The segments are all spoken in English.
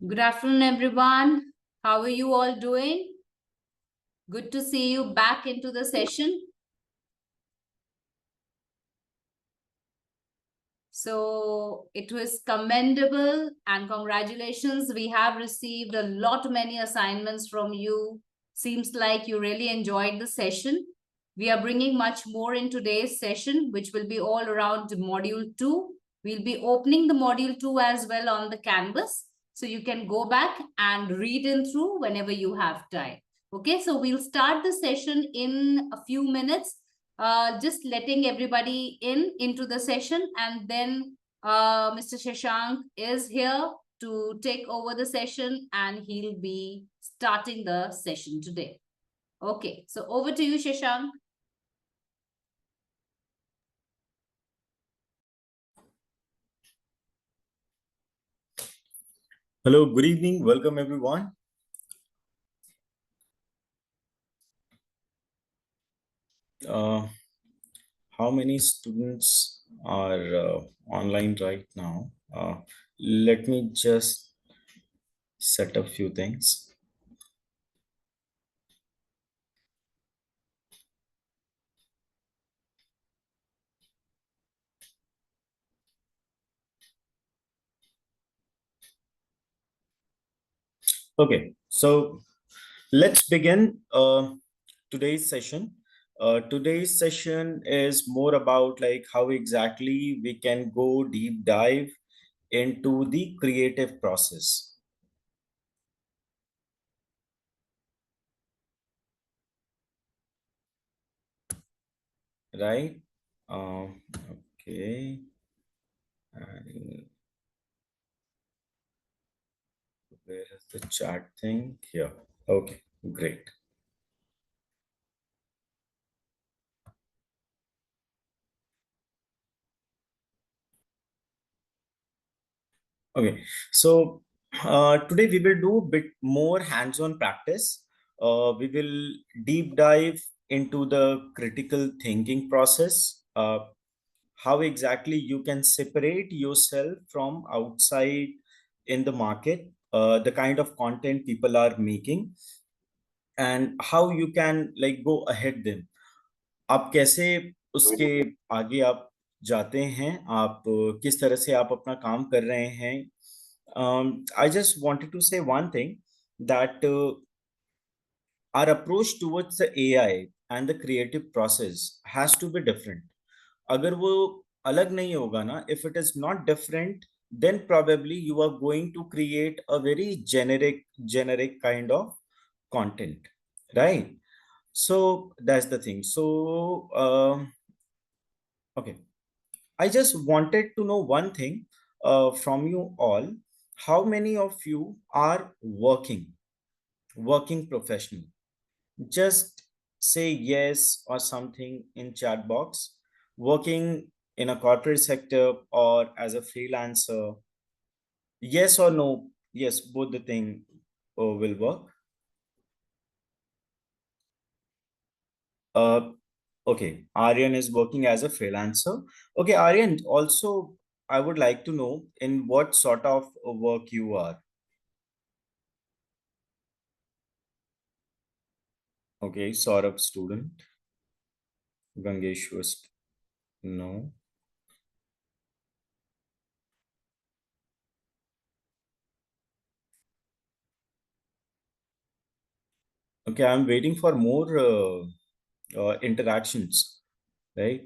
Good afternoon, everyone. How are you all doing? Good to see you back into the session. So it was commendable and congratulations. We have received a lot many assignments from you. Seems like you really enjoyed the session. We are bringing much more in today's session, which will be all around module 2. We'll be opening the module 2 as well on the canvas. So you can go back and read in through whenever you have time. Okay, so we'll start the session in a few minutes. Just letting everybody into the session, and then Mr. Shashank is here to take over the session, and he'll be starting the session today. Okay, so over to you, Shashank. Hello, good evening. Welcome, everyone. How many students are online right now? Let me just set a few things. Okay, so let's begin today's session. Today's session is more about like how exactly we can go deep dive into the creative process. Right? Okay. And where is the chat thing? Here. Okay, great. Okay, so today we will do a bit more hands-on practice. We will deep dive into the critical thinking process, how exactly you can separate yourself from outside in the market, the kind of content people are making, and how you can like go ahead them. आप कैसे उसके आगे आप जाते हैं, आप किस तरह से आप अपना काम कर रहे हैं. I just wanted to say one thing that our approach towards the AI and the creative process has to be different. अगर वो अलग नहीं होगा ना, if it is not different, then probably you are going to create a very generic kind of content, right? So that's the thing. So okay, I just wanted to know one thing from you all. How many of you are working professional? Just say yes or something in chat box. Working in a corporate sector or as a freelancer? Yes or no? Yes, both the thing will work. Uh, okay, Aryan is working as a freelancer. Okay, Aryan, also I would like to know in what sort of work you are. Okay, Saurabh student. Gangeshwar, no. Okay, I'm waiting for more interactions, right?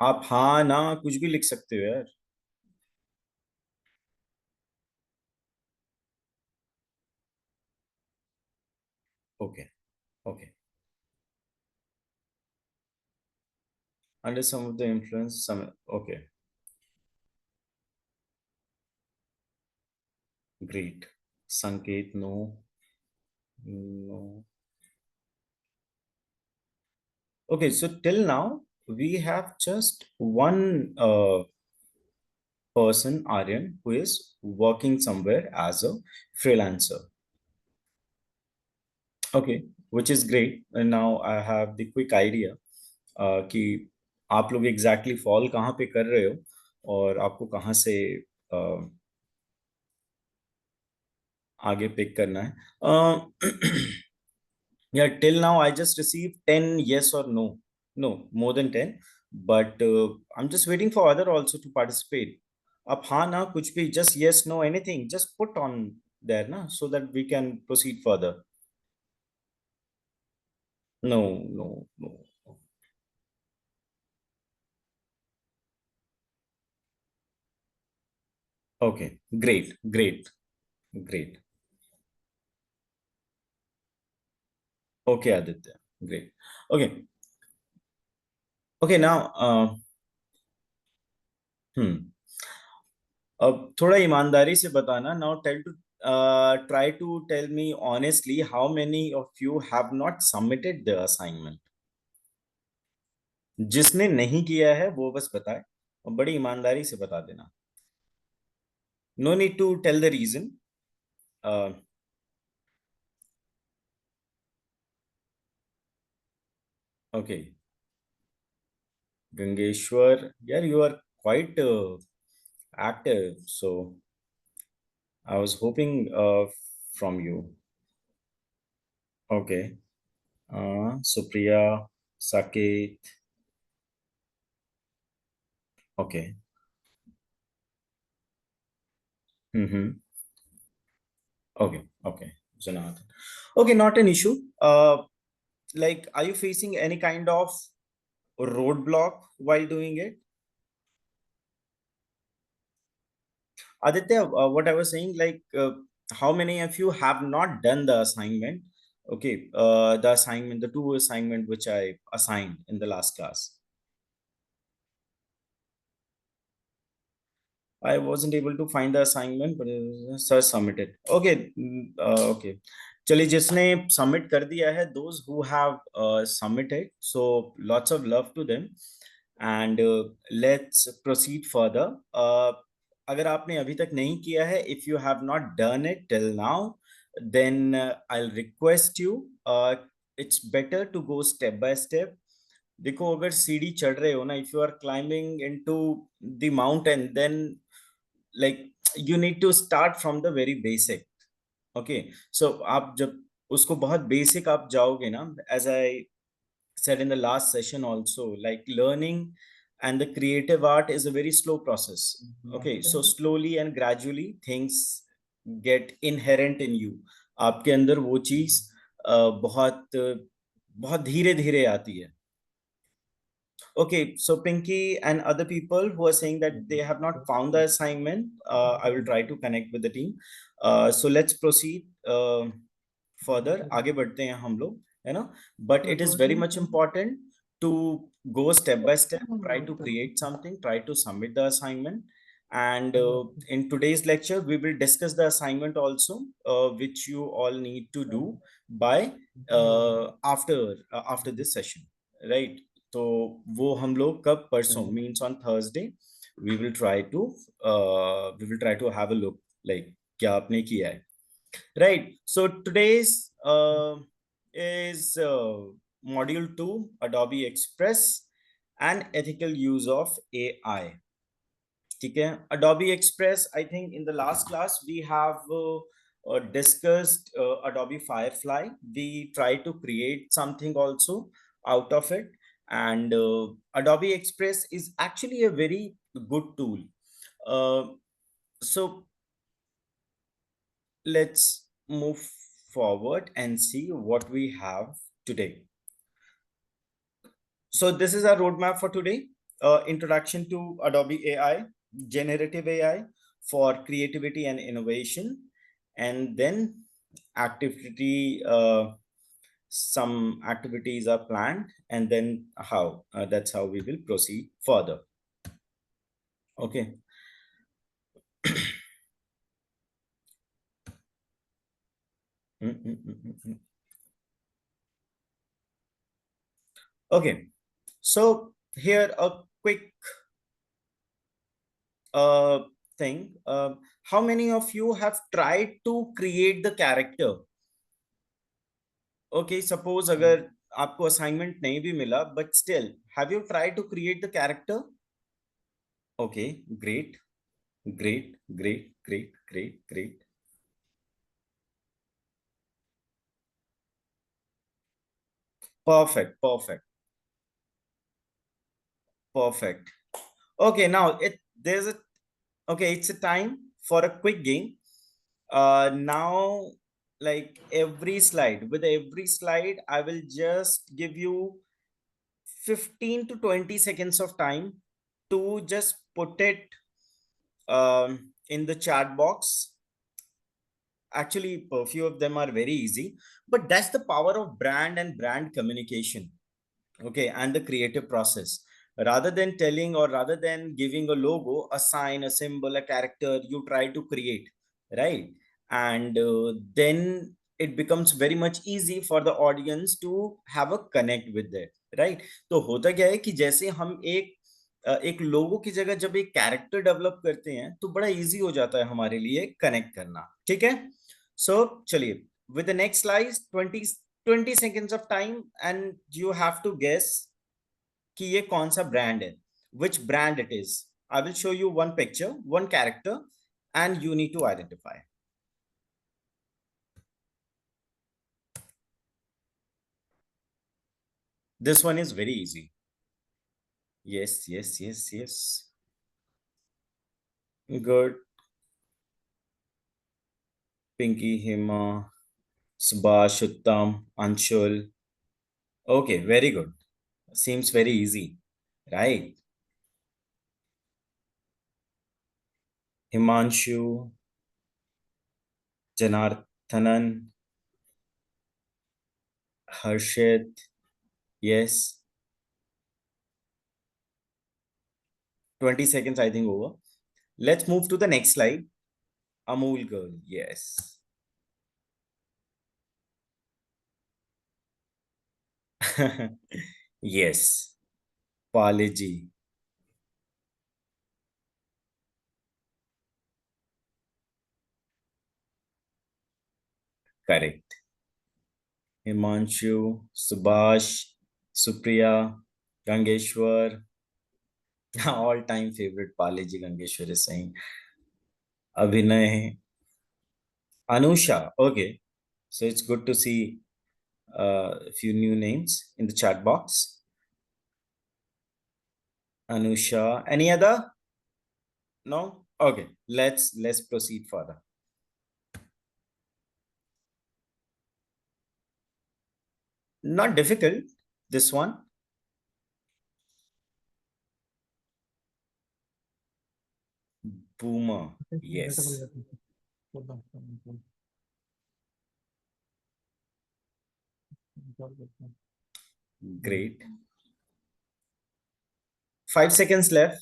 आप हाँ ना कुछ भी लिख सकते हो यार. Okay, okay. Under some of the influence, some okay, great. Sanket, no, no. Okay, so till now we have just one person, Aryan, who is working somewhere as a freelancer. Okay, which is great. And now I have the quick idea कि आप लोग exactly fall कहाँ पे कर रहे हो. और आपको कहाँ से आगे पिक करना है. Yeah, till now I just received 10 yes or no. No, more than 10. But I'm just waiting for other also to participate. अब हाँ ना कुछ भी, just yes, no, anything, just put on there ना, so that we can proceed further. No, no, no. Okay, great, great, great. Okay, Aditya, great. Okay, okay, now, hmm. अब थोड़ा ईमानदारी से बताना. Now try to tell me honestly how many of you have not submitted the assignment. जिसने नहीं किया है वो बस बताए और बड़ी ईमानदारी से बता देना. No need to tell the reason. uh, okay, Gangeshwar, yeah, you are quite active, so I was hoping from you. Okay, Supriya, Saket. Okay. Mm-hmm. Okay, okay, Janardhan. Okay, not an issue. Like, are you facing any kind of roadblock while doing it? Aditya, what I was saying, like, how many of you have not done the assignment? Okay, the assignment, the two assignment which I assigned in the last class. I wasn't able to find the assignment, but sir submitted. Okay, okay. चलिए, जिसने submit कर दिया है, those who have submitted, so lots of love to them, and let's proceed further. अगर आपने अभी तक नहीं किया है, if you have not done it till now, then I'll request you. It's better to go step by step. देखो, अगर सीढ़ी चढ़ रहे हो ना, if you are climbing into the mountain, then like you need to start from the very basic. Okay, so आप जब उसको बहुत basic आप जाओगे ना, as I said in the last session also, like learning and the creative art is a very slow process. Okay, so slowly and gradually things get inherent in you. आपके अंदर वो चीज बहुत बहुत धीरे धीरे आती है. Okay, so Pinky and other people who are saying that they have not found the assignment, I will try to connect with the team. So let's proceed further. आगे बढ़ते हैं हम लोग, है ना? But it is very much important to go step by step, try to create something, try to submit the assignment. And in today's lecture, we will discuss the assignment also, which you all need to do by after this session, right? तो वो हम लोग कब, परसों, means on Thursday, we will try to have a look, like क्या आपने किया है, right? So today's is module 2, Adobe Express and ethical use of AI. ठीक है, Adobe Express, I think in the last class we have discussed Adobe Firefly. We try to create something also out of it, and Adobe Express is actually a very good tool. So let's move forward and see what we have today. So this is our roadmap for today. Introduction to Adobe AI, generative AI for creativity and innovation, and then activity, some activities are planned, and then how, that's how we will proceed further. Okay. Okay, so here a quick thing. How many of you have tried to create the character? Okay, suppose अगर आपको assignment नहीं भी मिला, but still, have you tried to create the character? Okay, great, great, great, great, great, great. Perfect, perfect, perfect. Okay, now there's a okay, it's a time for a quick game. Now, like with every slide, I will just give you 15 to 20 seconds of time to just put it in the chat box. Actually, a few of them are very easy, but that's the power of brand and brand communication. Okay, and the creative process. Rather than telling or rather than giving a logo, a sign, a symbol, a character, you try to create, right? And then it becomes very much easy for the audience to have a connect with it, right? तो होता क्या है कि जैसे हम एक लोगो की जगह जब एक कैरेक्टर डेवलप करते हैं तो बड़ा इजी हो जाता है हमारे लिए कनेक्ट करना, ठीक है? सो चलिए, with the next slide, 20 seconds of time and you have to guess कि ये कौन सा brand है, which brand it is. I will show you one picture, one character, and you need to identify. This one is very easy. Yes, yes, yes, yes. Good. Pinky, Hima, Subhash, Uttam, Anshul. Okay, very good. Seems very easy, right? Himanshu, Janardhanan, Harshit. Yes. 20 seconds, I think, over. Let's move to the next slide. Amul girl. Yes. Yes. Palaji. Correct. Himanshu, Subhash, Supriya, Gangeshwar. All time favorite Palaji Gangeshwar is saying. Abhinay. Anusha. Okay. So it's good to see a few new names in the chat box. Anusha. Any other? No? Okay. Let's proceed further. Not difficult. This one. Boomer. Yes. Great. 5 seconds left.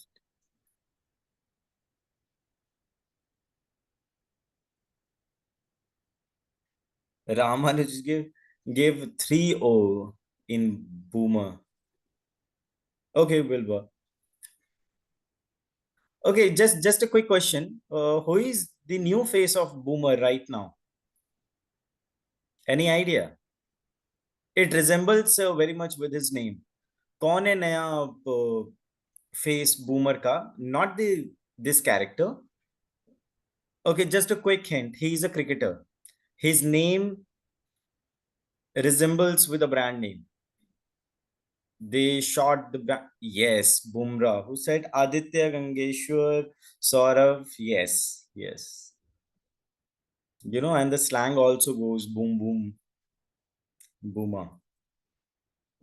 Ramanuj gave 3-0 in Boomer. Okay, Wilbur. Okay, just a quick question. Who is the new face of Boomer right now? Any idea? It resembles very much with his name. कौन है नया face Boomer का? Not this character. Okay, just a quick hint. He is a cricketer. His name resembles with a brand name. They shot yes, Bumrah. Who said Aditya Gangeshwar, Saurav? Yes, yes. You know, and the slang also goes boom, boom, booma.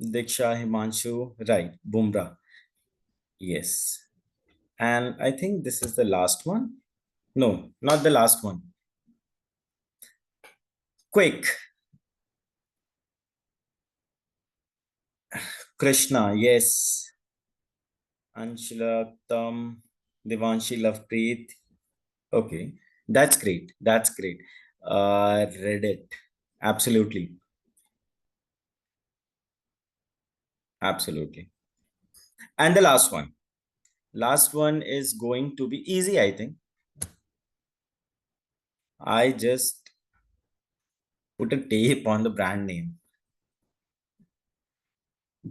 Diksha, Himanshu, right, Bumrah. Yes. And I think this is the last one. No, not the last one. Quick. Krishna, yes. Anshula, Tam, Devanshi, Lovepreet. Okay, that's great. That's great. Reddit. Absolutely. Absolutely. And the last one. Last one is going to be easy, I think. I just put a tape on the brand name.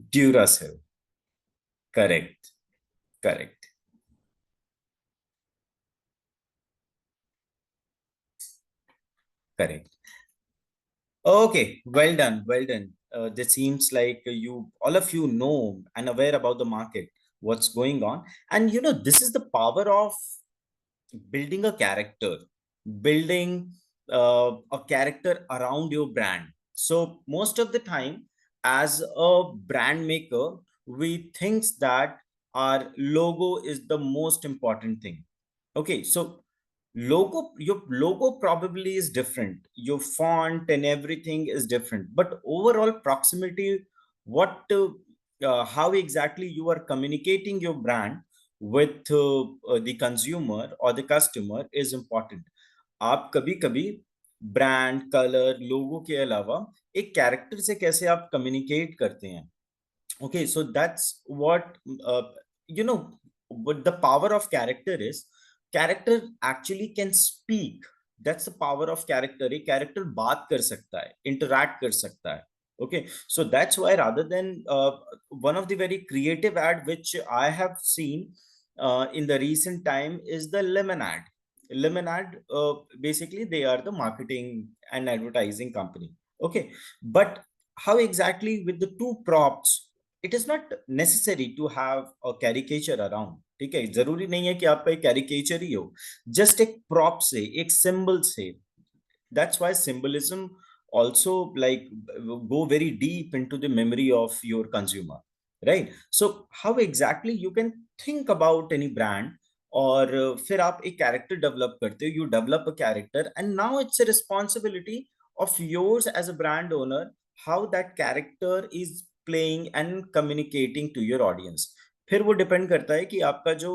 Duracell. Correct. Correct. Correct. Okay, well done, well done. This seems like all of you know and aware about the market, what's going on. And this is the power of building a character, building a character around your brand. So most of the time, as a brand maker, we think that our logo is the most important thing. Okay, so your logo probably is different, your font and everything is different, but overall proximity, what how exactly you are communicating your brand with the consumer or the customer is important. आप कभी कभी brand colour लोगो के अलावा एक character से कैसे आप communicate करते हैं. Okay, so that's what what the power of character is. Character actually can speak. That's the power of character. A character बात कर सकता है, interact कर सकता है. Okay, so that's why rather than one of the very creative ad which I have seen in the recent time is the Lemon ad. Lemon ad, basically they are the marketing and advertising company. Okay, but how exactly with the two props, it is not necessary to have a caricature around. ठीक है, जरूरी नहीं है कि आपका एक caricature ही हो, just एक प्रॉप से, एक सिंबल से. That's why symbolism also like go very deep into the memory of your consumer, right? So how exactly you can think about any brand, और फिर आप एक कैरेक्टर डेवलप करते हो, you develop a character and now it's a responsibility of yours as a brand owner, how that character is playing and communicating to your audience. फिर वो depend करता है कि आपका जो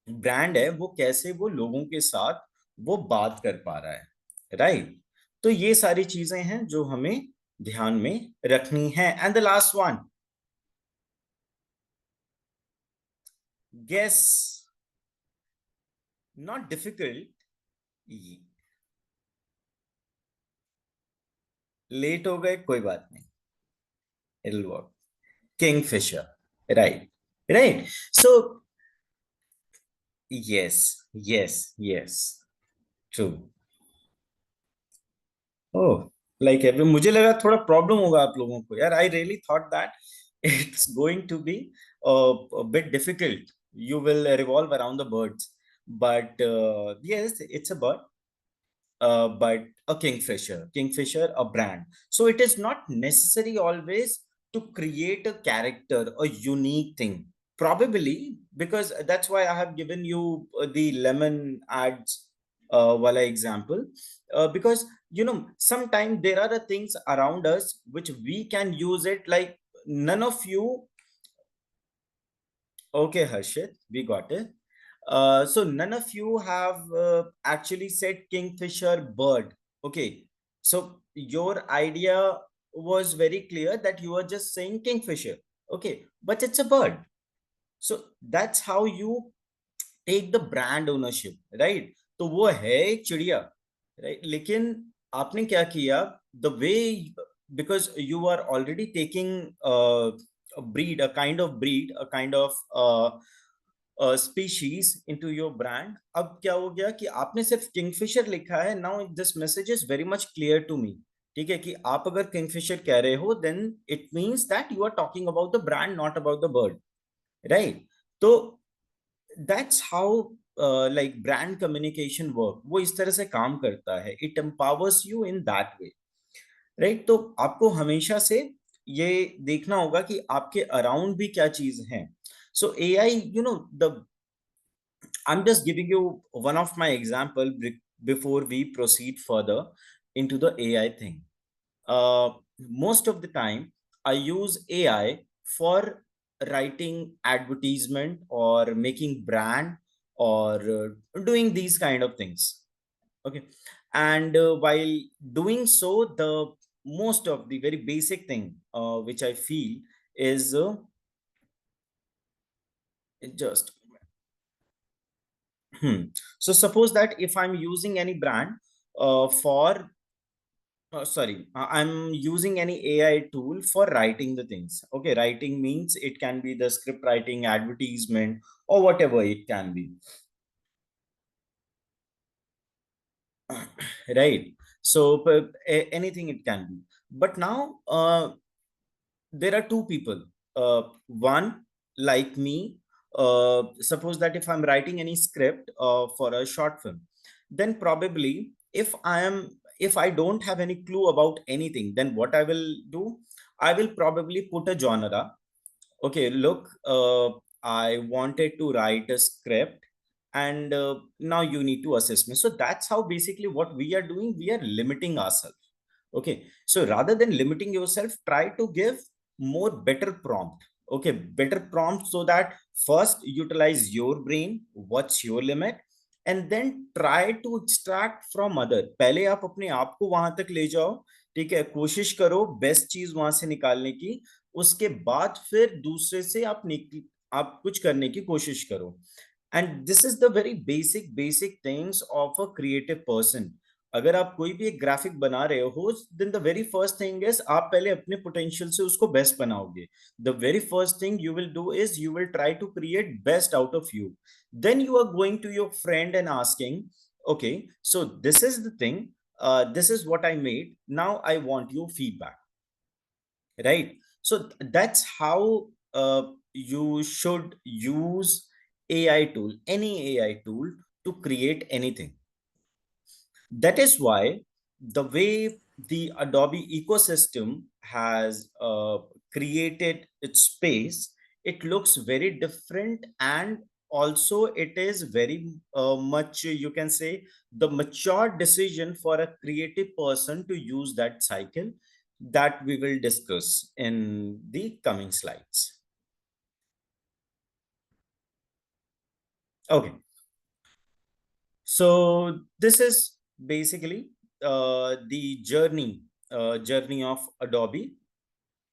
ब्रांड है वो कैसे वो लोगों के साथ वो बात कर पा रहा है, राइट? तो ये सारी चीजें हैं जो हमें ध्यान में रखनी है. And the last one, guess. Not difficult. Late हो गए, कोई बात नहीं, it'll work. Kingfisher, right? Right. So yes, yes, yes, true. Oh, like every मुझे लगा थोड़ा प्रॉब्लम होगा आप लोगों को यार. I really thought that it's going to be a bit difficult. You will revolve around the birds, but yes, it's a bird. But a kingfisher, a brand. So it is not necessary always to create a character, a unique thing. Probably because that's why I have given you the lemon ads wala example, because sometimes there are the things around us which we can use it, like none of you. Okay, Harshit, we got it. So none of you have actually said kingfisher bird. Okay, so your idea was very clear that you are just saying kingfisher. Okay, but it's a bird. So that's how you take the brand ownership, right? तो वो है एक चिड़िया, right? लेकिन आपने क्या किया, the way, because you are already taking a breed, a kind of breed, a kind of species into your brand. अब क्या हो गया कि आपने सिर्फ किंगफिशर लिखा है. Now this message is very much clear to me. ठीक है, कि आप अगर किंगफिशर कह रहे हो then it means that you are talking about the brand, not about the bird, right? तो that's how like brand communication work, वो इस तरह से काम करता है. It empowers you in that way, right? तो आपको हमेशा से ये देखना होगा कि आपके अराउंड भी क्या चीज है. So AI, the I'm just giving you one of my example before we proceed further into the AI thing. Most of the time, I use AI for writing advertisement or making brand or doing these kind of things. Okay, and while doing so, the most of the very basic thing which I feel is just so suppose that if I'm using any brand for sorry, I'm using any AI tool for writing the things. Okay, writing means it can be the script writing, advertisement, or whatever it can be. Right. So anything it can be. But now there are two people. One, like me, suppose that if I'm writing any script for a short film, then probably if I don't have any clue about anything, then what I will do, I will probably put a genre. Okay, look, I wanted to write a script, and now you need to assess me. So that's how basically what we are doing, we are limiting ourselves. Okay, so rather than limiting yourself, try to give more better prompt. Okay, better prompt, so that first utilize your brain, what's your limit, and then try to extract from other. पहले आप अपने आप को वहां तक ले जाओ, ठीक है, कोशिश करो बेस्ट चीज वहां से निकालने की, उसके बाद फिर दूसरे से आप कुछ करने की कोशिश करो. And this is the very basic things of a creative person. अगर आप कोई भी एक ग्राफिक बना रहे हो, then the very first thing is आप पहले अपने पोटेंशियल से उसको बेस्ट बनाओगे. The very first thing you will do is you will try to create best out of you. Then you are going to your friend and asking, okay, so this is the thing, this is what I made, now I want your feedback, right? So that's how you should use AI tool, any AI tool, to create anything. That is why the way the Adobe ecosystem has created its space, it looks very different, and also it is very much, you can say, the mature decision for a creative person to use that cycle, that we will discuss in the coming slides. Okay, so this is basically the journey of Adobe.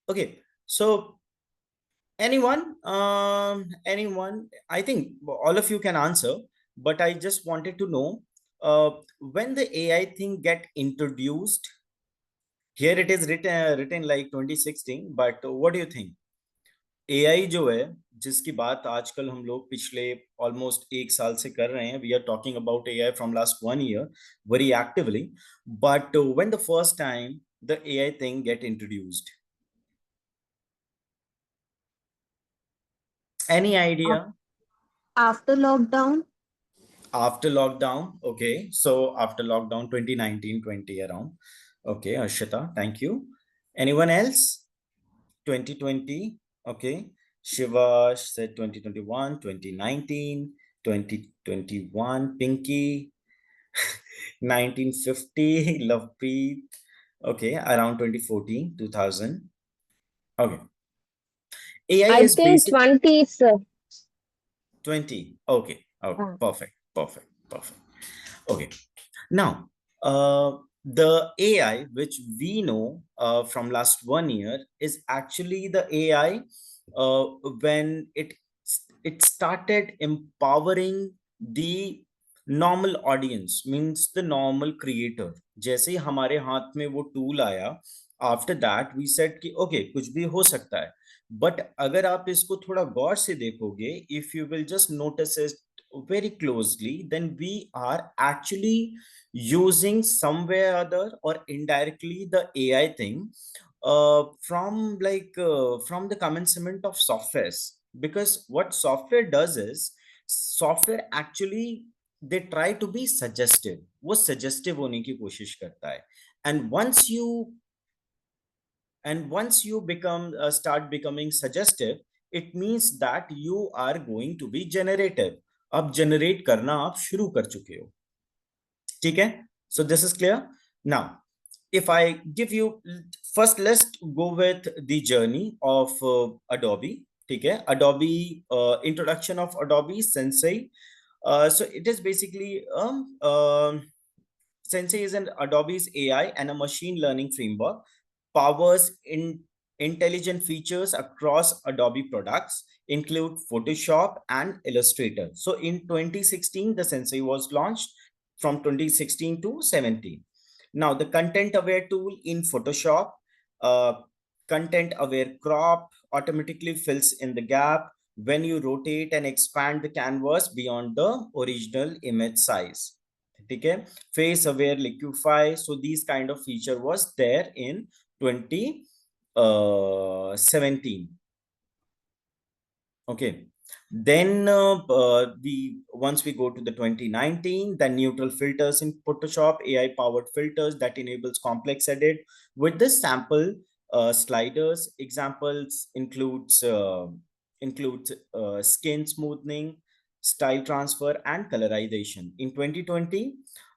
Okay, so anyone, I think all of you can answer, but I just wanted to know, when the AI thing get introduced, here it is written like 2016, but what do you think? AI जो है, जिसकी बात आजकल हम लोग पिछले almost एक साल से कर रहे हैं, we are talking about AI from last 1 year very actively, but when the first time the AI thing get introduced, any idea? After lockdown. After lockdown, okay, so after lockdown 2019-20 around. Okay, Ashita, thank you. Anyone else? 2020, okay. Shiva said 2021, 2019, 2021, Pinky, 1950, Lovepreet, okay, around 2014, 2000. Okay. AI I is think basic 20, sir. 20. Okay, okay, Ah. perfect. Okay. Now, the AI which we know from last 1 year is actually the AI when it started empowering the normal audience, means the normal creator. जैसे ही हमारे हाथ में वो tool आया, after that we said कि okay, कुछ भी हो सकता है. But अगर आप इसको थोड़ा गौर से देखोगे, if you will just notice it very closely, then we are actually using somewhere other or indirectly the AI thing from from the commencement of softwares. Because what software does is, software actually, they try to be suggestive. वो suggestive होने की कोशिश करता है. And once you become start becoming suggestive, it means that you are going to be generative. अब generate करना आप शुरू कर चुके हो, ठीक है? So this is clear. Now, if I give you, first let's go with the journey of Adobe, ठीक है? Adobe, introduction of Adobe Sensei. So it is basically Sensei is an Adobe's AI and a machine learning framework, powers intelligent features across Adobe products, include Photoshop and Illustrator. So in 2016, the Sensei was launched from 2016 to 17. Now the content aware tool in Photoshop, content aware crop automatically fills in the gap when you rotate and expand the canvas beyond the original image size. ठीक है, face aware liquify. So these kind of feature was there in 2017. Okay, then once we go to the 2019, the neutral filters in Photoshop, AI powered filters that enables complex edit with the sample sliders. Examples includes skin smoothing, style transfer, and colorization. In 2020,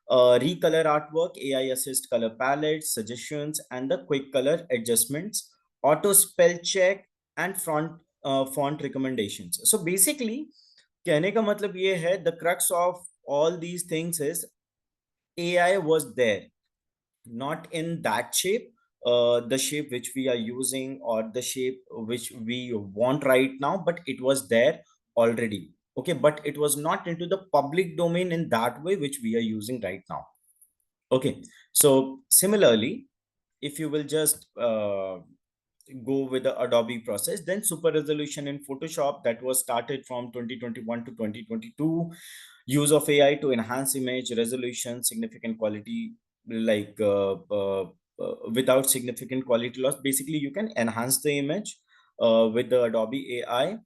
recolor artwork, AI assist color palettes, suggestions, and the quick color adjustments, auto spell check, and font recommendations. So basically, कहने का मतलब ये है, the crux of all these things is AI was there, not in that shape, the shape which we are using or the shape which we want right now, but it was there already. Okay, but it was not into the public domain in that way which we are using right now. Okay, so similarly, if you will just go with the Adobe process, then super resolution in Photoshop that was started from 2021 to 2022, use of AI to enhance image resolution, significant quality, like without significant quality loss. Basically, you can enhance the image with the Adobe AI.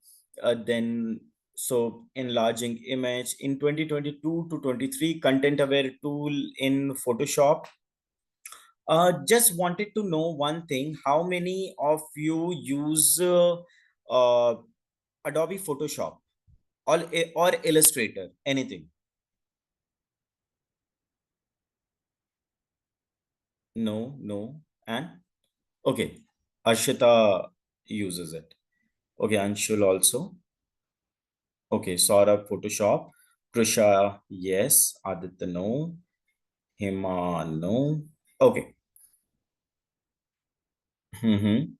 Then so enlarging image in 2022 to 23, content aware tool in Photoshop. Just wanted to know one thing. How many of you use Adobe Photoshop or Illustrator? Anything? No, no. And okay, Ashita uses it. Okay, Anshul also. Okay, Saurabh Photoshop. Prisha, yes. Aditya, no. Hema, no. Okay. Mm-hmm.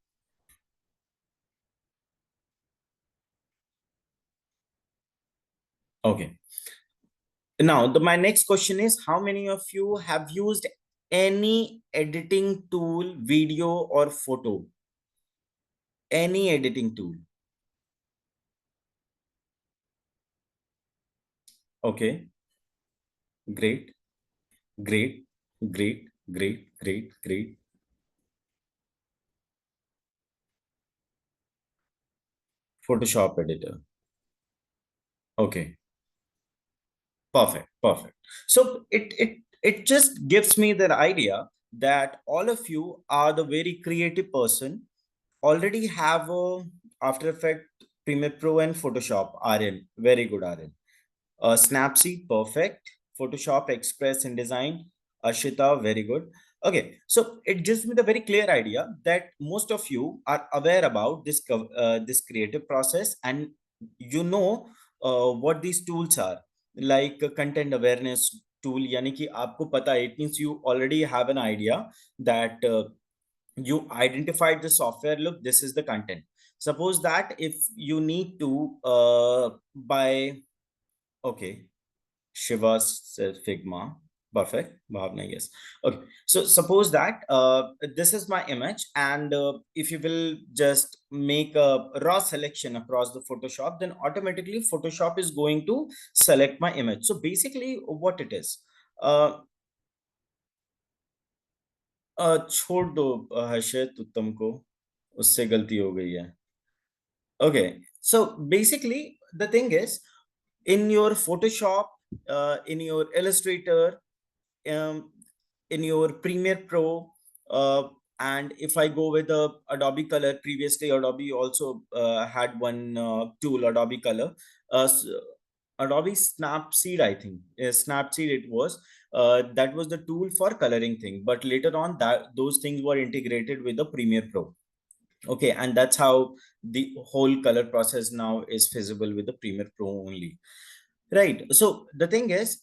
Okay. Now, my next question is, how many of you have used any editing tool, video or photo? Any editing tool? Okay, great, great, great, great, great, great. Photoshop editor. Okay, perfect, perfect. So it just gives me the idea that all of you are the very creative person, already have a After Effect, Premiere Pro, and Photoshop RN. Very good RN. Snapseed, perfect. Photoshop, Express, InDesign. Ashita, very good. Okay, so it gives me the very clear idea that most of you are aware about this creative process, and you know what these tools are, like content awareness tool. यानी कि आपको पता है, it means you already have an idea that you identified the software. Look, this is the content. Suppose that if you need to buy, okay, Shiva says Figma. Perfect. Bhavna, yes. Okay. So suppose that this is my image, and if you will just make a raw selection across the Photoshop, then automatically Photoshop is going to select my image. So basically, what it is, छोड़ दो हर्षित उत्तम को, उससे गलती हो गई है. Okay. So basically, the thing is, in your Photoshop, in your Illustrator, um, in your Premiere Pro, and if I go with the Adobe Color, previously Adobe also had one tool, Adobe Color, Adobe Snapseed, I think. Snapseed it was. That was the tool for coloring thing. But later on, that those things were integrated with the Premiere Pro. Okay, and that's how the whole color process now is feasible with the Premiere Pro only. Right. So the thing is,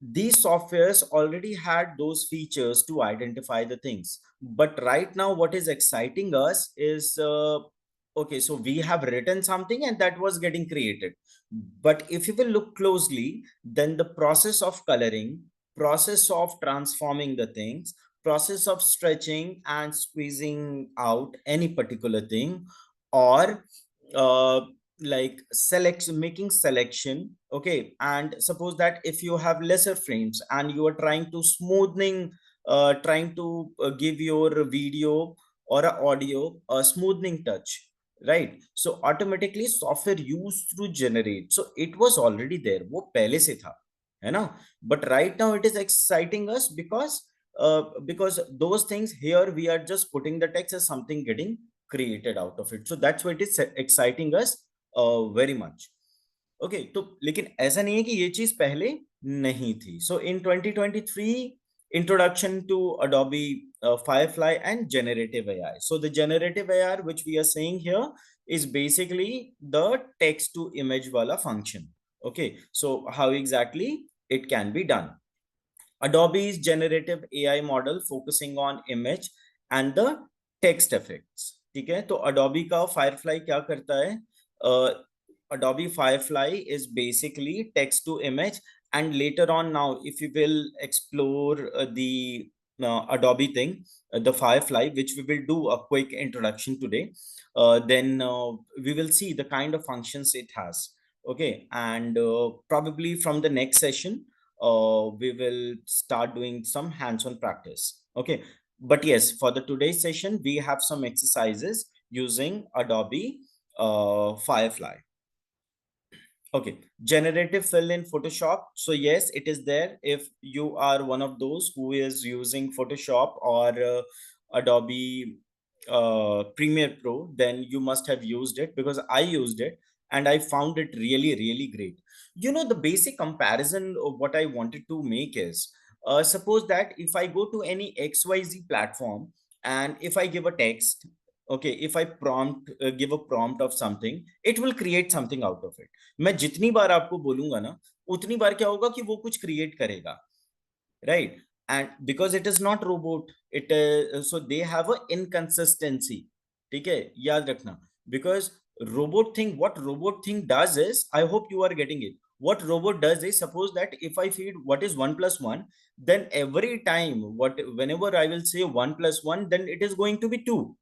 these softwares already had those features to identify the things. But right now, what is exciting us is, okay, so we have written something and that was getting created. But if you will look closely, then the process of coloring, process of transforming the things, process of stretching and squeezing out any particular thing, or like making selection. Okay, and suppose that if you have lesser frames and you are trying to trying to give your video or a audio a smoothing touch, right? So automatically software used to generate, so it was already there, वो पहले से था, है ना? But right now it is exciting us because those things here we are just putting the text as something getting created out of it. So that's why it is exciting us very much. Okay, तो लेकिन ऐसा नहीं है कि ये चीज पहले नहीं थी. So in 2023, introduction to Adobe Firefly and generative AI. So the generative AI which we are saying here is basically the text to image wala function. Okay, so how exactly it can be done? Adobe's generative AI model focusing on image and the text effects. ठीक है, तो Adobe का Firefly क्या करता है? Adobe Firefly is basically text to image, and later on now, if you will explore the Adobe thing, the Firefly, which we will do a quick introduction today, then we will see the kind of functions it has. Okay, and probably from the next session, we will start doing some hands-on practice. Okay, but yes, for the today's session, we have some exercises using Adobe Firefly. Okay, generative fill in Photoshop. So yes, it is there. If you are one of those who is using Photoshop or Adobe Premiere Pro, then you must have used it, because I used it and I found it really, really great. You know, the basic comparison of what I wanted to make is, suppose that if I go to any XYZ platform and if I give a text, okay, if I give a prompt of something, it will create something out of it. मैं जितनी बार आपको बोलूंगा ना, उतनी बार क्या होगा कि वो कुछ क्रिएट करेगा, right? And because it is not robot, so they have a inconsistency. ठीक है, याद रखना. Because what robot thing does is, I hope you are getting it. What robot does is, suppose that if I feed what is 1 plus 1, then every time whenever I will say 1 plus 1, then it is going to be 2.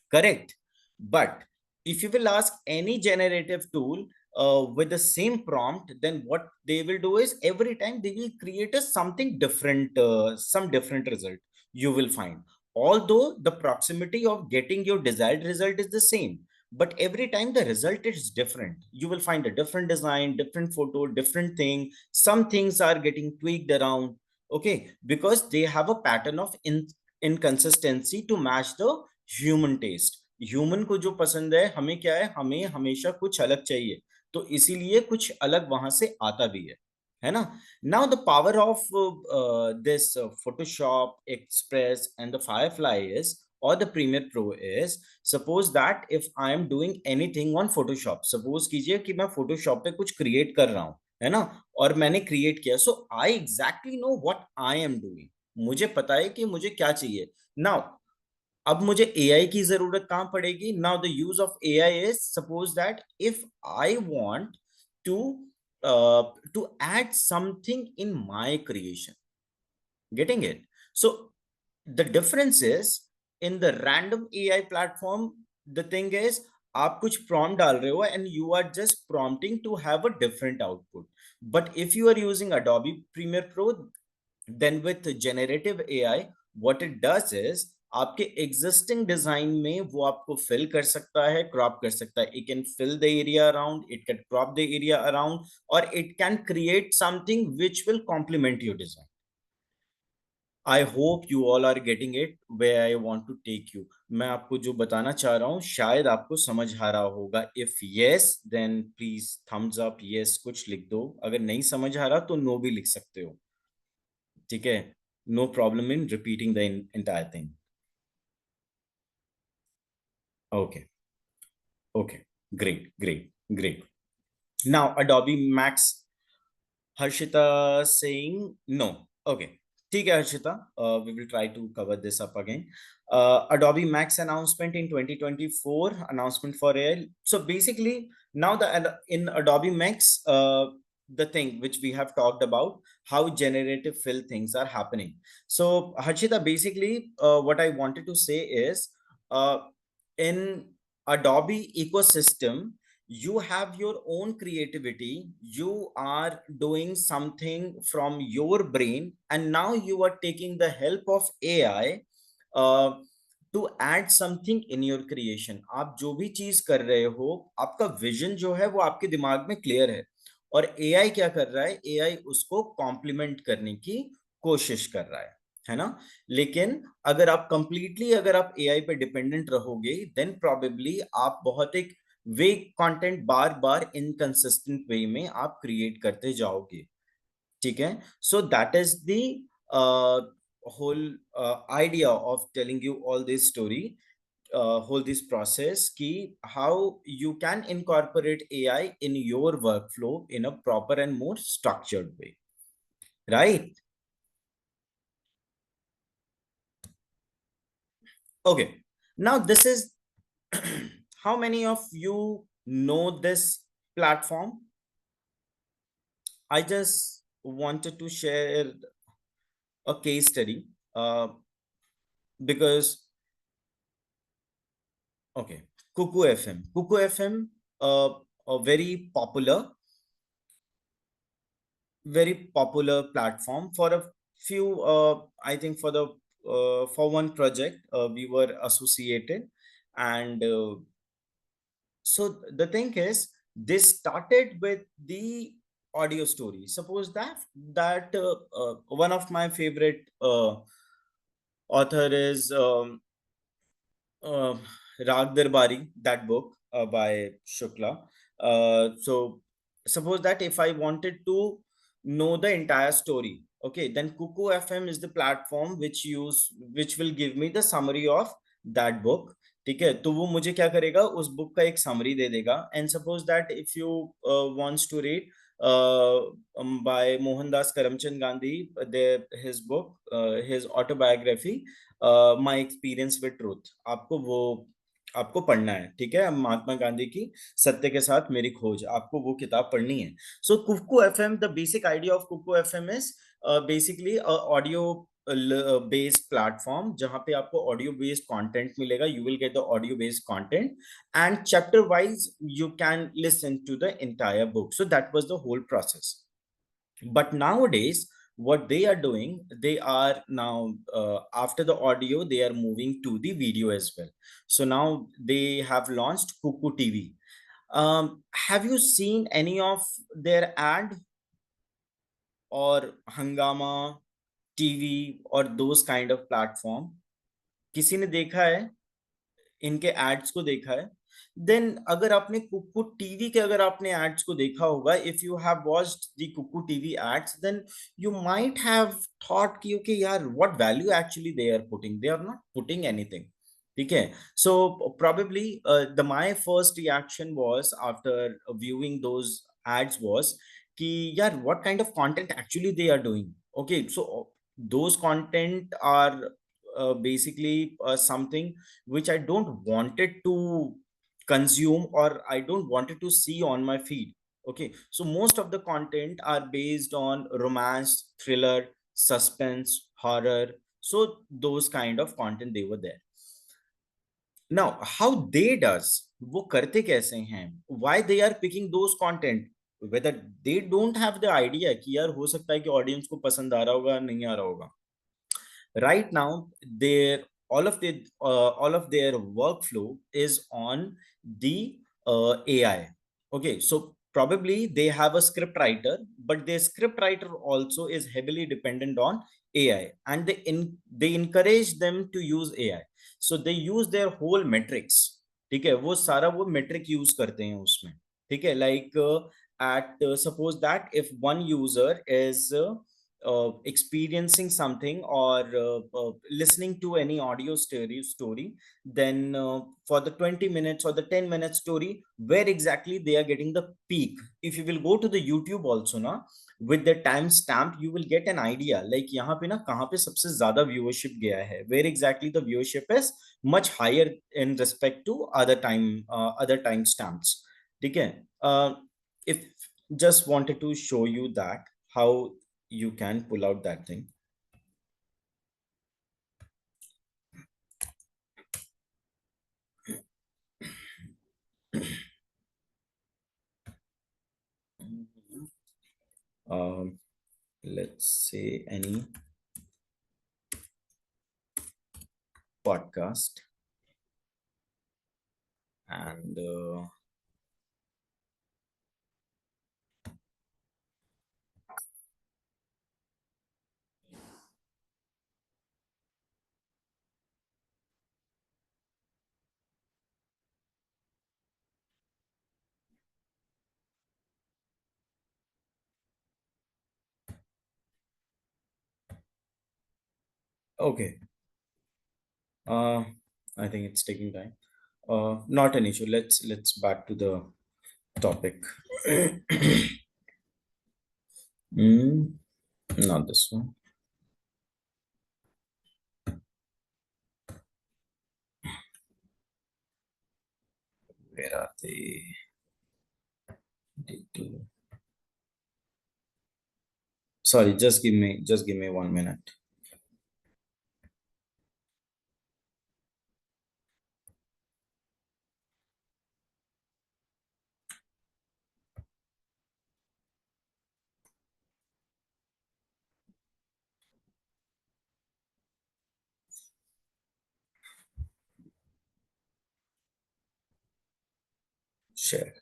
Correct. But if you will ask any generative tool with the same prompt, then what they will do is every time they will create a something different, some different result you will find. Although the proximity of getting your desired result is the same, but every time the result is different. You will find a different design, different photo, different thing. Some things are getting tweaked around. Okay, because they have a pattern of inconsistency to match the human taste. Human को जो पसंद है, हमें क्या है, हमें हमेशा कुछ अलग चाहिए, तो इसीलिए कुछ अलग वहां से आता भी है ना? Now the power of this Photoshop, Express and the Firefly is, or the Premiere Pro is, suppose that if I am doing anything on Photoshop, suppose कीजिए कि मैं Photoshop पे कुछ क्रिएट कर रहा हूं, है ना, और मैंने क्रिएट किया, so I exactly know what I am doing. मुझे पता है कि मुझे क्या चाहिए. नाउ अब मुझे AI की जरूरत कहां पड़ेगी? Now the use of AI is, suppose that if I want to to add something in my creation. Getting it? So the difference is, in the random AI platform, the thing is, आप कुछ prompt डाल रहे हो and you are just prompting to have a different output. But if you are using Adobe Premiere Pro, then with generative AI, what it does is, आपके existing design में वो आपको fill कर सकता है, crop कर सकता है. It can fill the area around, it can crop the area around, or it can create something which will complement your design. I hope you all are getting it where I want to take you. मैं आपको जो बताना चाह रहा हूँ शायद आपको समझ आ रहा होगा. If yes, then please thumbs up. Yes कुछ लिख दो. अगर नहीं समझ आ रहा तो no भी लिख सकते हो. ठीक है? No problem in repeating the entire thing. Okay. Okay. Great. Great. Great. Now Adobe Max. Harshita saying no. Okay. ठीक है Harshita. We will try to cover this up again. Adobe Max announcement in 2024, announcement for AI. So basically now in Adobe Max, the thing which we have talked about, how generative fill things are happening. So Harshita, basically what I wanted to say is, in Adobe ecosystem, you have your own creativity, you are doing something from your brain, and now you are taking the help of AI uh, to add something in your creation. आप जो भी चीज कर रहे हो, आपका vision जो है वो आपके दिमाग में क्लियर है, और एआई क्या कर रहा है, एआई उसको कॉम्प्लीमेंट करने की कोशिश कर रहा है ना। लेकिन अगर आप कंप्लीटली अगर आप एआई पे डिपेंडेंट रहोगे, देन प्रोबेबली आप बहुत एक वे कंटेंट बार बार इनकंसिस्टेंट वे में आप क्रिएट करते जाओगे। ठीक है, so that is the whole idea of telling you all this story, whole this process ki how you can incorporate AI in your workflow in a proper and more structured way, right? Okay, now this is how many of you know this platform? I just wanted to share a case study because okay, Cuckoo FM, a very popular platform for a few. I think for the for one project we were associated, and so the thing is, this started with the audio story. Suppose that one of my favorite author is uh, Rag Darbari, that book by Shukla. So suppose that if I wanted to know the entire story, okay, then Cuckoo FM is the platform which will give me the summary of that book. ठीक है, तो वो मुझे क्या करेगा, उस book का एक समरी दे देगा। And suppose that if you wants to read by Mohandas Karamchand Gandhi, his book, his autobiography, my experience with truth, आपको पढ़ना है। ठीक है, महात्मा गांधी की सत्य के साथ मेरी खोज, आपको वो किताब पढ़नी है। So Kuku FM, the basic idea of Kuku FM is basically audio based platform, जहां पे आपको ऑडियो बेस्ड कंटेंट मिलेगा। You will get the audio based content and chapter wise you can listen to the entire book. So that was the whole process. But nowadays what they are doing, they are now after the audio they are moving to the video as well. So now they have launched Kuku TV. Have you seen any of their ad or Hangama TV or those kind of platform? किसी ने देखा है, इनके ads को देखा है? Then अगर आपने कुकू टीवी के अगर आपने एड्स को देखा होगा, if you have watched the Kuku TV ads, then you might have thought कि ओके यार, what value actually they are putting, they are not putting anything. ठीक है, so probably the my first reaction was after viewing those ads was कि यार what kind of content actually they are doing. Okay, so those content are basically something which I don't wanted to consume or I don't wanted to see on my feed. Okay, so most of the content are based on romance, thriller, suspense, horror. So those kind of content they were there. Now how they does, वो करते कैसे हैं, why they are picking those content, whether they don't have the idea कि यार हो सकता है कि ऑडियंस को पसंद आ रहा होगा नहीं आ रहा होगा। Right now their all of their workflow is on the AI. Okay, so probably they have a script writer, but their script writer also is heavily dependent on AI, and they encourage them to use AI. So they use their whole metrics. ठीक है, वो सारा वो metric use करते हैं उसमें। ठीक है, like at suppose that if one user is experiencing something or listening to any audio story, then for the 20 minutes or the 10-minute story, where exactly they are getting the peak. If you will go to the YouTube also na, with the time stamp, you will get an idea like यहाँ पे ना कहाँ पे सबसे ज्यादा viewership गया है, where exactly the viewership is much higher in respect to other time stamps. ठीक है, if just wanted to show you that how you can pull out that thing. let's say any podcast, and okay. uh I think it's taking time. Not an issue. Let's back to the topic. mm, Not this one. Where are they? Sorry, just give me 1 minute. Share.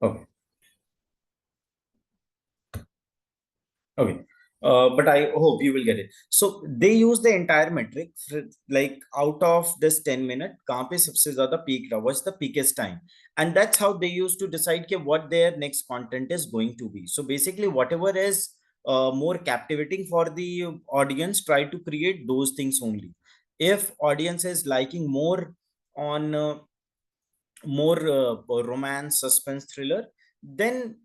Okay. Okay. But I hope you will get it. So they use the entire metric, like out of this 10 minute, kahan pe sabse zyada peak raha, what's the peakest time? And that's how they used to decide ke what their next content is going to be. So basically, whatever is more captivating for the audience, try to create those things only. If audience is liking more on romance, suspense, thriller, then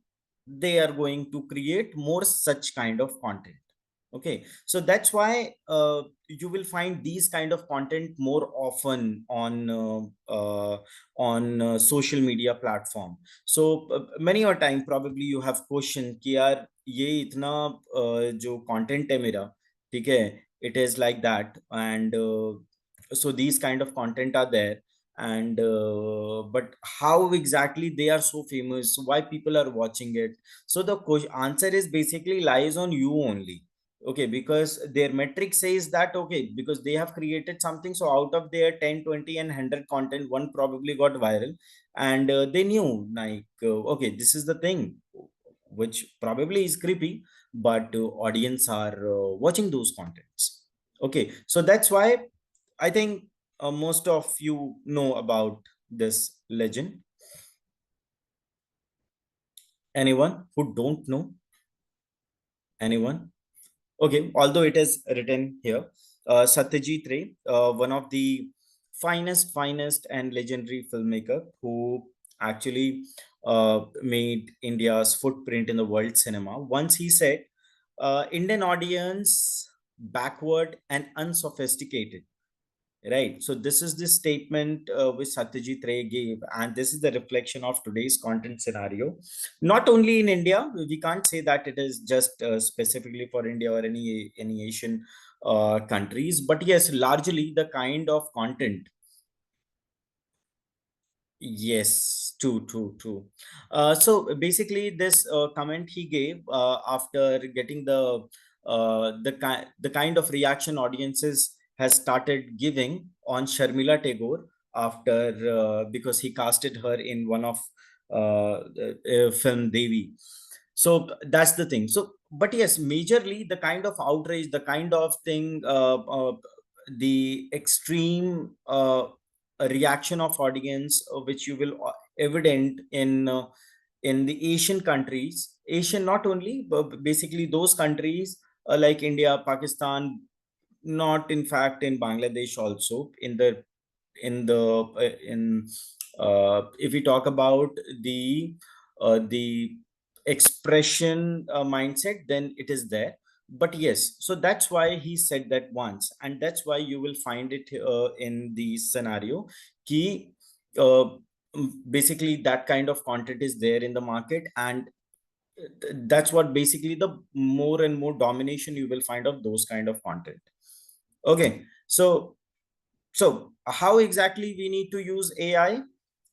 they are going to create more such kind of content. Okay, so that's why you will find these kind of content more often on social media platform. So many a time probably you have question कि यार ये इतना जो content है मेरा, ठीक है, it is like that, and so these kind of content are there, and but how exactly they are so famous, why people are watching it? So the answer is basically lies on you only. Okay, because their metric says that, okay, because they have created something, so out of their 10, 20 and 100 content, one probably got viral, and they knew like, okay, this is the thing which probably is creepy, but audience are watching those contents. Okay, so that's why I think most of you know about this legend. Anyone who don't know? Anyone? Okay, although it is written here, Satyajit Ray, one of the finest and legendary filmmaker who actually made India's footprint in the world cinema. Once he said, Indian audience backward and unsophisticated. Right. So this is the statement which Satyajit Ray gave, and this is the reflection of today's content scenario. Not only in India, we can't say that it is just specifically for India or any Asian countries, but yes, largely the kind of content. Yes, true. So basically, this comment he gave after getting the kind of reaction audiences has started giving on Sharmila Tagore after because he casted her in one of the film Devi. So that's the thing. So, but yes, majorly the kind of outrage, the kind of thing, the extreme reaction of audience which you will evident in the Asian countries, Asian not only, but basically those countries like India, Pakistan, not in fact in Bangladesh also, in if we talk about the expression mindset, then it is there. But yes, so that's why he said that once, and that's why you will find it in the scenario key. Basically that kind of content is there in the market, and that's what basically the more and more domination you will find of those kind of content. Okay, so how exactly we need to use AI?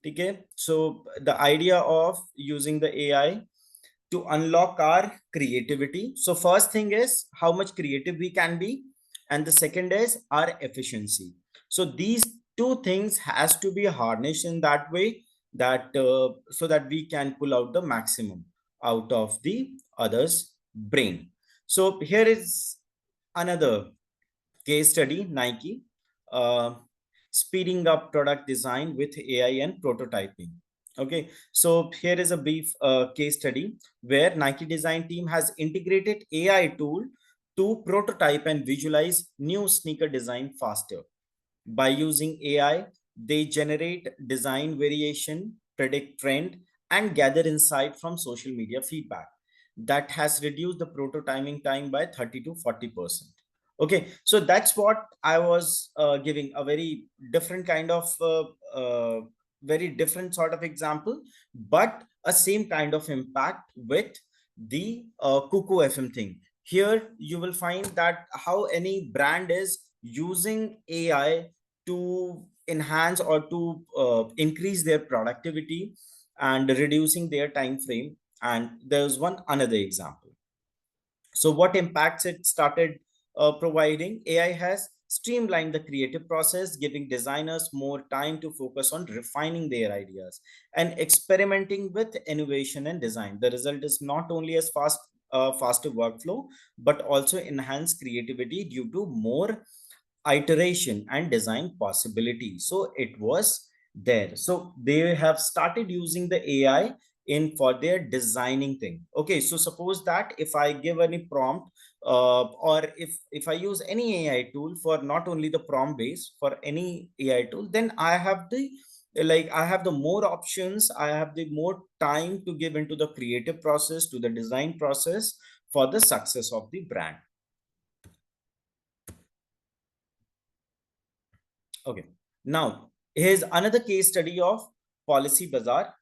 Okay, so the idea of using the AI to unlock our creativity. So first thing is how much creative we can be, and the second is our efficiency. So these two things has to be harnessed in that way, that so that we can pull out the maximum out of the other's brain. So here is another case study. Nike uh, speeding up product design with AI and prototyping. Okay, so here is a brief case study where Nike design team has integrated AI tool to prototype and visualize new sneaker design faster. By using AI, they generate design variation, predict trend, and gather insight from social media feedback. That has reduced the prototyping time by 30 to 40%. Okay, so that's what I was giving a very different sort of example, but a same kind of impact with the Cuckoo FM thing. Here you will find that how any brand is using AI to enhance or to increase their productivity and reducing their time frame. And there's one another example. So what impacts it started providing? AI has streamlined the creative process, giving designers more time to focus on refining their ideas and experimenting with innovation and design. The result is not only as faster workflow, but also enhanced creativity due to more iteration and design possibility. So it was there. So they have started using the AI in for their designing thing. Okay, so suppose that if I give any prompt or if I use any AI tool for not only the prompt base for any AI tool, then I have the I have the more options, I have the more time to give into the creative process, to the design process for the success of the brand. Okay, now here's another case study of Policy Bazaar.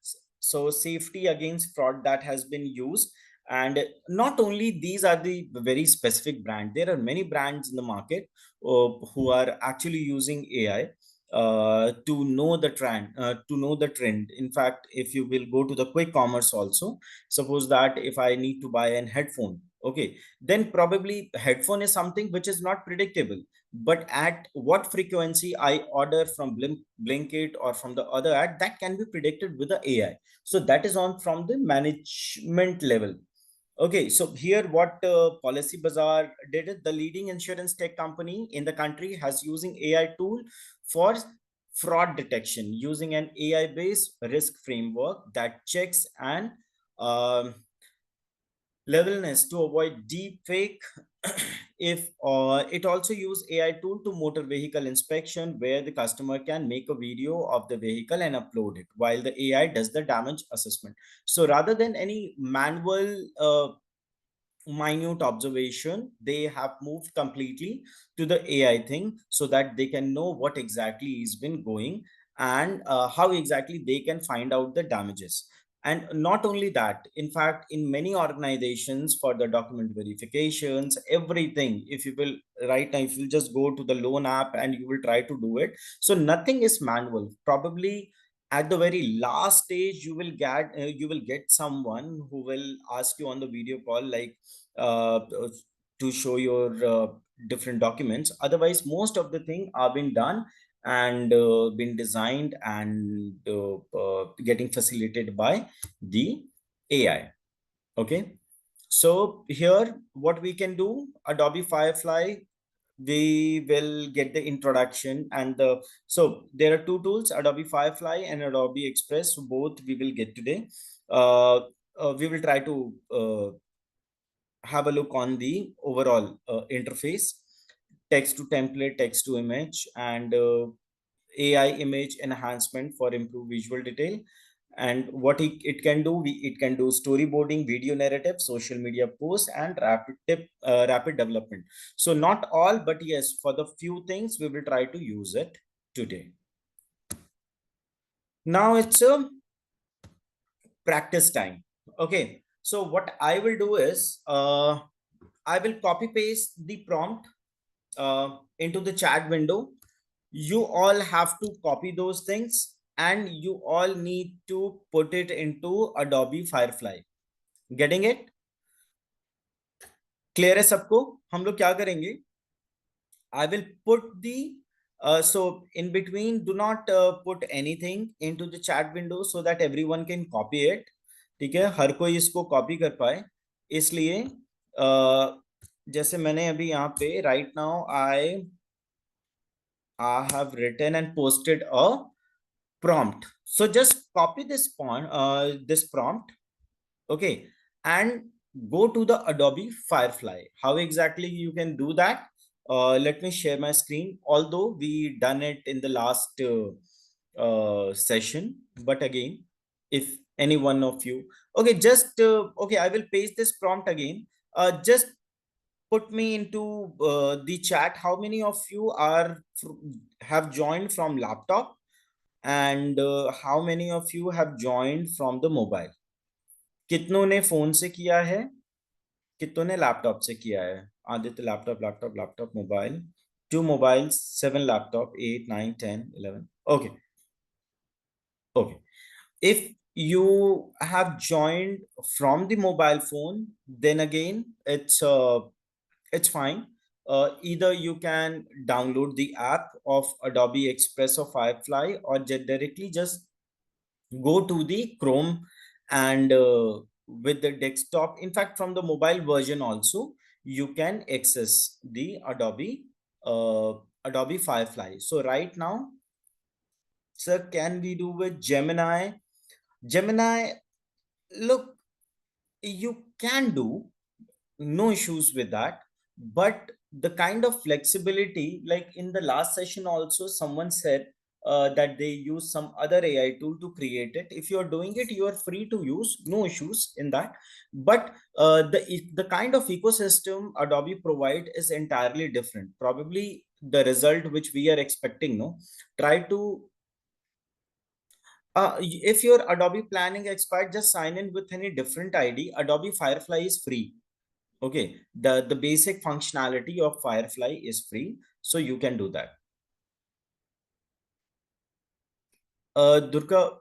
So safety against fraud that has been used. And not only these are the very specific brand, there are many brands in the market who are actually using AI to know the trend. In fact, if you will go to the quick commerce also, suppose that if I need to buy an headphone, okay, then probably headphone is something which is not predictable, but at what frequency I order from Blinkit or from the other ad, that can be predicted with the AI. So that is on from the management level. Okay, so here what Policy Bazaar did is the leading insurance tech company in the country has using AI tool for fraud detection using an AI based risk framework that checks and um, levelness to avoid deep fake. If it also use AI tool to motor vehicle inspection where the customer can make a video of the vehicle and upload it while the AI does the damage assessment. So rather than any manual minute observation, they have moved completely to the AI thing so that they can know what exactly is been going and how exactly they can find out the damages. And not only that, in fact, in many organizations for the document verifications, everything, if you will right now, if you just go to the loan app and you will try to do it, so nothing is manual. Probably at the very last stage you will get someone who will ask you on the video call like uh, to show your different documents. Otherwise most of the thing are being done and been designed and getting facilitated by the AI. Okay, so here what we can do, Adobe Firefly, we will get the introduction and the, so there are two tools, Adobe Firefly and Adobe Express. So both we will get today. We will try to have a look on the overall interface, text to template, text to image, and AI image enhancement for improved visual detail. And what it can do, it can do storyboarding, video narrative, social media posts, and rapid development. So not all, but yes, for the few things we will try to use it today. Now it's a practice time. Okay, so what I will do is I will copy paste the prompt into the chat window. You all have to copy those things and you all need to put it into Adobe Firefly. Getting it? Clear है सबको? हम लोग क्या करेंगे? I will put the so in between, do not put anything into the chat window so that everyone can copy it. ठीक है, हर कोई इसको कॉपी कर पाए, इसलिए जैसे मैंने अभी यहाँ पे right now I have written and posted a prompt. So just copy this prompt, okay, and go to the Adobe Firefly. How exactly you can do that? Let me share my screen. Although we done it in the last session, but again, if any one of you, okay, just okay, I will paste this prompt again. Just put me into the chat. How many of you have joined from laptop, and how many of you have joined from the mobile? कितनों ने phone से किया है, कितनों ने laptop से किया है? Aditya laptop laptop laptop mobile, 2 mobiles, 7 laptop, 8 9 10 11. Okay, okay. If you have joined from the mobile phone, then again it's fine. Either you can download the app of Adobe Express or Firefly, or directly just go to the Chrome and with the desktop, in fact from the mobile version also you can access the Adobe Firefly. So right now, sir, can we do with Gemini? Look, you can do, no issues with that, but the kind of flexibility, like in the last session also someone said that they use some other AI tool to create it. If you're doing it, you are free to use, no issues in that. But the kind of ecosystem Adobe provide is entirely different. Probably the result which we are expecting, no, try to if your Adobe planning expired, just sign in with any different ID. Adobe Firefly is free. Okay, the basic functionality of Firefly is free, so you can do that. Durga,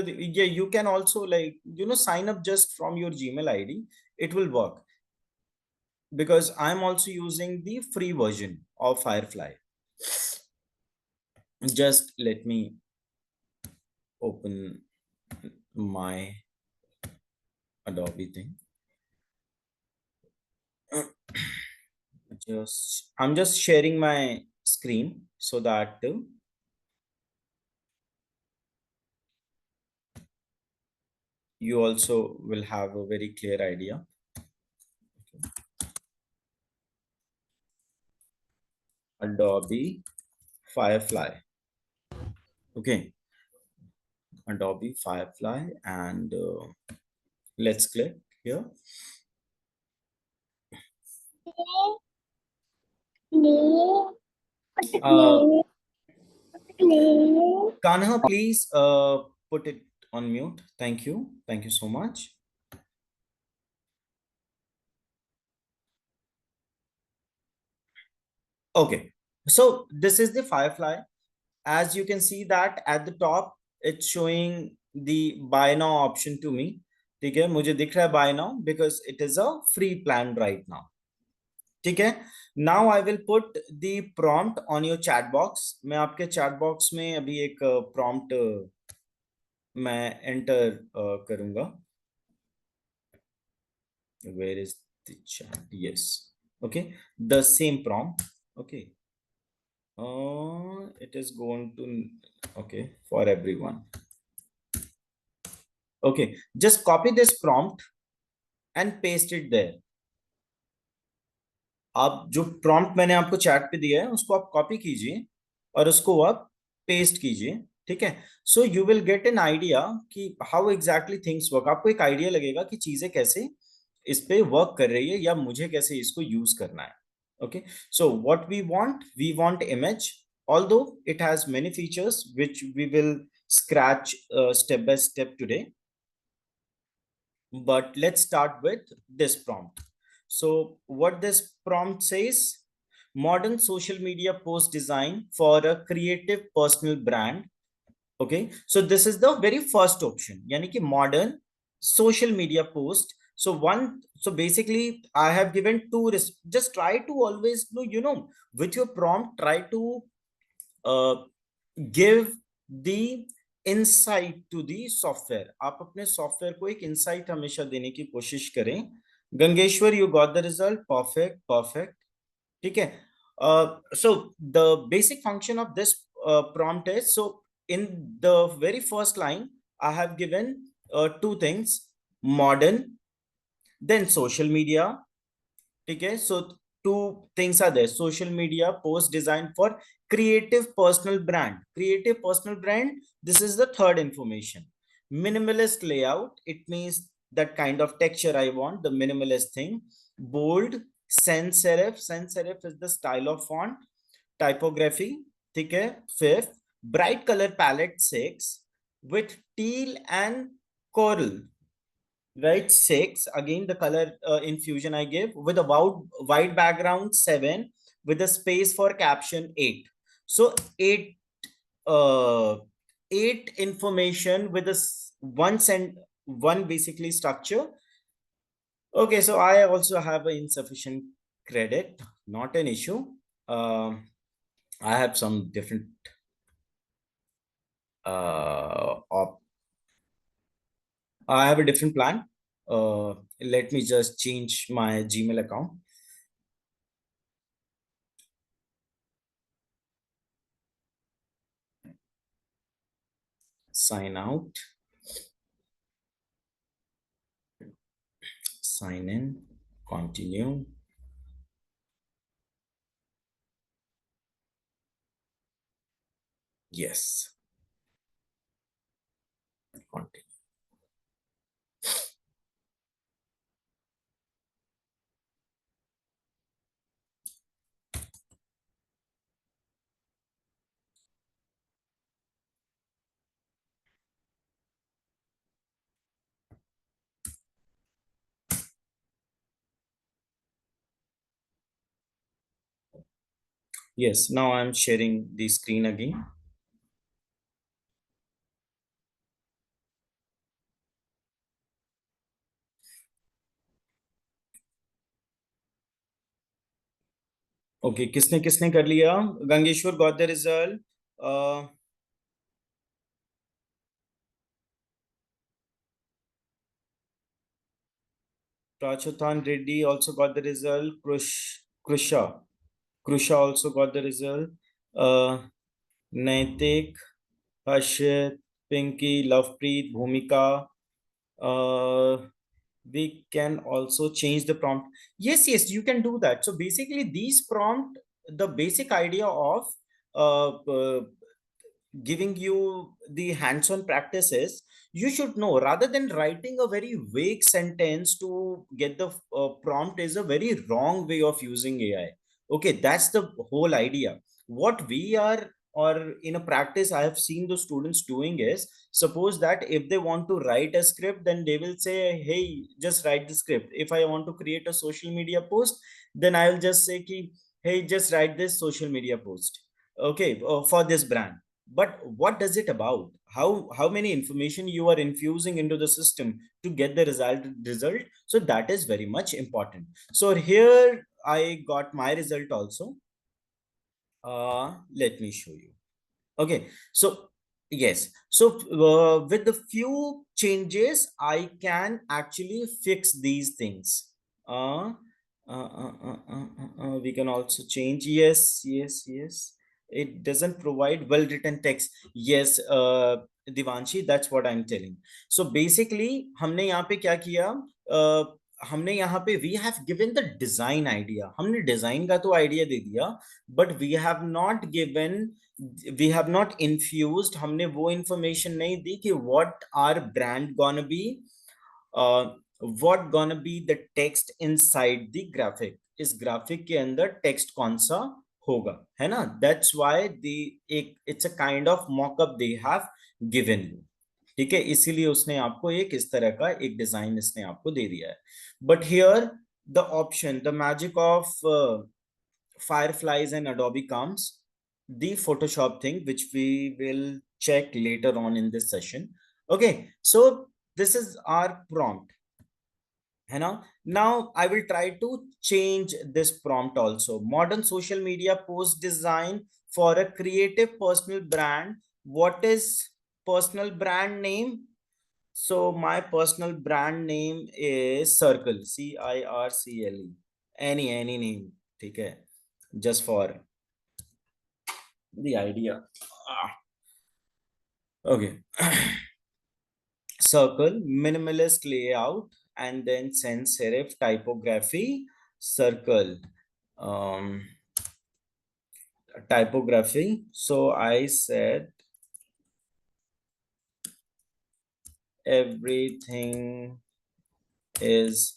yeah, you can also, like, sign up just from your Gmail ID. It will work, because I'm also using the free version of Firefly. Just let me open my Adobe thing. I'm just sharing my screen so that you also will have a very clear idea. Adobe Firefly. Okay, Adobe Firefly, and let's click here. Kanha, please put it on mute. Thank you. Thank you so much. Okay, so this is the Firefly. As you can see that at the top, it's showing the buy now option to me. ठीक है, मुझे दिख रहा है buy now because it is a free plan right now. ठीक है, now I will put the prompt on your chat box. मैं आपके chat box में अभी एक prompt मैं enter करूंगा. Where is the chat? Yes. Okay, the same prompt. Okay, it is going to, okay, for everyone. Okay, just copy this prompt and paste it there. आप जो prompt मैंने आपको chat पे दिया है उसको आप copy कीजिए और उसको आप paste कीजिए. ठीक है, so you will get an idea कि how exactly things work. आपको एक idea लगेगा कि चीजें कैसे इस पे work कर रही है या मुझे कैसे इसको use करना है. Okay, so what we want image, although it has many features which we will scratch step by step today. But let's start with this prompt. So what this prompt says: modern social media post design for a creative personal brand. Okay, so this is the very first option, yani ki modern social media post. So basically I have given two, just try to always do, with your prompt, try to uh, give the insight to the software. आप अपने software को एक insight हमेशा देने की कोशिश करें. Gangeshwar, you got the result. Perfect, perfect. ठीक है. So the basic function of this prompt is, so in the very first line I have given two things: modern, then social media. Okay, so two things are there: social media post designed for creative personal brand. Creative personal brand, this is the third information. Minimalist layout, it means that kind of texture I want, the minimalist thing. Bold, sans serif, sans serif is the style of font. Typography, okay. Fifth, bright color palette, 6, with teal and coral. Right, 6, again the color infusion I give, with a white background, 7, with a space for caption, 8. So 8 uh 8 information with a one basically structure. Okay, so I also have an insufficient credit, not an issue. I have some different I have a different plan. Let me just change my Gmail account. Sign out. Sign in. Continue. Yes. Continue. Yes, now I'm sharing the screen again. Okay, किसने किसने कर लिया? Gangeshwar got the result. Prachothan Reddy also got the result. Krusha also got the result. Naitik, Harshit, Pinky, Lovepreet, Bhumika. We can also change the prompt. Yes, you can do that. So basically these prompt, the basic idea of uh, uh, giving you the hands-on practices, you should know, rather than writing a very vague sentence to get the prompt, is a very wrong way of using AI. Okay, that's the whole idea. What we are, or in a practice I have seen the students doing is, suppose that if they want to write a script, then they will say, hey, just write the script. If I want to create a social media post, then I will just say, hey, just write this social media post, okay, for this brand. But what does it about? How many information you are infusing into the system to get the result? So that is very much important. So here I got my result also. Let me show you. Okay, so yes, so with the few changes I can actually fix these things. We can also change. Yes, it doesn't provide well written text. Yes, Divanshi, that's what I'm telling. So basically हमने यहाँ पे क्या किया? हमने यहाँ पे we have given the design idea. हमने design का तो idea दे दिया, but we have not infused, हमने वो information नहीं दी कि what our brand gonna be, what gonna be the text inside the graphic. इस graphic के अंदर text कौन सा होगा, है ना? That's why it's a kind of mock-up they have given you. ठीक है, इसीलिए उसने आपको एक इस तरह का एक डिजाइन इसने आपको दे दिया है. But here the option, the magic of Fireflies and Adobe comes, the Photoshop thing, which we will check later on in this session. Okay, so this is our prompt. है ना? Now I will try to change this prompt also. Modern social media post design for a creative personal brand. What is personal brand name? So my personal brand name is Circle, Circle. Any name, ठीक है? Just for the idea. Okay. Circle, minimalist layout, and then sans serif typography. Circle. Typography. So I said everything is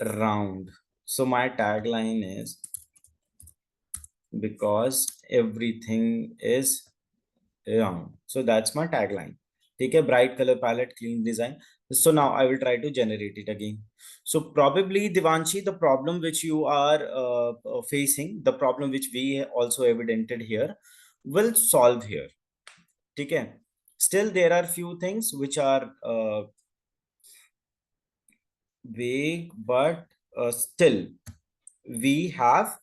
round. So my tagline is because everything is round. So that's my tagline. Take a bright color palette, clean design. So now I will try to generate it again. So probably Devanshi, the problem which you are facing, the problem which we also evidented here, will solve here. Okay. Still, there are few things which are vague, but still we have,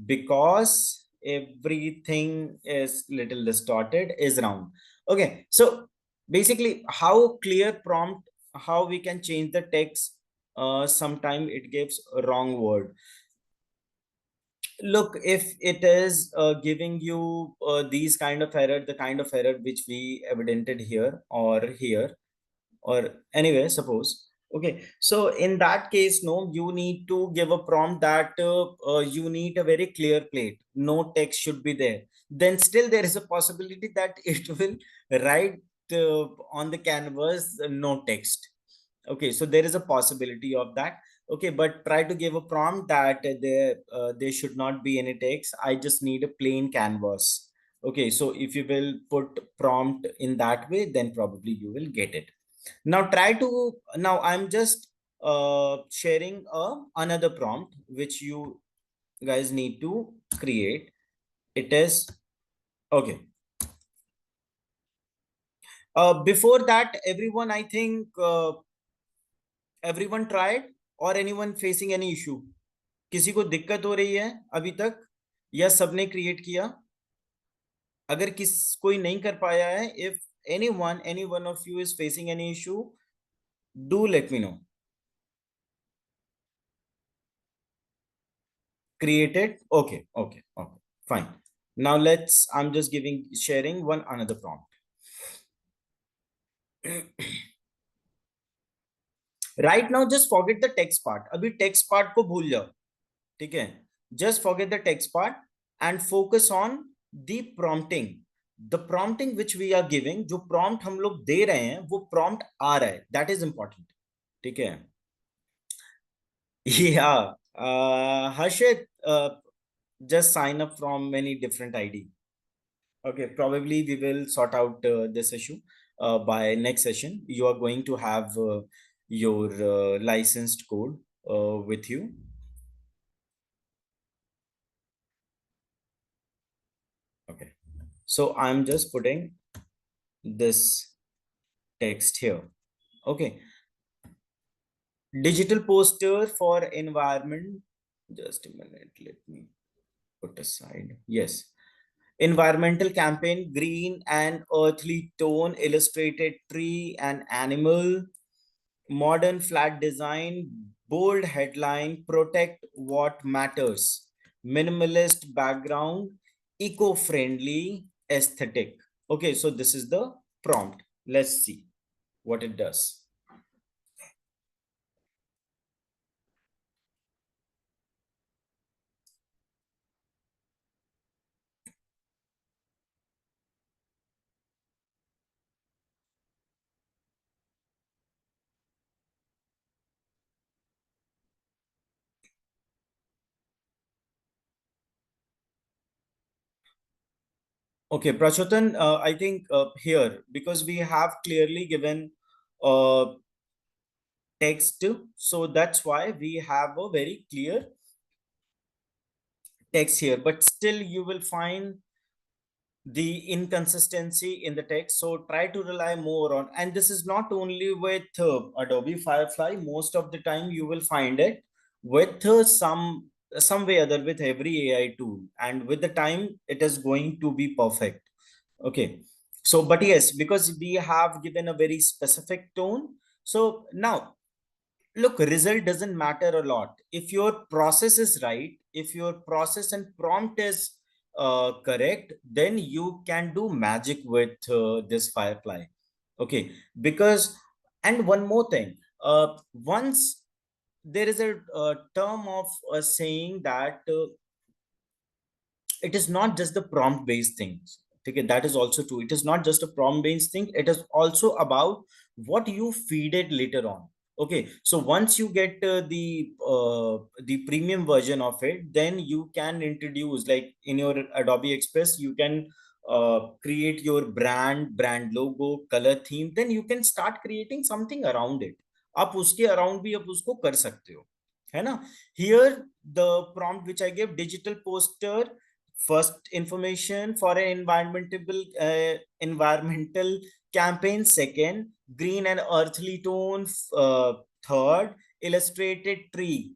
because everything is little distorted, is round. Okay, so basically how clear prompt, how we can change the text. Sometime it gives a wrong word. Look, if it is giving you these kind of error, the kind of error which we evidented here or here, or anyway, suppose. Okay, so in that case, no, you need to give a prompt that you need a very clear plate, no text should be there. Then still there is a possibility that it will write on the canvas no text. Okay, so there is a possibility of that. Okay, but try to give a prompt that there should not be any text. I just need a plain canvas. Okay, so if you will put prompt in that way, then probably you will get it. Now try to, now I'm just sharing another prompt which you guys need to create. It is, okay. Before that, everyone, I think everyone tried, or anyone facing any issue? किसी को दिक्कत हो रही है अभी तक, या सबने क्रिएट किया? अगर कोई नहीं कर पाया है, if any one of you is facing any issue, do let me know. Created? Okay, fine. Now I'm just sharing one another prompt. Right now, just forget the text part. अभी text part को भूल जाओ, ठीक है? Just forget the text part and focus on the prompting. The prompting which we are giving, जो prompt हम लोग दे रहे हैं, वो prompt आ रहा है. That is important, ठीक है? Yeah, Harshit, just sign up from many different ID. Okay, probably we will sort out this issue by next session. You are going to have your licensed code with you. Okay, so I'm just putting this text here. Okay, digital poster for environment. Just a minute, let me put aside. Yes. Environmental campaign, green and earthly tone, illustrated tree and animal, modern flat design, bold headline, protect what matters, minimalist background, eco-friendly aesthetic. Okay, so this is the prompt. Let's see what it does. Okay, Prachotan, I think here, because we have clearly given text, so that's why we have a very clear text here, but still you will find the inconsistency in the text. So try to rely more on, and this is not only with Adobe Firefly. Most of the time you will find it with some way other with every AI tool, and with the time it is going to be perfect. Okay, so but yes, because we have given a very specific tone. So now look, result doesn't matter a lot if your process is right. If your process and prompt is correct, then you can do magic with this Firefly. Okay, because, and one more thing, once there is a term of saying that it is not just the prompt based things. Okay, that is also true. It is not just a prompt based thing, it is also about what you feed it later on. Okay, so once you get the premium version of it, then you can introduce, like in your Adobe Express, you can create your brand logo, color theme, then you can start creating something around it. आप उसके around भी आप उसको कर सकते हो, है ना? Here the prompt which I gave, digital poster, first information for an environmental campaign, second green and earthly tone, third illustrated tree,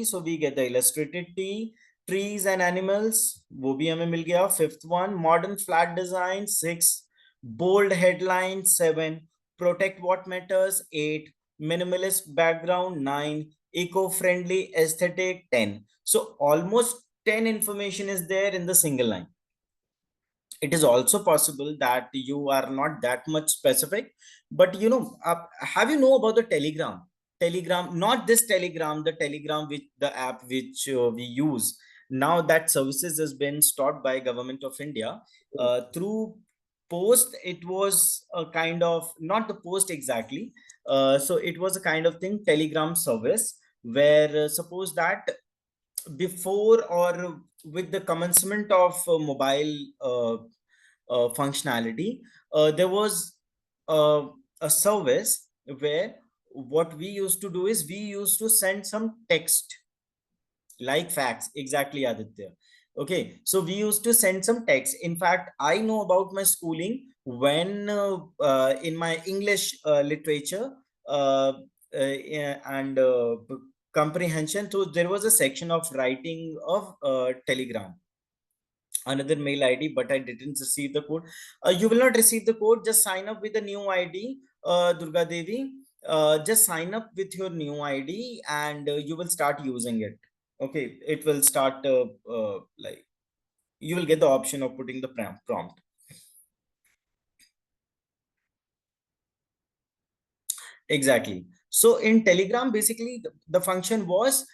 so we get the illustrated tree. Trees and animals, वो भी हमें मिल गया. Fifth one, modern flat design. Six, bold headline. Seven, protect what matters. Eight, minimalist background. Nine, eco-friendly aesthetic. 10. So almost 10 information is there in the single line. It is also possible that you are not that much specific, but have you know about the Telegram, not this Telegram, the Telegram, which the app which we use now, that services has been stopped by Government of India through post. It was a kind of, not the post exactly, so it was a kind of thing, Telegram service, where suppose that before or with the commencement of mobile functionality, there was uh, a service where what we used to do is we used to send some text like facts. Exactly, Aditya. Okay, so we used to send some text. In fact, I know about my schooling when in my English literature and comprehension, so there was a section of writing of Telegram, another mail ID, but I didn't receive the code. You will not receive the code. Just sign up with a new ID, Durga Devi. Just sign up with your new ID and you will start using it. Okay, it will start like you will get the option of putting the prompt. Exactly. So in Telegram, basically the function was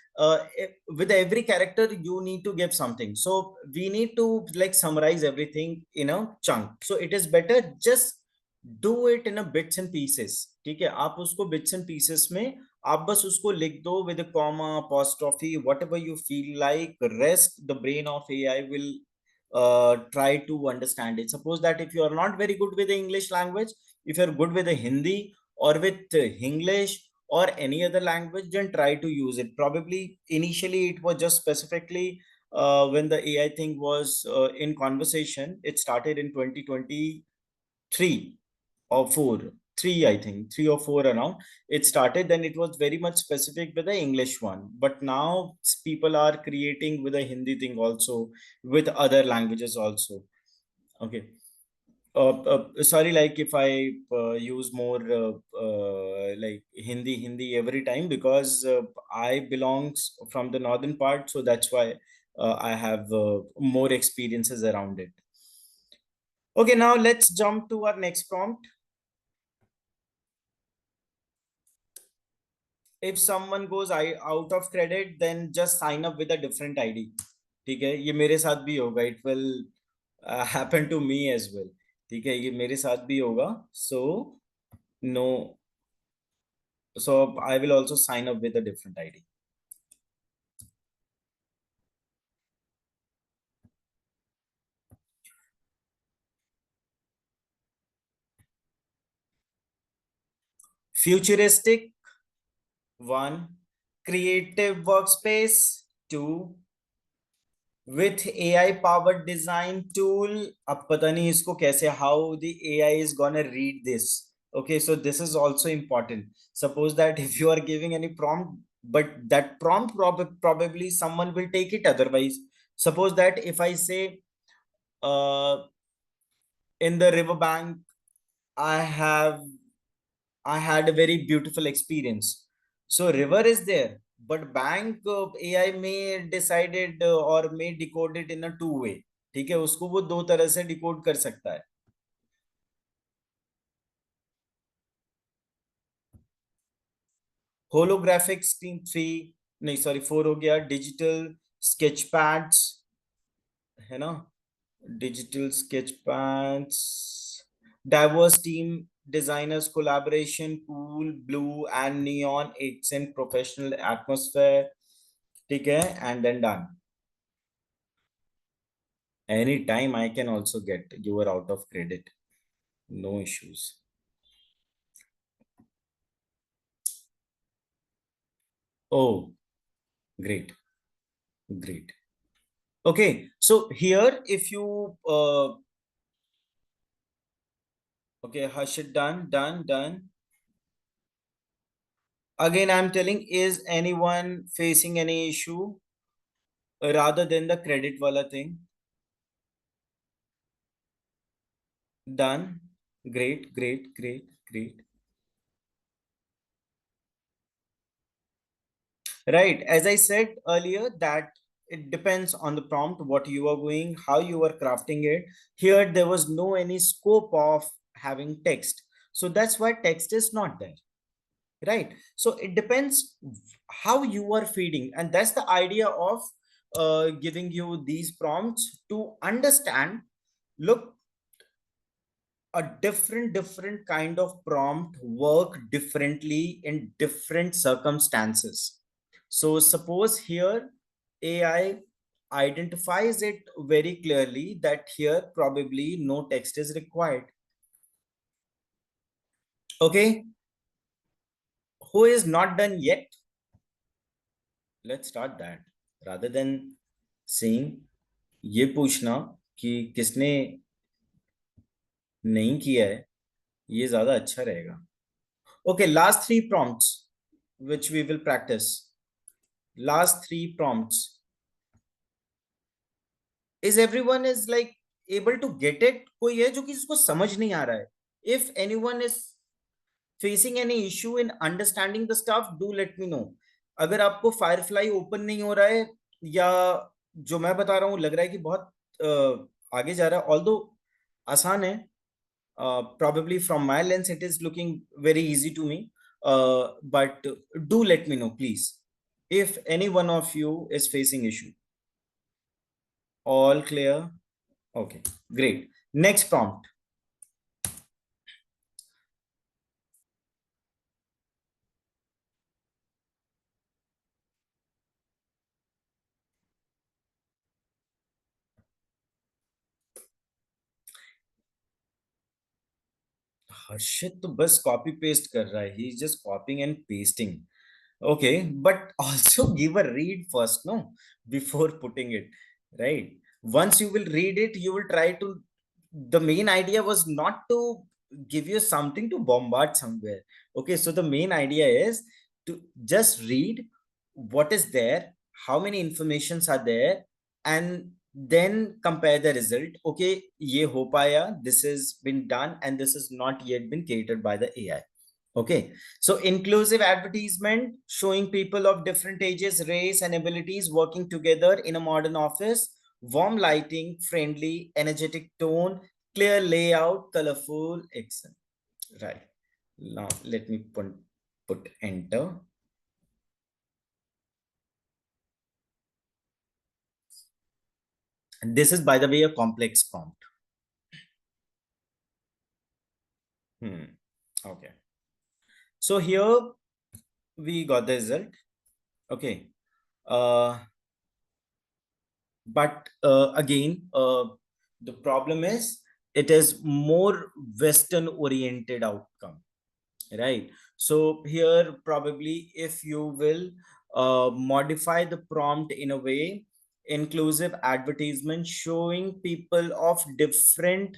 with every character you need to give something. So we need to like summarize everything in a chunk. So it is better just do it in a bits and pieces. ठीक है, आप उसको bits and pieces में आप बस उसको लिख दो with a comma, apostrophe, whatever you feel like. Rest the brain of AI will try to understand it. Suppose that if you are not very good with the English language, if you're good with the Hindi or with English or any other language, then try to use it. Probably initially it was just specifically when the AI thing was in conversation. It started in 2023 or 4, 3, I think 3 or 4 around. It started, then it was very much specific with the English one, but now people are creating with a Hindi thing also, with other languages also. Okay. Sorry, like if I use more like Hindi every time, because I belongs from the northern part, so that's why I have more experiences around it. Okay, now let's jump to our next prompt. If someone goes out of credit, then just sign up with a different ID. ठीक है, ये मेरे साथ भी होगा. It will happen to me as well. ठीक है, ये मेरे साथ भी होगा. So no, so I will also sign up with a different ID. Futuristic, 1. Creative workspace, 2. with AI powered design tool. अब पता नहीं इसको कैसे, how the AI is gonna read this. Okay, so this is also important. Suppose that if you are giving any prompt, but that prompt probably someone will take it otherwise. Suppose that if I say, in the riverbank, I have I had a very beautiful experience. So river is there, but bank AI may decided or may decode it in a two way. ठीक है, उसको वो दो तरह से decode कर सकता है. होलोग्राफिक स्क्रीन 3, नहीं सॉरी 4 हो गया. डिजिटल स्केच पैड्स है ना, digital sketch pads, diverse team designers collaboration pool, blue and neon accent professional atmosphere. ठीक है, and then done. Anytime I can also get, you are out of credit, no issues. Oh, great, great. Okay, so here if you okay, Harshit, done. Again, I'm telling, is anyone facing any issue rather than the credit wala thing? Done. Great. Right. As I said earlier, that it depends on the prompt, what you are going, how you are crafting it. Here, there was no any scope of having text. So that's why text is not there. Right. So it depends how you are feeding. And that's the idea of giving you these prompts to understand. Look, a different kind of prompt work differently in different circumstances. So suppose here AI identifies it very clearly that here probably no text is required. Okay, who is not done yet? Let's start that. Rather than saying ये पूछना कि किसने नहीं किया है, ये ज्यादा अच्छा रहेगा. Okay, last three prompts which we will practice. Last three prompts. Is everyone is like able to get it? कोई है जो किसी को समझ नहीं आ रहा है? If anyone is facing any issue in understanding the stuff, do let me know. अगर आपको Firefly open नहीं हो रहा है या जो मैं बता रहा हूँ लग रहा है कि बहुत आगे जा रहा है, although आसान है, probably from my lens it is looking very easy to me, but do let me know please if any one of you is facing issue. All clear? Okay, great. Next prompt. हर्षित तो बस copy paste कर रहा है, he is just copying and pasting. Okay, but also give a read first, no, before putting it, right? Once you will read it, you will try to, the main idea was not to give you something to bombard somewhere. Okay, so the main idea is to just read what is there, how many informations are there, and then compare the result. Okay, ye ho paya, this has been done, and this has not yet been catered by the AI. Okay, so inclusive advertisement showing people of different ages, race, and abilities working together in a modern office. Warm lighting, friendly, energetic tone, clear layout, colorful, excellent. Right. Now let me put enter. And this is, by the way, a complex prompt. Okay. So here we got the result. Okay. But again, the problem is it is more Western oriented outcome, right? So here probably if you will modify the prompt in a way inclusive advertisement showing people of different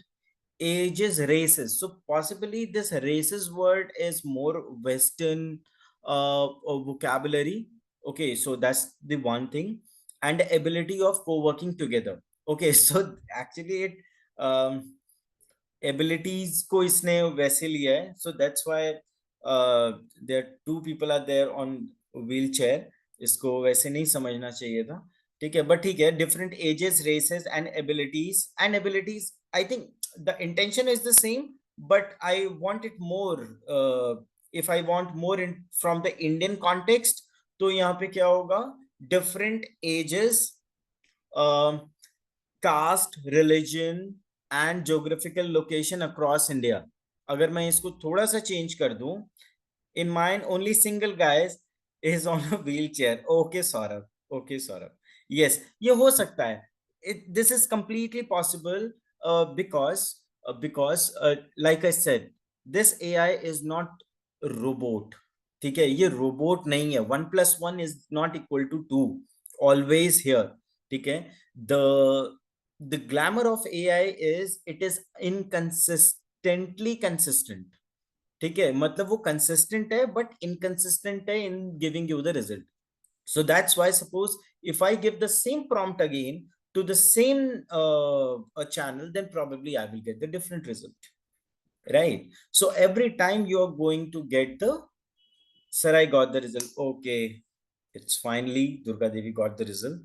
ages, races. So possibly this races word is more Western vocabulary. Okay, so that's the one thing. And the ability of co-working together. Okay, so actually it um, abilities को इसने वैसे लिया है, so that's why there two people are there on wheelchair. इसको वैसे नहीं समझना चाहिए था, ठीक है, but ठीक है, different ages, races and abilities I think the intention is the same, but I want it more, if I want more in from the Indian context, तो यहाँ पे क्या होगा, different ages, caste, religion and geographical location across India. अगर मैं इसको थोड़ा सा change कर दूं, in mine only single guys is on a wheelchair. Okay, Saurabh. Okay, Saurabh. Yes, ये हो सकता है. This is completely possible because like I said, this AI is not robot. ठीक है, ये robot नहीं है. 1+1 is not equal to 2. Always here. ठीक है. The glamour of AI is it is inconsistently consistent. ठीक है, मतलब वो consistent है but inconsistent है in giving you the result. So that's why suppose if I give the same prompt again to the same channel, then probably I will get the different result, right? So every time you are going to get the, sir, I got the result. Okay, it's finally Durga Devi got the result.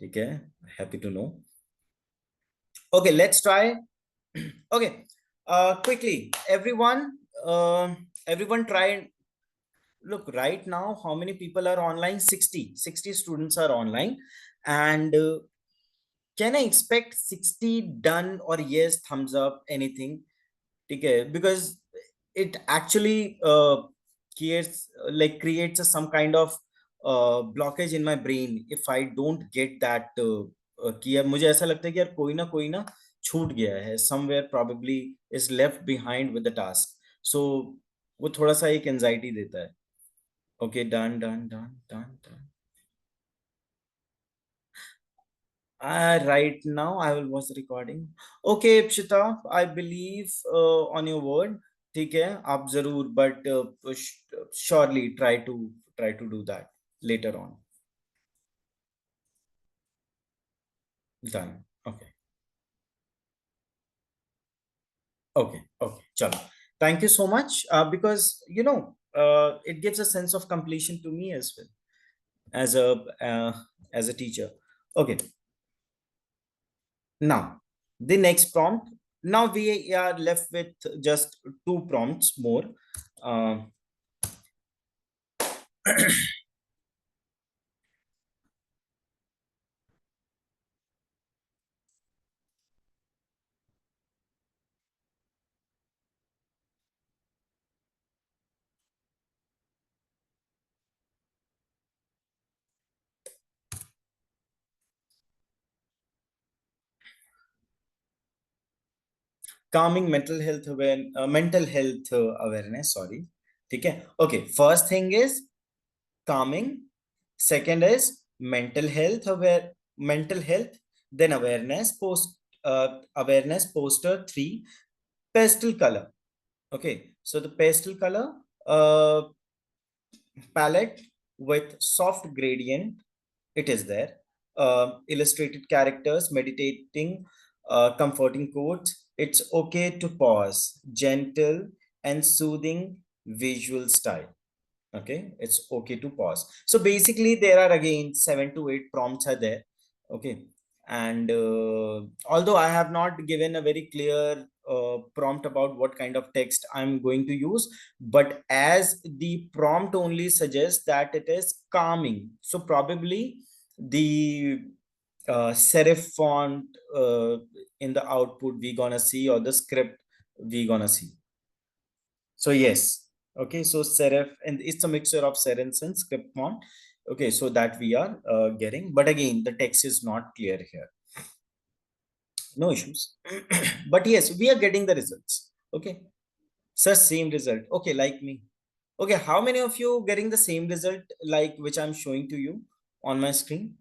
Okay, happy to know. Okay, let's try. Okay, quickly, everyone try and look right now how many people are online. 60 students are online, and can I expect 60 done or yes, thumbs up, anything? Okay, because it actually creates some kind of blockage in my brain if I don't get that कि यार मुझे ऐसा लगता है कि यार कोई ना छूट गया है, somewhere probably is left behind with the task. So वो थोड़ा सा एक anxiety देता है. Okay, done. Right now I will watch the recording. Okay, Pshita, I believe on your word. ठीक है, आप जरूर, but surely try to do that later on. Done. Okay. Okay. Chalo. Thank you so much. Because it gives a sense of completion to me as well as a teacher. Okay. Now, the next prompt. Now we are left with just 2 prompts more. Calming mental health awareness, sorry. ठीक है. Okay, first thing is calming, second is mental health, then awareness poster 3, pastel color. Okay, so the pastel color palette with soft gradient, it is there. Illustrated characters, meditating, comforting quotes. It's okay to pause, gentle and soothing visual style. Okay, it's okay to pause. So basically there are again 7 to 8 prompts are there. Okay, and although I have not given a very clear prompt about what kind of text I'm going to use, but as the prompt only suggests that it is calming, so probably the serif font in the output we gonna see, or the script we gonna see. So yes, okay, so serif, and it's a mixture of serif and script font. Okay, so that we are getting, but again the text is not clear here. No issues. But yes, we are getting the results. Okay, sir, same result. Okay, like me. Okay, how many of you getting the same result like which I'm showing to you on my screen?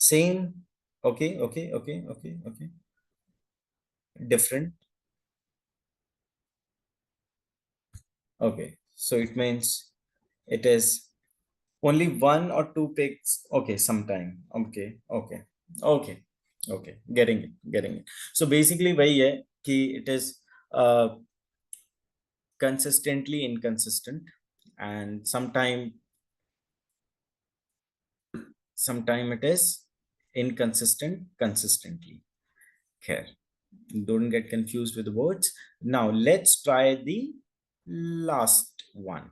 Same. Okay. Different. Okay, so it means it is only one or two pics. Okay, sometime. Okay. Getting it. So basically वही है कि it is uh, consistently inconsistent, and sometime it is inconsistent consistently. Here, don't get confused with the words. Now let's try the last one.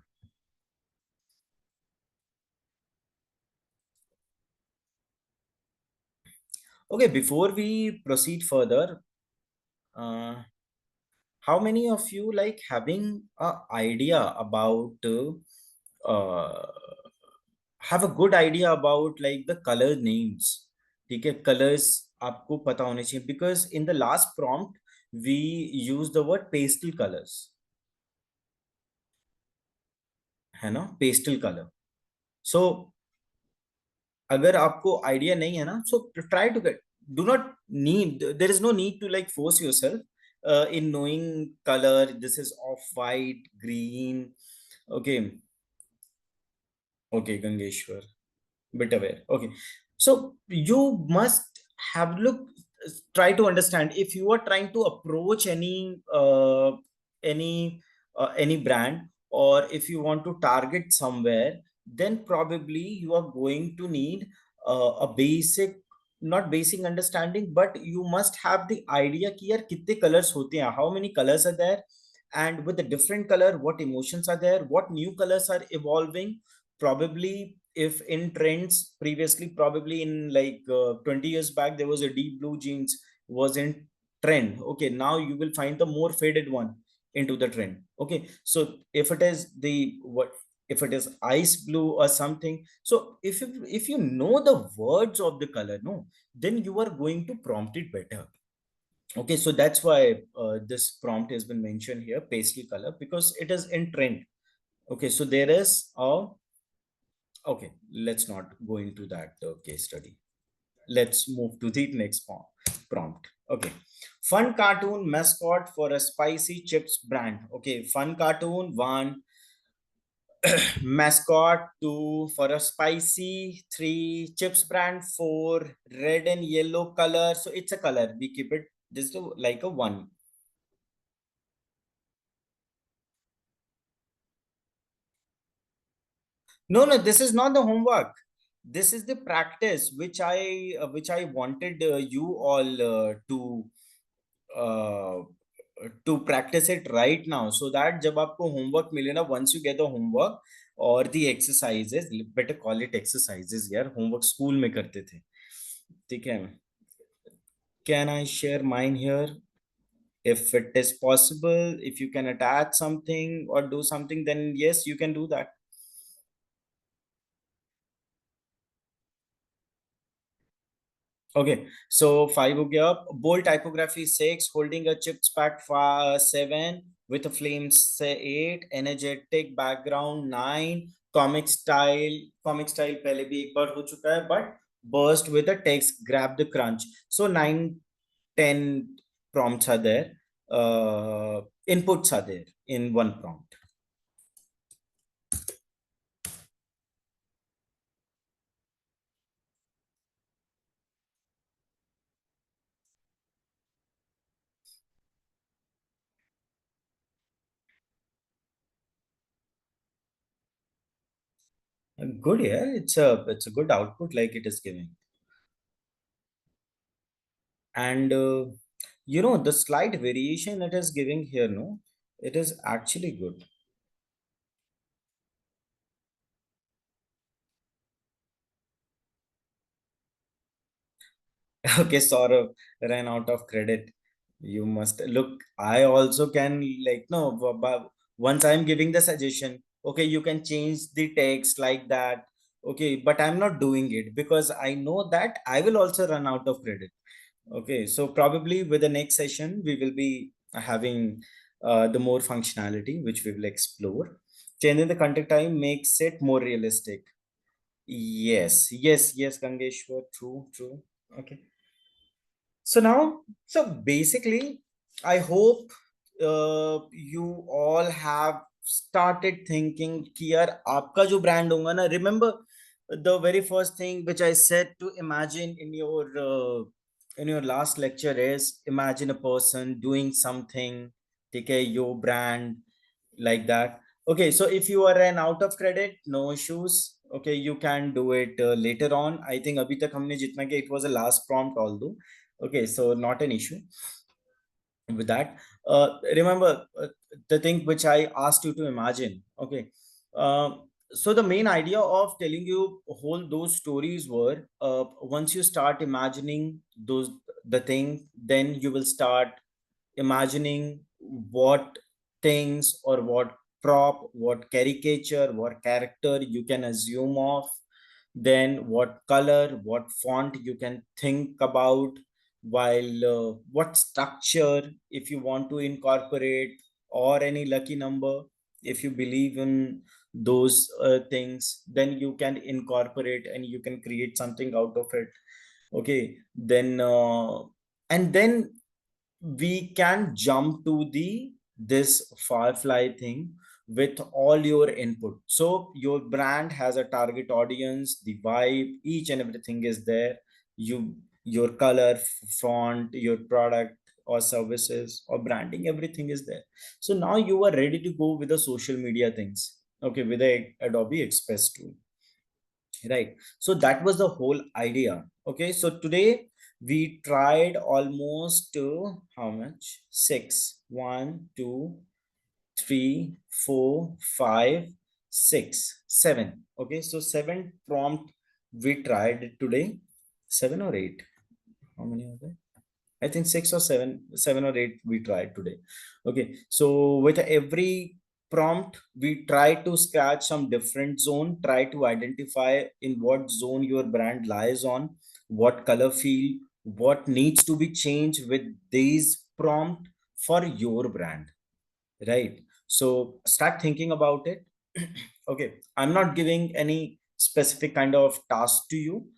Okay, before we proceed further, uh, how many of you like having a idea about uh, have a good idea about like the color names? ठीक है, colors आपको पता होने चाहिए, because in the last prompt we use the word pastel colors, है ना, pastel color. So अगर आपको आइडिया नहीं है ना, so try to get, do not need, there is no need to like force yourself in knowing color. This is off white, green. Okay. Okay, Gangeshwar, bit aware. Okay, so you must have look, try to understand, if you are trying to approach any brand, or if you want to target somewhere, then probably you are going to need a basic, not basic understanding, but you must have the idea कि यार कितने colors होते हैं, how many colors are there, and with the different color what emotions are there, what new colors are evolving. Probably if in trends previously, probably in like 20 years back, there was a deep blue jeans was in trend. Okay, now you will find the more faded one into the trend. Okay, so if it is the what, if it is ice blue or something, so if you know the words of the color, no, then you are going to prompt it better. Okay, so that's why this prompt has been mentioned here, pastel color, because it is in trend. Okay, so there is a, okay, let's not go into that case study. Let's move to the next prompt. Okay, fun cartoon mascot for a spicy chips brand. Okay, fun cartoon one, mascot two, for a spicy three, chips brand four, red and yellow color. So it's a color. We keep it just like a one. No, this is not the homework. This is the practice which I wanted you all uh, to practice it right now, so that जब आपको homework मिले ना, once you get the homework or the exercises, better call it exercises यार, homework school में करते थे, ठीक है? Can I share mine here? If it is possible, if you can attach something or do something, then yes, you can do that. Okay, so 5 हो गया. Bold typography 6, holding a chips pack 7, with a flames 8, energetic background 9, comic style पहले भी एक बार हो चुका है, but burst with a text, grab the crunch. So 9, 10 prompts are there, inputs are there in one prompt. Good, yeah, it's a good output like it is giving. And you know, the slight variation it is giving here, no, it is actually good. Okay, Saurav ran out of credit. You must look, I also can, like, no, but once I'm giving the suggestion, okay, you can change the text like that. Okay, but I'm not doing it because I know that I will also run out of credit. Okay, so probably with the next session, we will be having the more functionality, which we will explore. Changing the contact time makes it more realistic. Yes, Gangeshwar, true. Okay. So now, so basically, I hope you all have started thinking कि यार आपका जो brand होगा ना, remember the very first thing which I said to imagine in your last lecture is imagine a person doing something, take a your brand like that. Okay, so if you are an out of credit, no issues. Okay, you can do it later on. I think abhi tak humne jitna kiya, it was a last prompt although. Okay, so not an issue with that. Remember the thing which I asked you to imagine. Okay, so the main idea of telling you whole those stories were once you start imagining those the thing, then you will start imagining what things or what prop, what caricature, what character you can assume of, then what color, what font you can think about, while what structure if you want to incorporate, or any lucky number if you believe in those things, then you can incorporate and you can create something out of it. Okay, then and then we can jump to the this firefly thing with all your input. So your brand has a target audience, the vibe, each and everything is there. Your color, font, your product or services or branding, everything is there. So now you are ready to go with the social media things, okay, with the Adobe Express tool, right? So that was the whole idea. Okay, so today we tried almost how much, six, 1, 2, 3, 4, 5, 6, 7. Okay, so 7 prompt we tried today. 7 or 8, how many are there? I think 6 or 7, 7 or 8 we tried today. Okay, so with every prompt, we try to scratch some different zone, try to identify in what zone your brand lies on, what color feel, what needs to be changed with these prompt for your brand, right? So start thinking about it. Okay, I'm not giving any specific kind of task to you.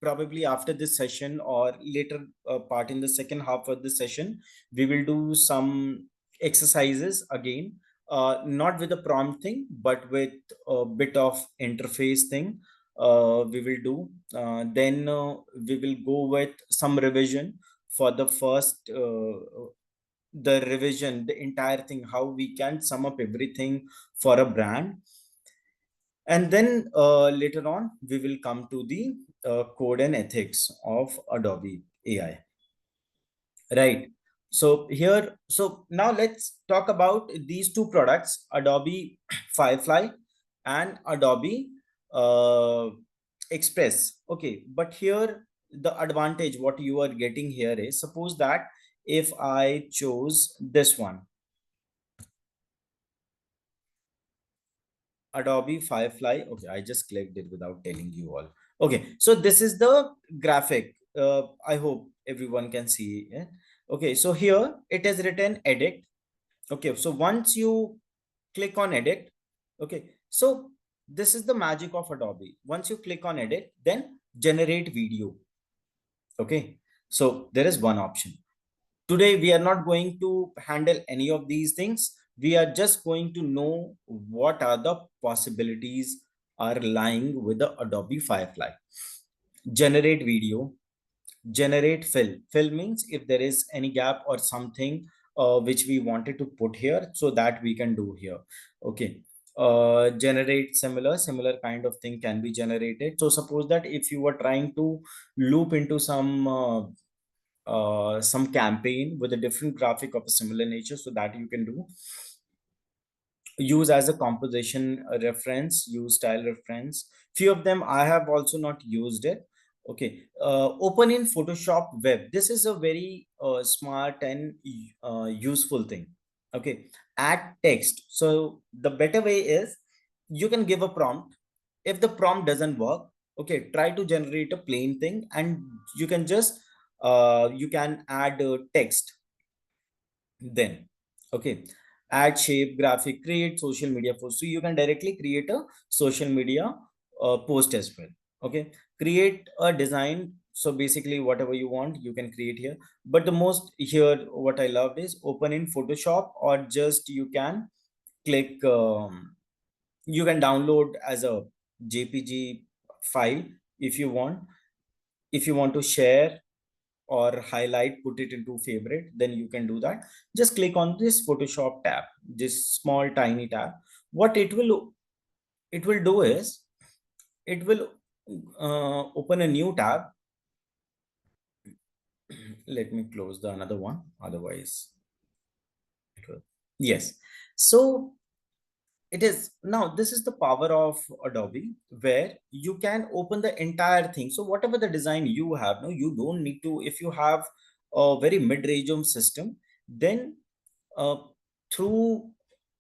Probably after this session or later part in the second half of the session, we will do some exercises again, not with a prompt thing but with a bit of interface thing. We will do then we will go with some revision for the first the revision, the entire thing, how we can sum up everything for a brand. And then later on, we will come to the code and ethics of Adobe AI, right? So here, so now let's talk about these two products, Adobe Firefly and Adobe uh, Express. Okay, but here the advantage, what you are getting here is, suppose that if I chose this one, Adobe Firefly. Okay, I just clicked it without telling you all. Okay, so this is the graphic. I hope everyone can see it. Okay, so here it is written edit. Okay, so once you click on edit, okay, so this is the magic of Adobe. Once you click on edit, then generate video. Okay, so there is one option. Today, we are not going to handle any of these things. We are just going to know what are the possibilities are lying with the Adobe Firefly. Generate video, generate fill. Fill means if there is any gap or something which we wanted to put here, so that we can do here. Okay. Generate similar kind of thing can be generated. So suppose that if you were trying to loop into some campaign with a different graphic of a similar nature, so that you can do, use as a composition reference, use style reference. Few of them I have also not used it. Okay, open in Photoshop web. This is a very smart and useful thing. Okay, add text. So the better way is you can give a prompt. If the prompt doesn't work, okay, try to generate a plain thing, and you can just you can add text then. Okay, add shape, graphic, create social media post. So you can directly create a social media post as well. Okay, create a design. So basically whatever you want you can create here, but the most here what I loved is open in Photoshop, or just you can click you can download as a JPG file if you want. If you want to share or highlight, put it into favorite, then you can do that. Just click on this Photoshop tab, this small tiny tab. What it will do is it will open a new tab. Let me close the another one, otherwise it will. Yes. So it is now, this is the power of Adobe, where you can open the entire thing. So whatever the design you have, no, you don't need to. If you have a very mid-range of system, then uh, through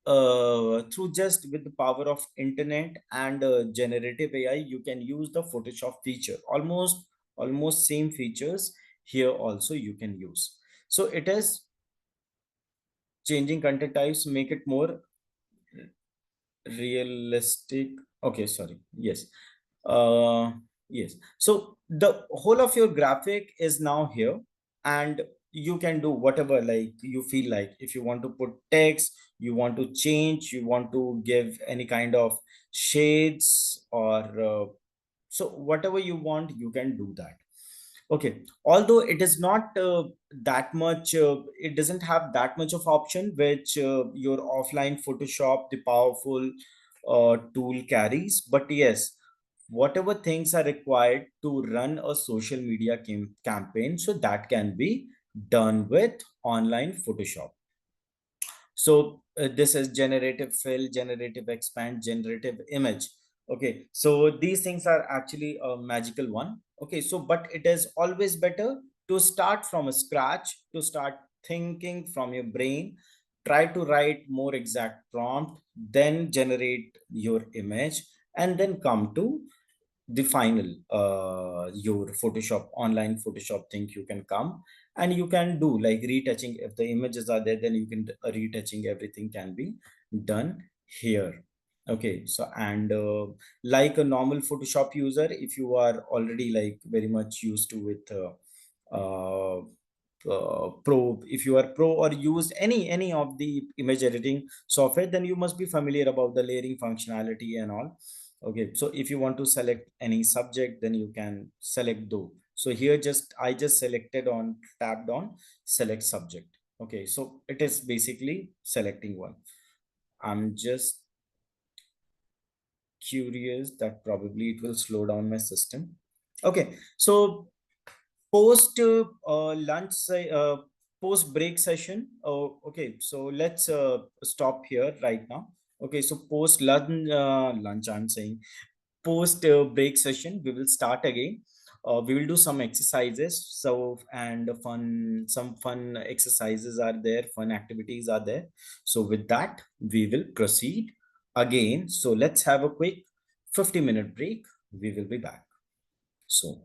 through just with the power of internet and generative AI, you can use the Photoshop feature. Almost same features here also you can use. So it is changing content types, make it more realistic. Okay, sorry. Yes. uh yes, so the whole of your graphic is now here, and you can do whatever like you feel like. If you want to put text, you want to change, you want to give any kind of shades, or so whatever you want you can do that. Okay, although it is not that much, it doesn't have that much of option which your offline Photoshop, the powerful tool carries. But yes, whatever things are required to run a social media campaign, so that can be done with online Photoshop. So this is generative fill, generative expand, generative image. Okay, so these things are actually a magical one. Okay, so but it is always better to start from a scratch, to start thinking from your brain, try to write more exact prompt, then generate your image, and then come to the final your Photoshop, online Photoshop thing. You can come and you can do like retouching. If the images are there, then you can retouching, everything can be done here. Okay, so and like a normal Photoshop user, if you are already like very much used to with uh, pro, if you are pro or used any of the image editing software, then you must be familiar about the layering functionality and all. Okay, so if you want to select any subject, then you can select though. So here just I just selected on, tapped on select subject. Okay, so it is basically selecting one. I'm just curious that probably it will slow down my system. Okay, so post lunch post break session. Oh, okay, so let's stop here right now. Okay, so post lunch I'm saying, post break session we will start again. We will do some exercises, so and fun, some fun exercises are there, fun activities are there. So with that we will proceed again. So let's have a quick 50-minute break. We will be back. So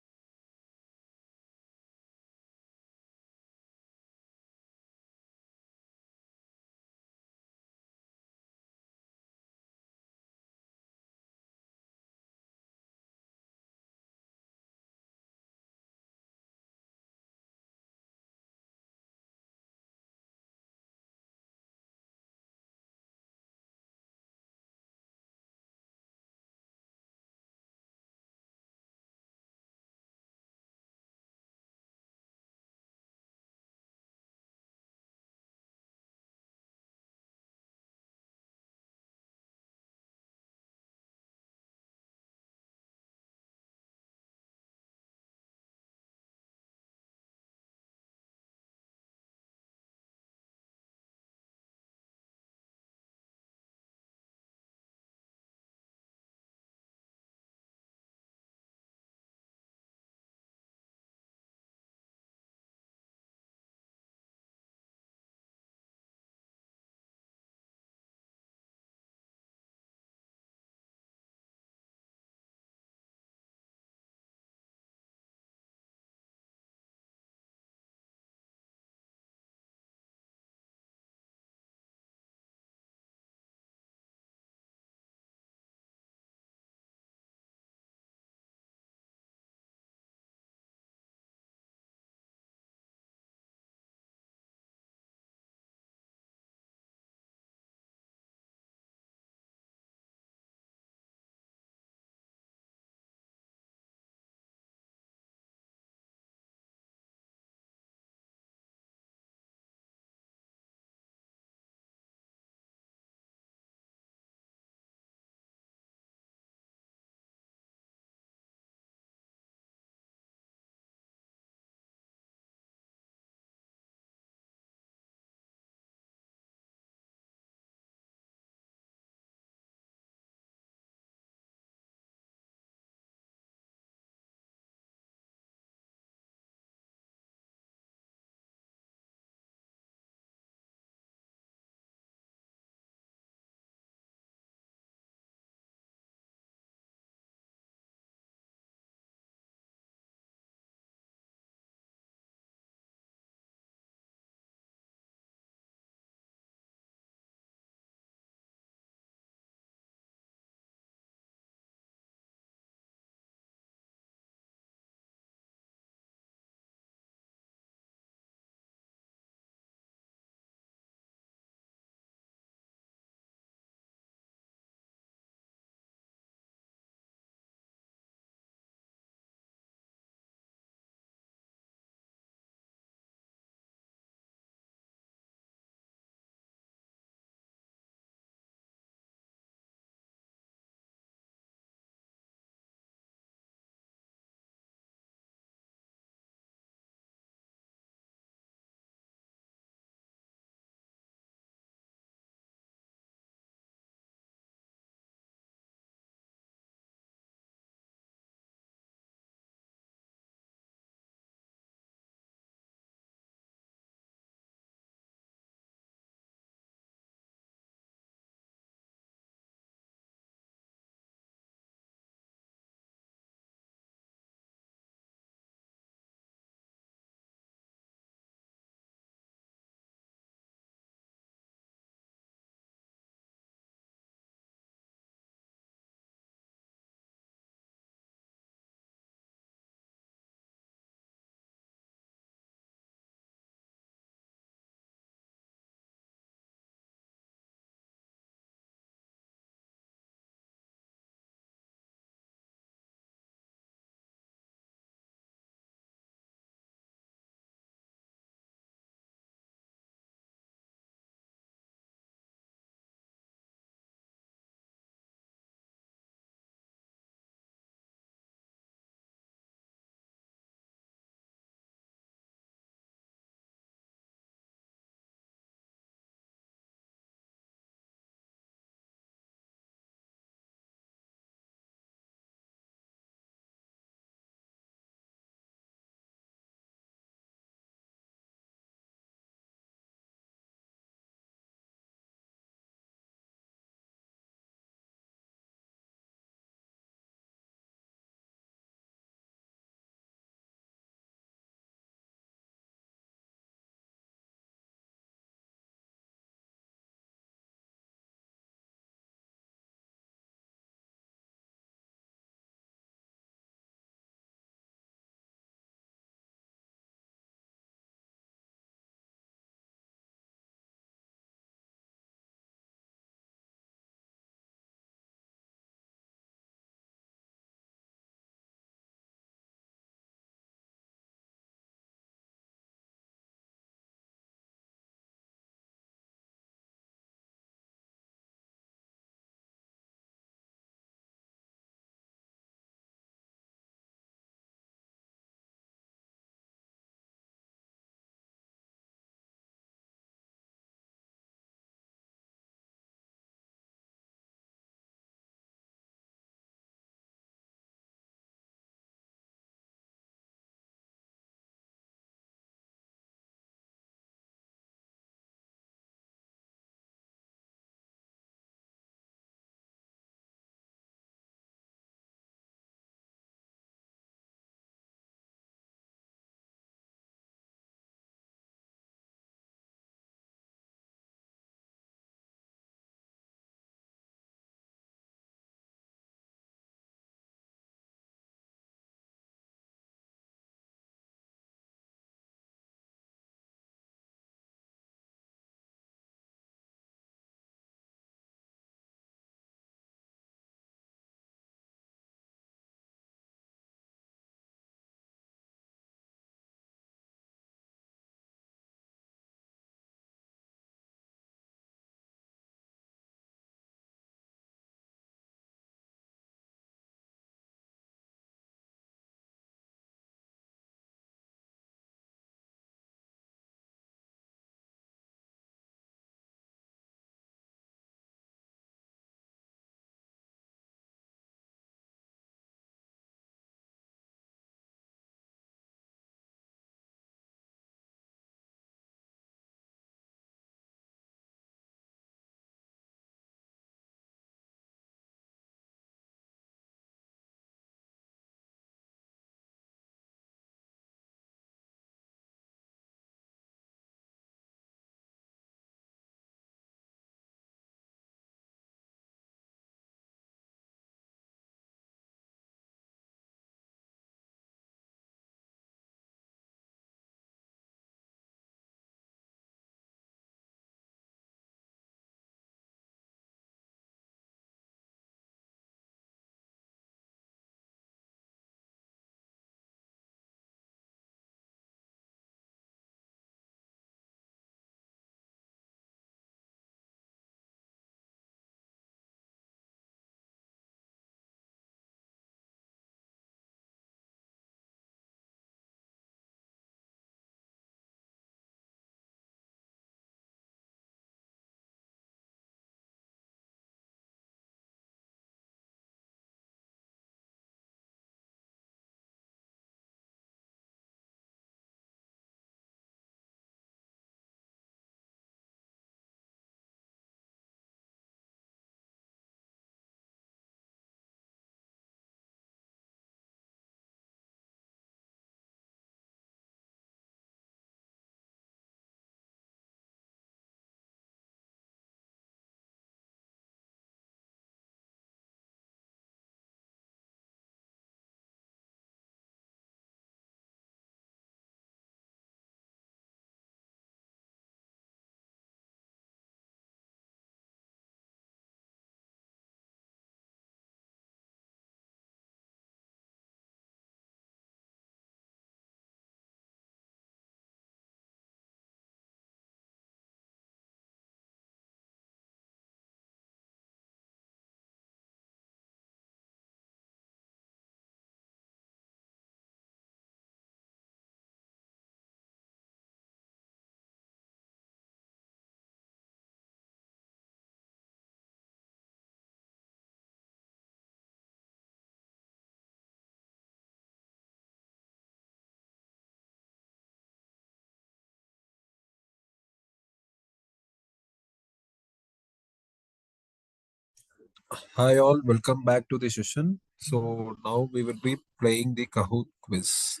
Hi all, welcome back to the session. So now we will be playing the Kahoot quiz.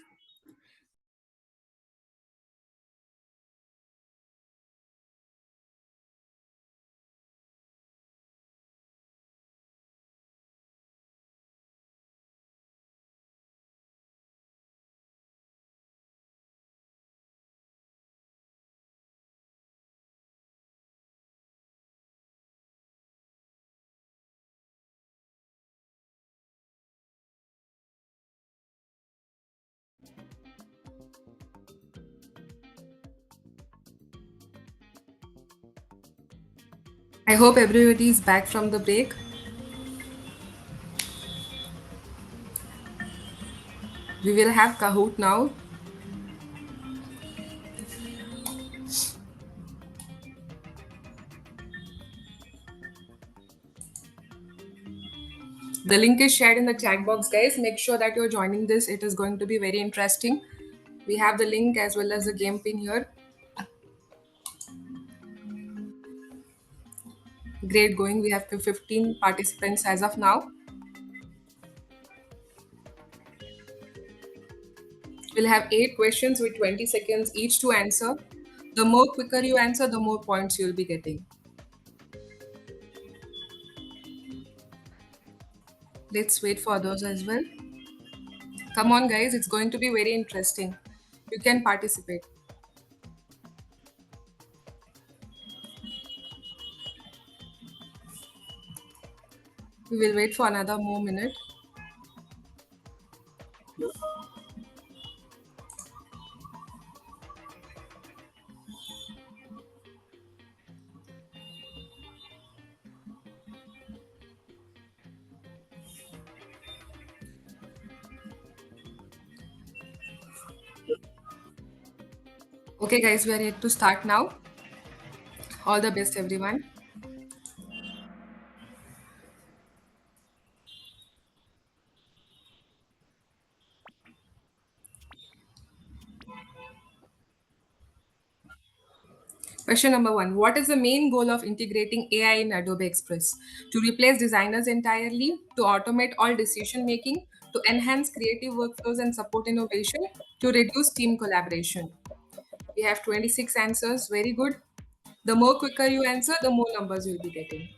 I hope everybody is back from the break. We will have Kahoot now. The link is shared in the chat box, guys. Make sure that you're joining this. It is going to be very interesting. We have the link as well as the game pin here. Great going. We have 15 participants as of now. We'll have 8 questions with 20 seconds each to answer. The more quicker you answer, the more points you'll be getting. Let's wait for others as well. Come on, guys. It's going to be very interesting. You can participate. We will wait for another more minute. Okay, guys, we are ready to start now. All the best, everyone. Question number 1. What is the main goal of integrating AI in Adobe Express? To replace designers entirely, to automate all decision making, to enhance creative workflows and support innovation, to reduce team collaboration. We have 26 answers. Very good. The more quicker you answer, the more numbers you'll be getting.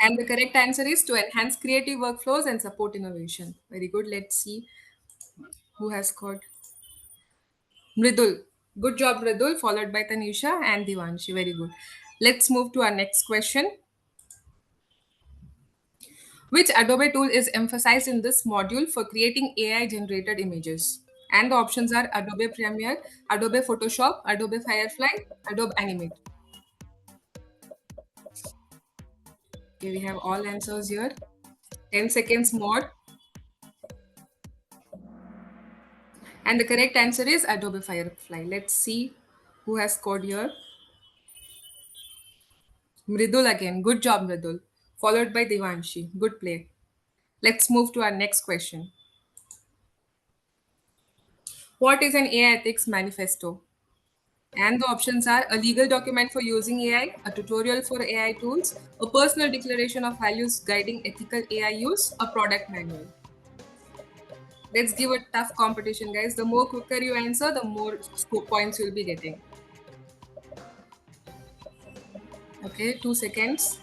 And the correct answer is to enhance creative workflows and support innovation. Very good. Let's see who has scored. Mridul. Good job, Mridul, followed by Tanisha and Divanshi. Very good. Let's move to our next question. Which Adobe tool is emphasized in this module for creating AI generated images? And the options are Adobe Premiere, Adobe Photoshop, Adobe Firefly, Adobe Animate. Okay, we have all answers here. 10 seconds more. And the correct answer is Adobe Firefly. Let's see who has scored here. Mridul again. Good job, Mridul. Followed by Divanshi. Good play. Let's move to our next question. What is an AI ethics manifesto? And the options are a legal document for using AI, a tutorial for AI tools, a personal declaration of values guiding ethical AI use, a product manual. Let's give a tough competition, guys. The more quicker you answer, the more points you'll be getting. Okay, 2 seconds.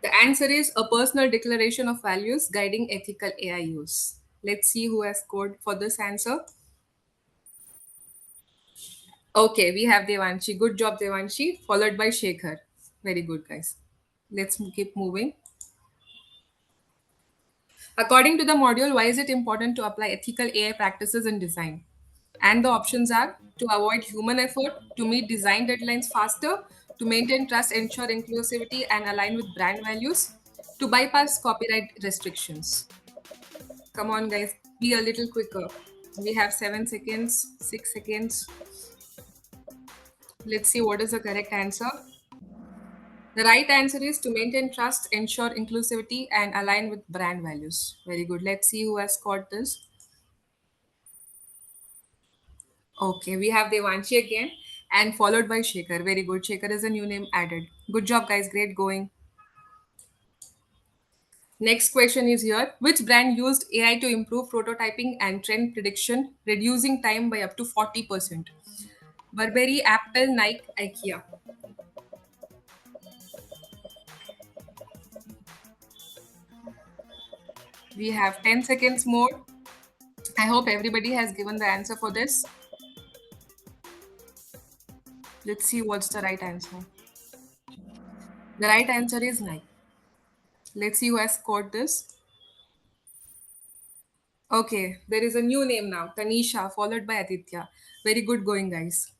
The answer is a personal declaration of values guiding ethical AI use. Let's see who has scored for this answer. Okay, we have Devanshi. Good job, Devanshi, followed by Shekhar. Very good, guys. Let's keep moving. According to the module, why is it important to apply ethical AI practices in design? And the options are to avoid human effort, to meet design deadlines faster, to maintain trust, ensure inclusivity, and align with brand values, to bypass copyright restrictions. Come on, guys, be a little quicker. We have 7 seconds, 6 seconds. Let's see what is the correct answer. The right answer is to maintain trust, ensure inclusivity, and align with brand values. Very good. Let's see who has scored this. Okay, we have Devanshi again. and followed by Shekhar. Very good. Shekhar is a new name added. Good job, guys. Great going. Next question is here. Which brand used AI to improve prototyping and trend prediction, reducing time by up to 40%? Burberry, Apple, Nike, IKEA. We have 10 seconds more. I hope everybody has given the answer for this. Let's see what's the right answer. The right answer is Nike. Let's see who has scored this. Okay, there is a new name now, Tanisha, followed by Aditya. Very good going, guys.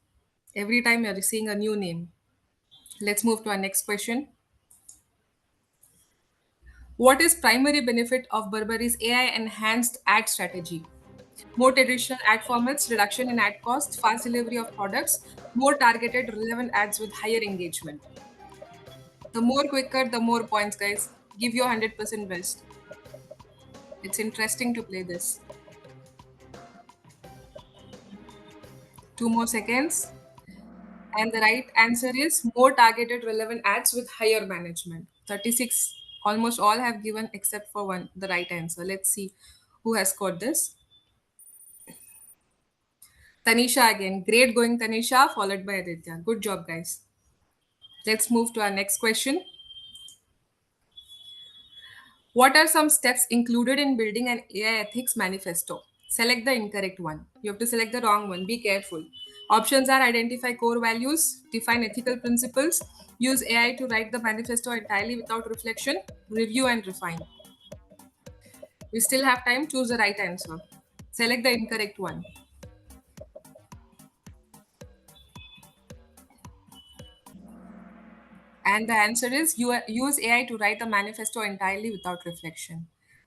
Every time you're seeing a new name. Let's move to our next question. What is primary benefit of Burberry's AI enhanced ad strategy? More traditional ad formats, reduction in ad cost, fast delivery of products, more targeted, relevant ads with higher engagement. The more quicker, the more points, guys. Give your 100% best. It's interesting to play this. 2 more seconds. And the right answer is more targeted, relevant ads with higher management. 36, almost all have given except for one, the right answer. Let's see who has scored this. Tanisha again. Great going, Tanisha, followed by Aditya. Good job, guys. Let's move to our next question. What are some steps included in building an AI ethics manifesto? Select the incorrect one. You have to select the wrong one. Be careful. Options are identify core values, define ethical principles, use AI to write the manifesto entirely without reflection, review and refine. We still have time. Choose the right answer. Select the incorrect one. And the answer is use AI to write the manifesto entirely without reflection.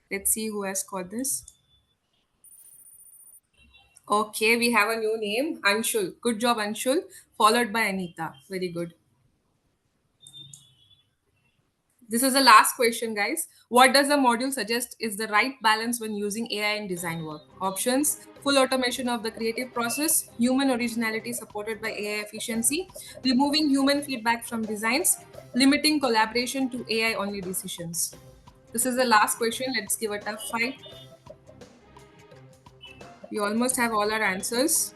Let's see who has scored this. Okay, we have a new name, Anshul. Good job, Anshul. Followed by Anita. Very good. This is the last question, guys. What does the module suggest is the right balance when using AI in design work? Options: full automation of the creative process, human originality supported by AI efficiency, removing human feedback from designs, limiting collaboration to AI only decisions. This is the last question. Let's give it a fight. We almost have all our answers.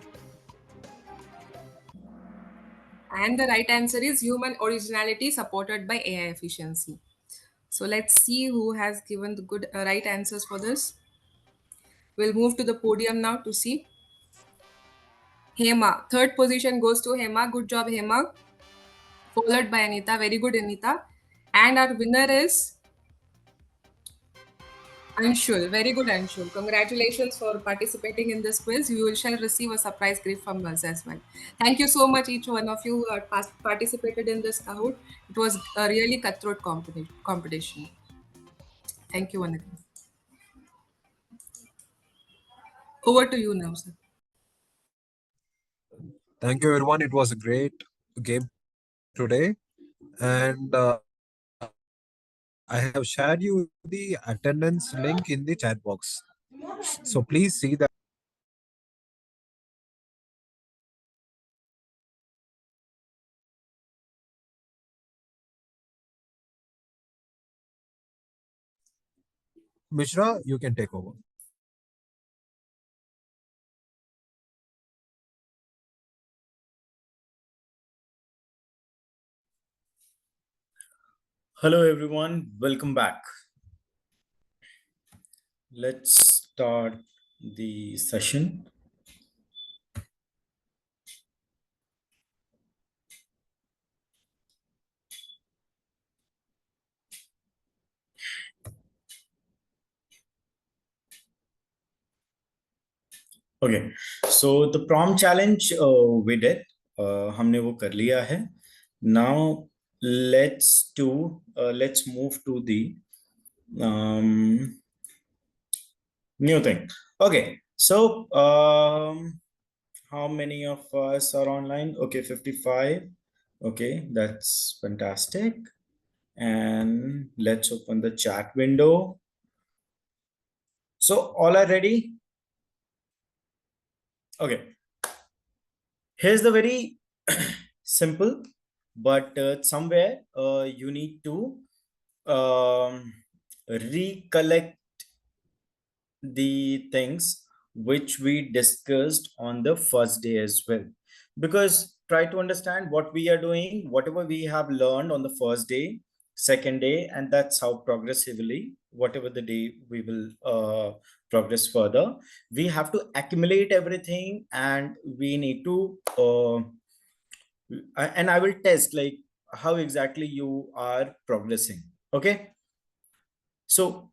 And the right answer is human originality supported by AI efficiency. So let's see who has given the good right answers for this. We'll move to the podium now to see. Hema. Third position goes to Hema. Good job, Hema. Followed by Anita. Very good, Anita. And our winner is Anshul. Very good, Anshul. Congratulations for participating in this quiz. You shall receive a surprise gift from us as well. Thank you so much, each one of you who have participated in this Kahoot. It was a really cutthroat competition. Thank you, one again. Over to you now, sir. Thank you, everyone. It was a great game today. And I have shared you the attendance link in the chat box. So please see that. Mishra, you can take over. Hello, everyone. Welcome back. Let's start the session. Okay, so the prompt challenge we did, हमने वो कर लिया है. Now let's move to the new thing. Okay, so how many of us are online? Okay, 55. Okay, that's fantastic. And let's open the chat window. So all are ready? Okay. Here's the very simple, but somewhere you need to recollect the things which we discussed on the first day as well, because try to understand what we are doing, whatever we have learned on the first day, second day, and that's how progressively whatever the day we will progress further. We have to accumulate everything, and we need to and I will test like how exactly you are progressing. Okay, so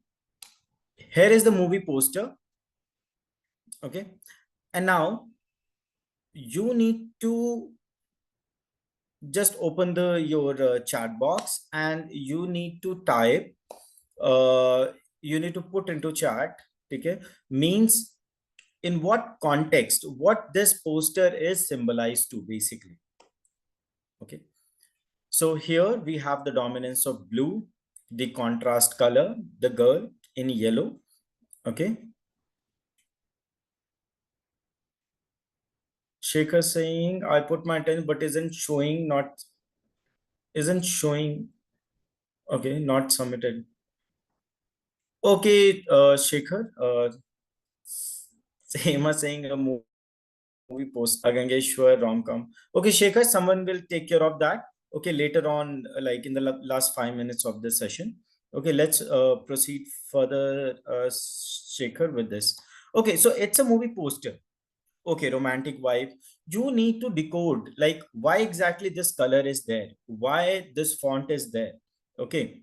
here is the movie poster. Okay, and now you need to just open the your chat box, and you need to type you need to put into chat, okay, means in what context what this poster is symbolized to basically. Okay, so here we have the dominance of blue, the contrast color, the girl in yellow. Okay, Shekhar saying I put my attention but isn't showing, not isn't showing. Okay, not submitted. Okay, Shekhar, same as saying a movie post, a Gangeshwar rom-com. Okay, Shekhar, someone will take care of that. Okay, later on, like in the last 5 minutes of this session. Okay, let's proceed further, Shekhar, with this. Okay, so it's a movie poster. Okay, romantic vibe. You need to decode like why exactly this color is there, why this font is there. Okay,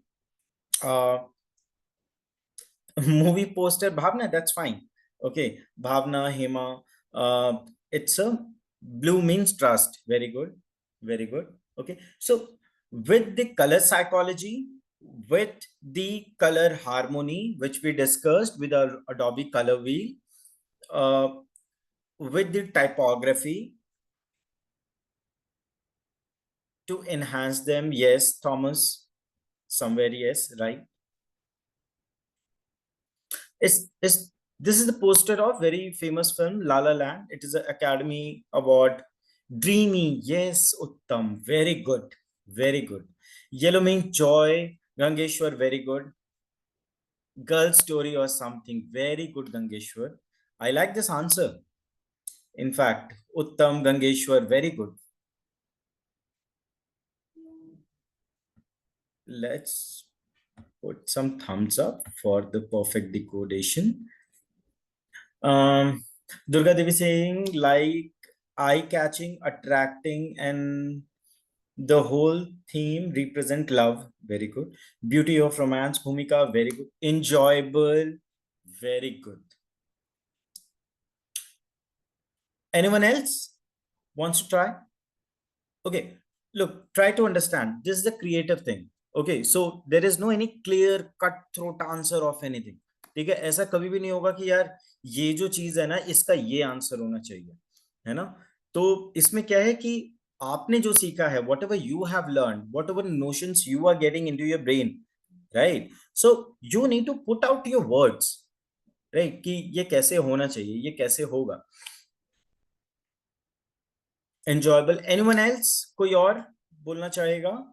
movie poster Bhavna, that's fine. Okay, Bhavna, Hema, it's a blue means trust. Very good, very good. Okay, so with the color psychology, with the color harmony, which we discussed with our Adobe Color Wheel, uh, with the typography to enhance them. Yes, Thomas, somewhere, yes, right. Is this is the poster of very famous film La La Land. It is an Academy Award. Dreamy, yes, Uttam, very good, very good. Yellow means joy. Gangeshwar, very good. Girl story or something, very good, Gangeshwar. I like this answer. In fact, Uttam, Gangeshwar, very good. Let's put some thumbs up for the perfect decodation. Durga Devi saying like eye-catching, attracting, and the whole theme represent love. Very good. Beauty of romance, Bhumika, very good. Enjoyable, very good. Anyone else wants to try? Okay, look, try to understand. This is the creative thing. Okay, so there is no any clear cut-throat answer of anything. ठीक है, ऐसा कभी भी नहीं होगा कि यार ये जो चीज है ना इसका ये आंसर होना चाहिए, है ना। तो इसमें क्या है कि आपने जो सीखा है, whatever you have learned, whatever notions you are getting into your brain, right? So you need to put out your words, right? कि ये कैसे होना चाहिए, ये कैसे होगा। Enjoyable. Anyone else? कोई और बोलना चाहेगा?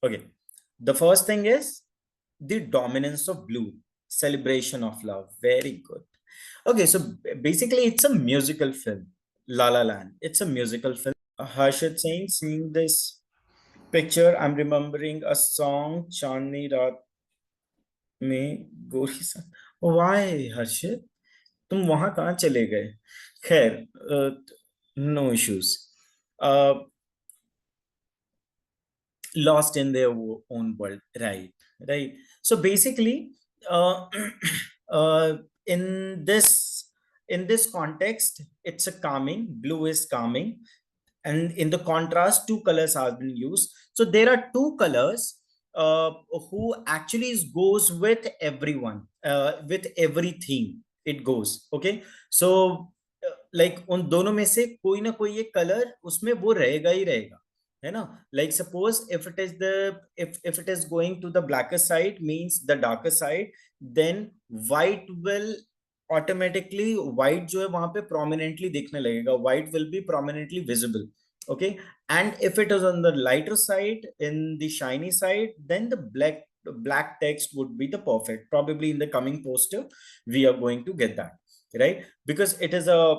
Okay, the first thing is the dominance of blue, celebration of love. Very good. Okay, so basically it's a musical film, La La Land. It's a musical film. Harshit saying, seeing this picture, I'm remembering a song, Chandni Raat में गोरी सा. Why, Harshit? तुम वहां कहाँ चले गए? खैर, no issues. Lost in their own world, right. So basically uh, in this context, it's a calming, blue is calming, and in the contrast, two colors have been used. So there are two colors who actually goes with everyone, with every theme it goes. Okay, so like उन दोनों में से कोई ना कोई एक colour उसमें वो रहेगा ही रहेगा, है ना। Like suppose if it is the if it is going to the blacker side, means the darker side, then white will automatically white जो है वहां पे prominently दिखने लगेगा. White will be prominently visible. Okay, and if it is on the lighter side, in the shiny side, then the black text would be the perfect. Probably in the coming poster we are going to get that, right? Because it is a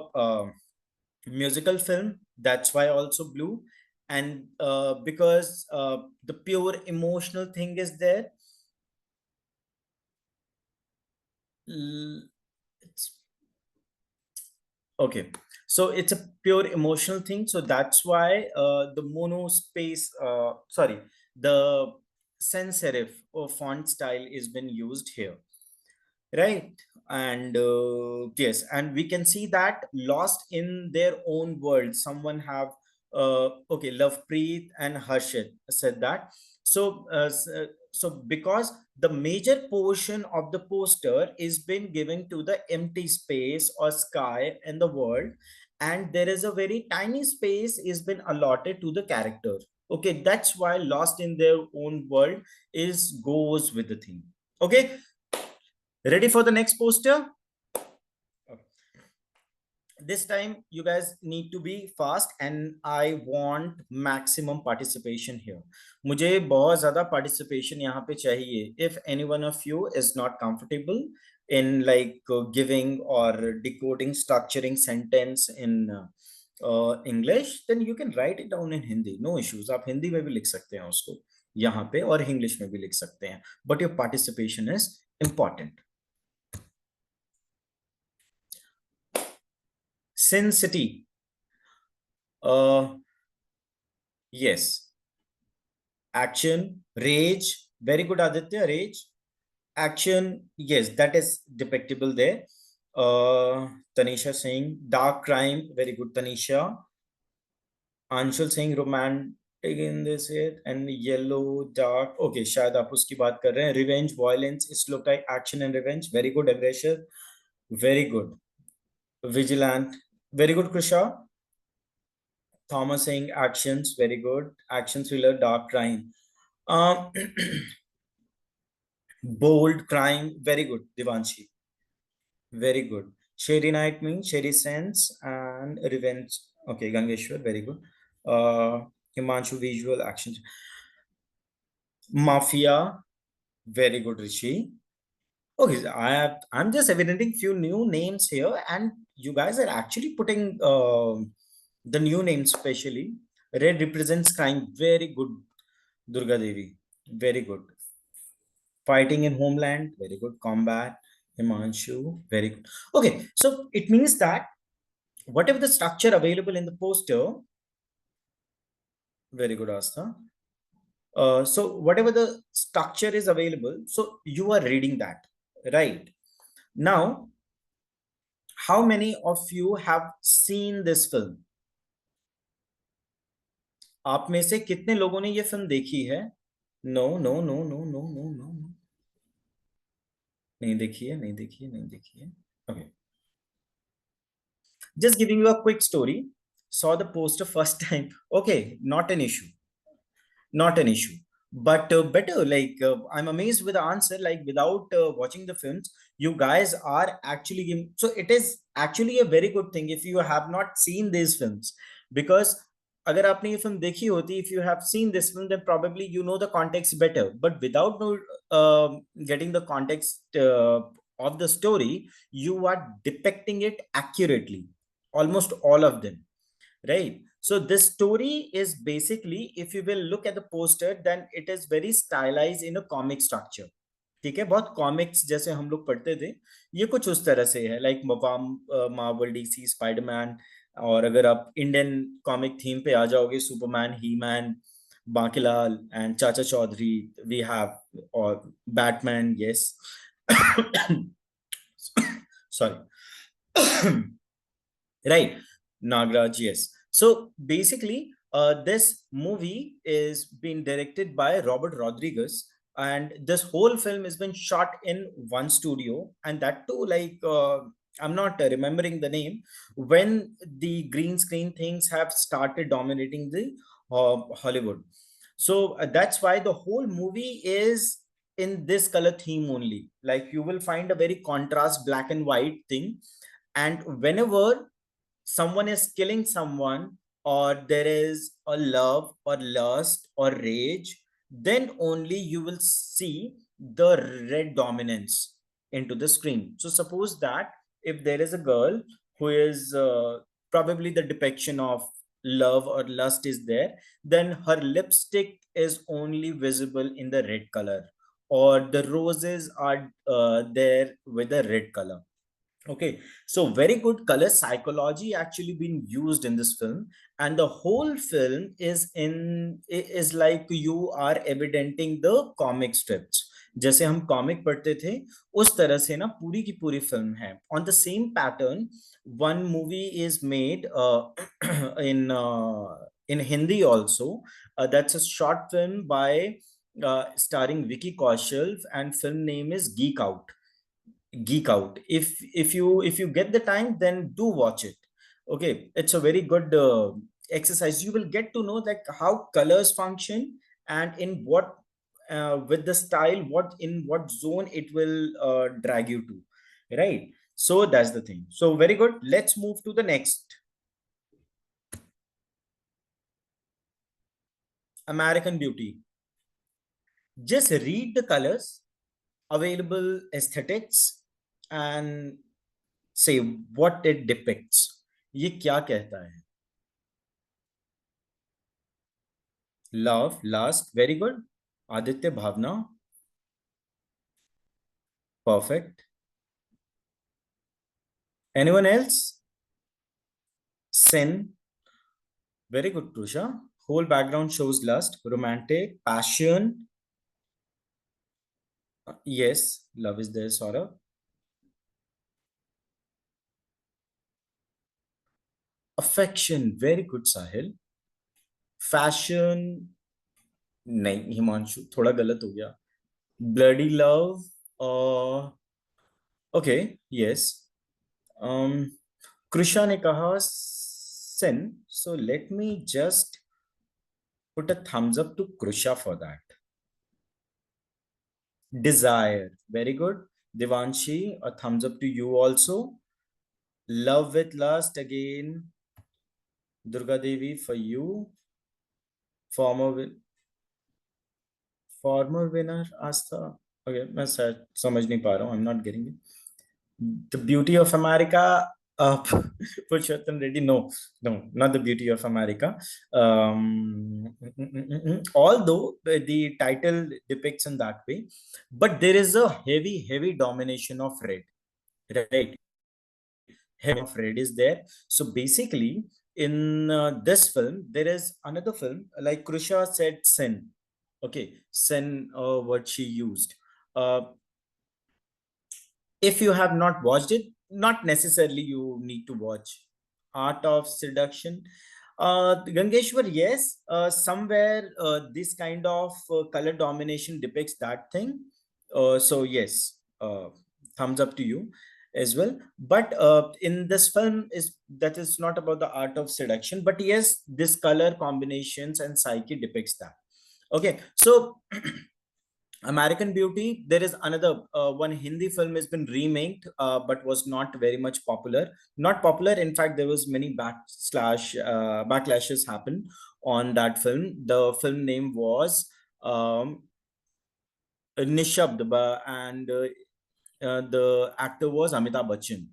musical film, that's why also blue. And because the pure emotional thing is there, it's okay, so it's a pure emotional thing, so that's why the mono space sorry, the sans serif or font style is been used here, right? And yes, and we can see that lost in their own world, someone have okay, Lovepreet and Harshit said that. So so because the major portion of the poster is been given to the empty space or sky in the world, and there is a very tiny space is been allotted to the character. Okay, that's why lost in their own world is goes with the theme. Okay, ready for the next poster? Okay. This time you guys need to be fast and I want maximum participation here. मुझे बहुत ज़्यादा participation यहाँ पे चाहिए. If any one of you is not comfortable in like giving or decoding, structuring sentence in English, then you can write it down in Hindi. No issues. आप हिंदी में भी लिख सकते हैं उसको यहाँ पे और English में भी लिख सकते हैं. But your participation is important. Sin City. Yes. Action. Rage. Very good, Aditya. Rage. Action. Yes, that is depictable there. Tanisha saying dark crime. Very good, Tanisha. Anshul saying romantic in this it and yellow dark. Okay, शायद आप उसकी बात कर रहे हैं. Revenge, violence. It's look like action and revenge. Very good, aggression. Very good. Vigilant. Very good, Krisha. Thomas saying actions, very good. Action thriller, dark crime. Bold crime, very good. Divanshi, very good. Shady night means shady sense and revenge. Okay, Gangeshwar, very good. Himanshu, visual actions. Mafia, very good. Rishi. Okay, I'm just evidencing few new names here, and you guys are actually putting the new names specially. Red represents crime. Very good, Durga Devi. Very good. Fighting in homeland. Very good. Combat. Himanshu. Very good. Okay, so it means that whatever the structure available in the poster. Very good, Asta. So whatever the structure is available, so you are reading that, right? Now, how many of you have seen this film? आप में से कितने लोगों ने ये film देखी है? No no no no no no no नहीं देखी है, नहीं देखी है, नहीं देखी है. Okay. Just giving you a quick story. Saw the poster first time. Okay, not an issue. Not an issue. But better, like I'm amazed with the answer. Like without watching the films, you guys are actually giving. So it is actually a very good thing if you have not seen these films, because अगर आपने ये film देखी होती, if you have seen this film, then probably you know the context better. But without getting the context of the story, you are depicting it accurately, almost all of them, right? So this story is basically, if you will look at the poster, then it is very stylized in a comic structure. ठीक है, बहुत comics जैसे हम लोग पढ़ते थे, ये कुछ उस तरह से है, लाइक मार्वल, डीसी, स्पाइडरमैन. और अगर आप इंडियन कॉमिक थीम पे आ जाओगे, सुपरमैन, ही मैन, बांकीलाल एंड चाचा चौधरी, वी हैव, और Batman, yes. Sorry. Right, Nagraj, yes. So basically, this movie is being directed by Robert Rodriguez, and this whole film has been shot in one studio, and that too, like I'm not remembering the name, when the green screen things have started dominating the Hollywood. So that's why the whole movie is in this color theme only. Like you will find a very contrast black and white thing, and whenever someone is killing someone, or there is a love or lust or rage, then only you will see the red dominance into the screen. So suppose that if there is a girl who is probably the depiction of love or lust is there, then her lipstick is only visible in the red color, or the roses are there with a red color. Okay, so very good color psychology actually been used in this film, and the whole film is like you are evidenting the comic strips. जैसे हम comic पढ़ते थे उस तरह से ना पूरी की पूरी फिल्म है on the same pattern. One movie is made in Hindi also. That's a short film by starring Vicky Kaushal, and film name is Geek Out. Geek Out. If you get the time, then do watch it. Okay, it's a very good exercise. You will get to know like how colors function, and in what with the style, what in what zone it will drag you to, right? So that's the thing. So very good. Let's move to the next. American Beauty. Just read the colors, available aesthetics, and say what it depicts. ये क्या कहता है? Love, lust, very good. Aditya, Bhavna, perfect. Anyone else? Sin, very good, Prusha. Whole background shows lust, romantic, passion. Yes, love is there, Saurabh. Affection, very good, Sahil. Fashion, नहीं हिमांशु, थोड़ा गलत हो गया. Bloody love, okay, yes. Krisha ने कहा sin, so let me just put a thumbs up to Krisha for that. Desire, very good. Devanshi, a thumbs up to you also. Love with lust, again, Durga Devi, for you. Former winner, Astha. Okay, मैं समझ नहीं पा रहा हूँ. I'm not getting it. The Beauty of America. Purushottam Reddy, no, not The Beauty of America. Although the title depicts in that way, but there is a heavy domination of red, right? Heavy of red is there. So basically, in this film, there is another film, like Krusha said, Sin. Okay, Sin, what she used. If you have not watched it, not necessarily you need to watch Art of Seduction. Gangeshwar, yes, somewhere this kind of color domination depicts that thing. So yes, thumbs up to you as well. But in this film, that is not about the art of seduction, but yes, this color combinations and psyche depicts that. Okay, so American Beauty, there is another one Hindi film has been remade, but was not very much popular. Not popular. In fact, there was many backlashes happened on that film. The film name was Nishabd, and the actor was Amitabh Bachchan.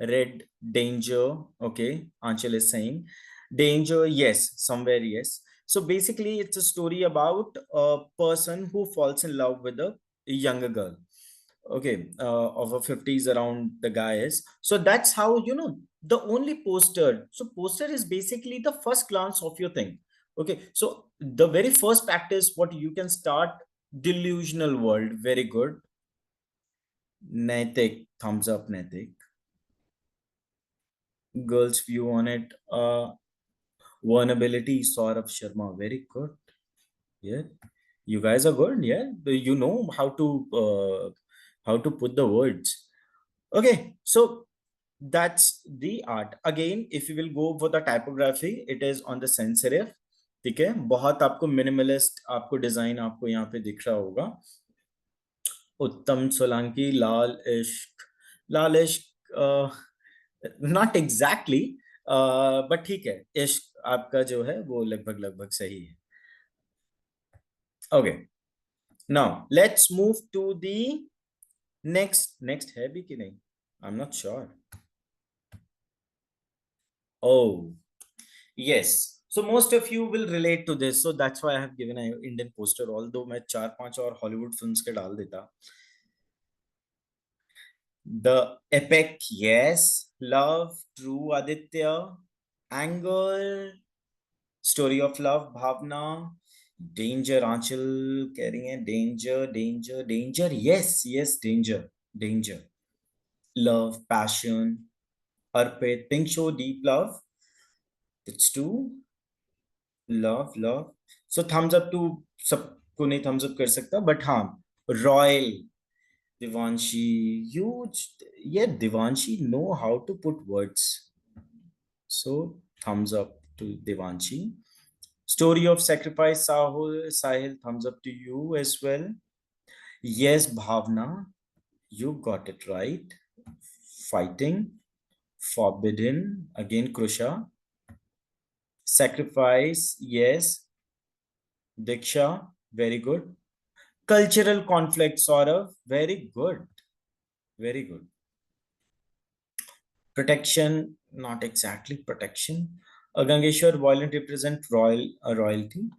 Red Danger. Okay, Anchal is saying danger. Yes, somewhere yes. So basically, it's a story about a person who falls in love with a younger girl. Okay, of a 50s around the guy is. So that's how, the only poster. So poster is basically the first glance of your thing. Okay, so the very first practice, what you can start, delusional world. Very good. Naitik, thumbs up, Naitik. Girls' view on it. Vulnerability, Saurabh Sharma, very good. Yeah, you guys are good. Yeah, you know how to put the words. Okay, so that's the art. Again, if you will go for the typography, it is on the sans serif. ठीक है, बहुत आपको minimalist आपको design आपको यहाँ पे दिख रहा होगा. Uttam Solanki, Lal Ishq, not exactly, but ठीक है, इश्क आपका जो है वो लगभग लगभग सही है. Okay, now let's move to the next है भी कि नहीं? I'm not sure. Oh, yes. So most of you will relate to this. So that's why I have given an Indian poster, although मैं 4-5 और Hollywood films के डाल देता. The epic, yes. Love, true, Aditya. Anger, story of love, Bhavna. Danger, Anchal कह रही हैं. Danger. Yes, danger. Love, passion. Arpit, pink show, deep love. It's two. Love. So thumbs up to सबको नहीं thumbs up कर सकता, but हाँ, royal. Devanshi, Devanshi know how to put words. So thumbs up to Devanshi. Story of sacrifice, Sahil, thumbs up to you as well. Yes, Bhavna, you got it right. Fighting, forbidden, again Krusha. Sacrifice, yes. Diksha, very good. Cultural conflict, Saurav, very good. Protection, not exactly protection. Gangeshwar, violent represent royalty,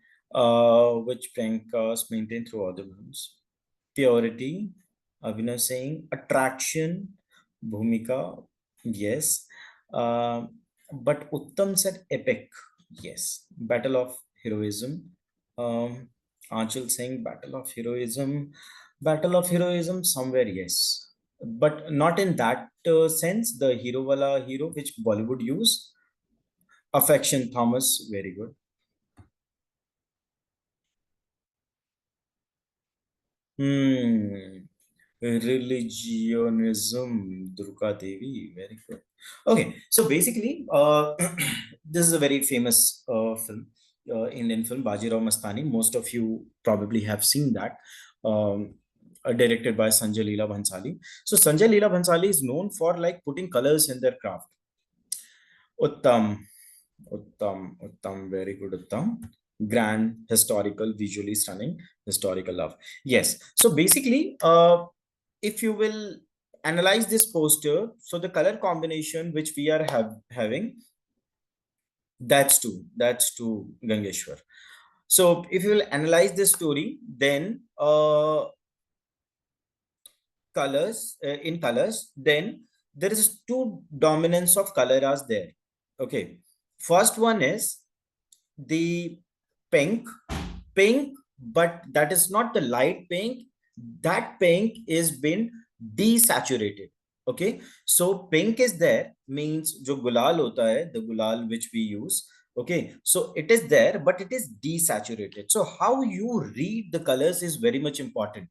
which Priyanka's maintained through other ones. Purity, Abhinav saying. Attraction, Bhumika, yes. But Uttam said epic, yes. Battle of heroism. Anchal saying battle of heroism. Somewhere, yes. But not in that sense, the hero wala hero which Bollywood use. Affection, Thomas, very good. Religionism, Durga Devi, very good. Okay, so basically, this is a very famous film, Indian film, Bajirao Mastani. Most of you probably have seen that. Directed by Sanjay Leela Bhansali. So Sanjay Leela Bhansali is known for like putting colors in their craft. Uttam, very good, Uttam. Grand, historical, visually stunning, historical love. Yes. So basically, if you will analyze this poster, so the color combination which we are having, that's two, Gangeshwar. So if you will analyze this story, then in colors, then there is two dominance of color as there. Okay, first one is the pink, but that is not the light pink. That pink is been desaturated. Okay, so pink is there, means jo gulal hota hai, the gulal which we use. Okay, so it is there, but it is desaturated. So how you read the colors is very much important.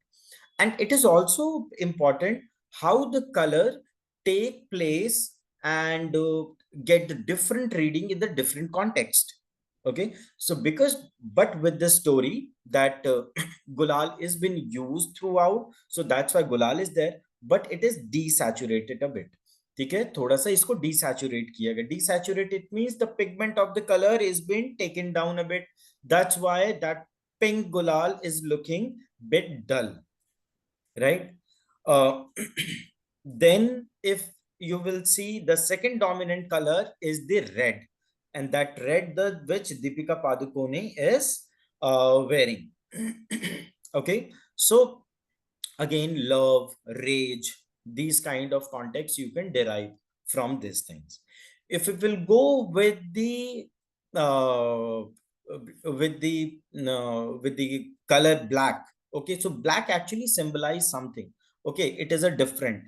And it is also important how the color take place and get the different reading in the different context. Okay, so but with the story that gulal is been used throughout, so that's why gulal is there, but it is desaturated a bit. ठीक है, थोड़ा सा इसको desaturate किया गया. Desaturate, it means the pigment of the color is been taken down a bit. That's why that pink gulal is looking bit dull, right? Then if you will see, the second dominant color is the red, and that red which Deepika Padukone is wearing. Okay, so again, love, rage, these kind of contexts you can derive from these things. If we will go with the color black, okay, so black actually symbolize something. Okay, it is a different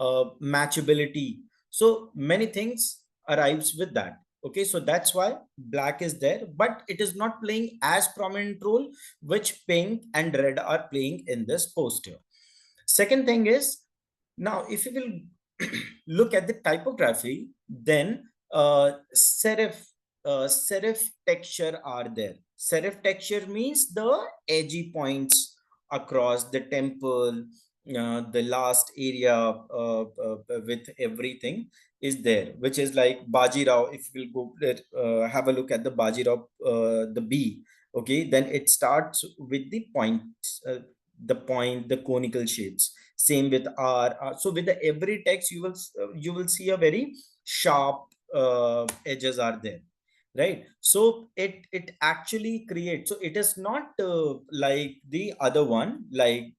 matchability. So many things arrives with that. Okay, so that's why black is there, but it is not playing as prominent role which pink and red are playing in this poster. Second thing is, now if you will look at the typography, then serif texture are there. Serif texture means the edgy points across the temple, the last area with everything is there, which is like Bajirao. If we'll go have a look at the Bajirao, the B, okay, then it starts with the point, the conical shapes. Same with R. So with the every text, you will see a very sharp edges are there, right? So it actually creates, so it is not like the other one, like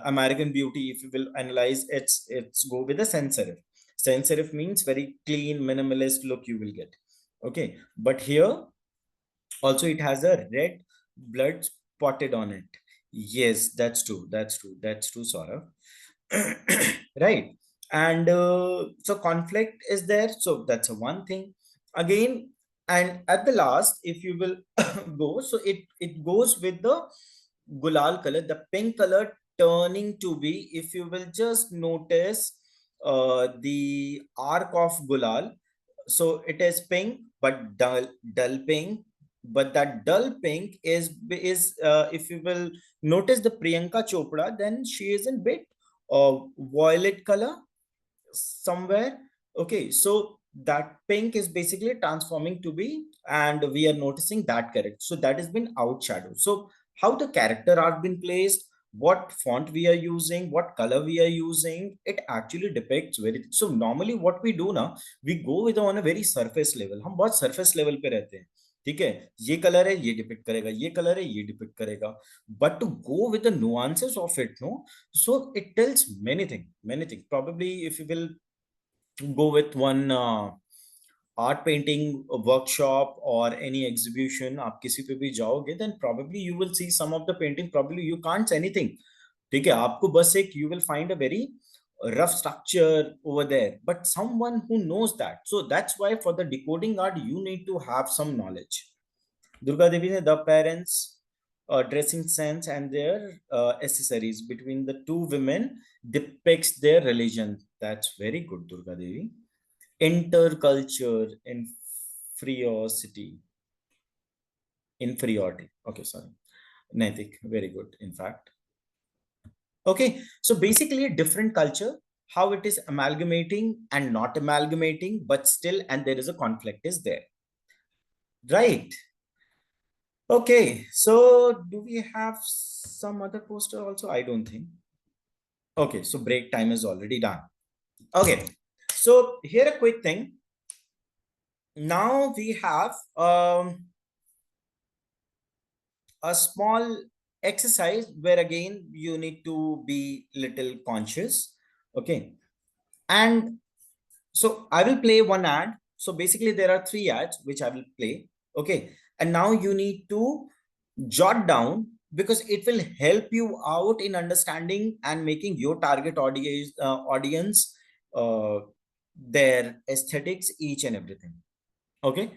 American Beauty. If you will analyze, it's go with the sans serif means very clean minimalist look you will get, okay. But here also it has a red blood spotted on it. Yes, that's true, that's true, Saurabh. Right. And so conflict is there, so that's a one thing again. And at the last, if you will go, so it goes with the gulal color, the pink color turning to be, if you will just notice the arc of gulal, so it is pink but dull pink. But that dull pink is if you will notice the Priyanka Chopra, then she is in bit violet color somewhere. Okay, so that pink is basically transforming to be, and we are noticing that character. So that has been outshadowed. So how the character art been placed, what font we are using, what color we are using, it actually depicts very. So normally what we do now, we go with on a very surface level. हम बहुत surface level पे रहते हैं, ठीक है, ये colour है ये डिपिक्ट करेगा, ये कलर है ये डिपिक्ट करेगा. But to go with the nuances of it, no, so it tells many things. Probably if you will go with one art painting workshop or any exhibition, आप किसी पे भी जाओगे, then probably you will see some of the painting, probably you can't say anything, ठीक है, आपको बस एक you will find a very rough structure over there, but someone who knows that. So that's why for the decoding art you need to have some knowledge. Durga Devi ne the parents dressing sense and their accessories between the two women depicts their religion. That's very good, Durga Devi. Interculture, inferiority. Okay, sorry. Naitik, very good, in fact. Okay, so basically different culture, how it is amalgamating and not amalgamating, but still, and there is a conflict is there. Right. Okay, so do we have some other poster also? I don't think. Okay, so break time is already done. Okay, so here a quick thing. Now we have a small exercise where again you need to be little conscious. Okay, and so I will play one ad. So basically there are 3 ads which I will play. Okay, and now you need to jot down, because it will help you out in understanding and making your target audience their aesthetics, each and everything. Okay.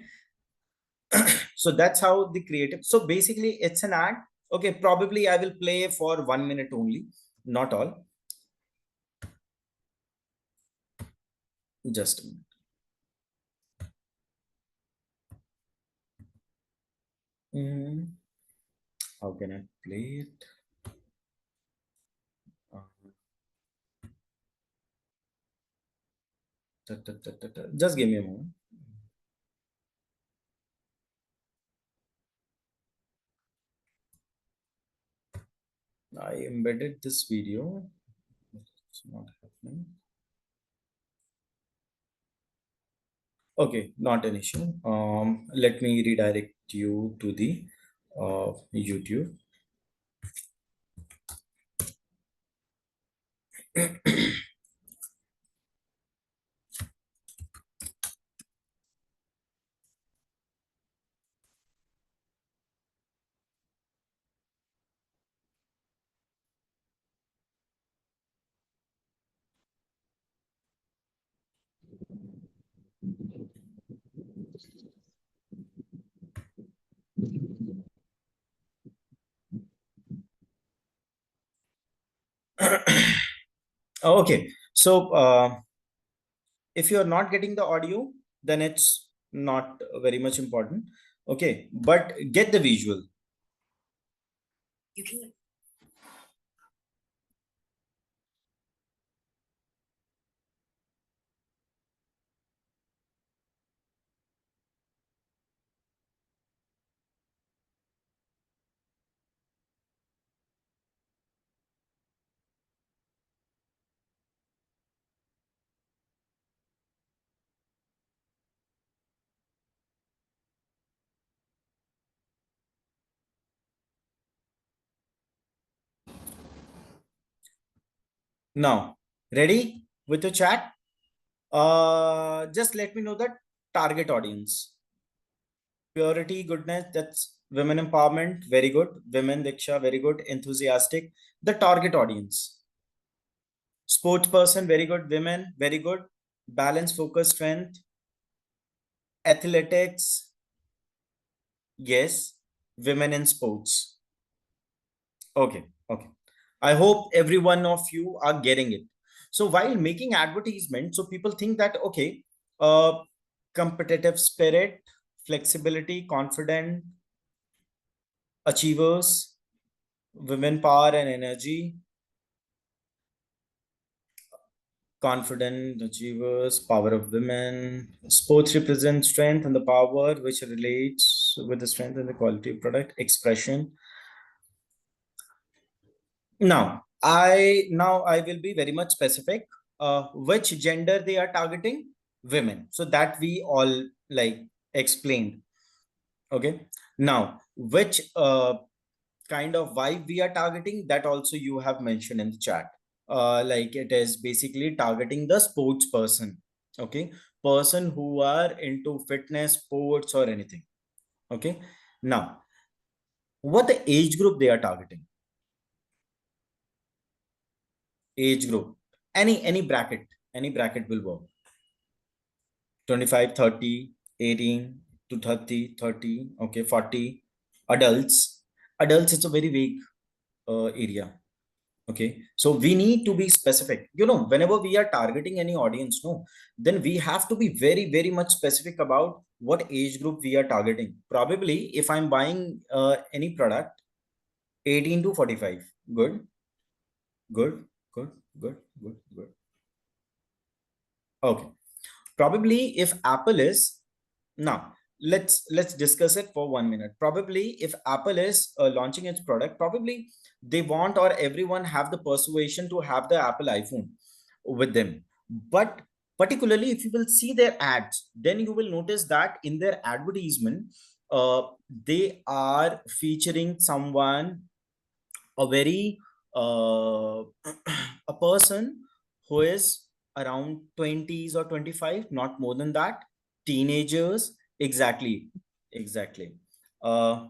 So that's how the creative. So basically it's an ad. Okay, probably I will play for 1 minute only, not all. Just a minute. How can I play it? Just give me a moment. I embedded this video. It's not happening. Okay, not an issue. Let me redirect you to the YouTube. Okay, so if you're not getting the audio, then it's not very much important. Okay, but get the visual. You can. Now, ready with the chat? Just let me know the target audience. Purity, goodness, that's women empowerment, very good. Women, Diksha, very good. Enthusiastic. The target audience. Sports person, very good. Women, very good. Balance, focus, strength. Athletics, yes. Women in sports. Okay, okay. I hope every one of you are getting it. So while making advertisement, so people think that, okay, competitive spirit, flexibility, confident, achievers, women power and energy, confident, achievers, power of women, sports represent strength and the power which relates with the strength and the quality of product, expression. Now I will be very much specific. Which gender they are targeting? Women. So that we all like explained. Okay. Now, which kind of vibe we are targeting? That also you have mentioned in the chat. Like it is basically targeting the sports person. Okay, person who are into fitness, sports, or anything. Okay. Now, what the age group they are targeting? Age group, any bracket will work. 25, 30, 18 to 30, 30, okay, 40. Adults it's a very vague area. Okay, so we need to be specific. Whenever we are targeting any audience, no, then we have to be very, very much specific about what age group we are targeting. Probably if I'm buying any product, 18 to 45, good, good, good, good, good, good. Okay, probably if Apple is, now let's discuss it for 1 minute. Probably if Apple is launching its product, probably they want, or everyone have the persuasion to have the Apple iPhone with them. But particularly if you will see their ads, then you will notice that in their advertisement, they are featuring someone, a very a person who is around 20s or 25, not more than that. Teenagers, exactly. uh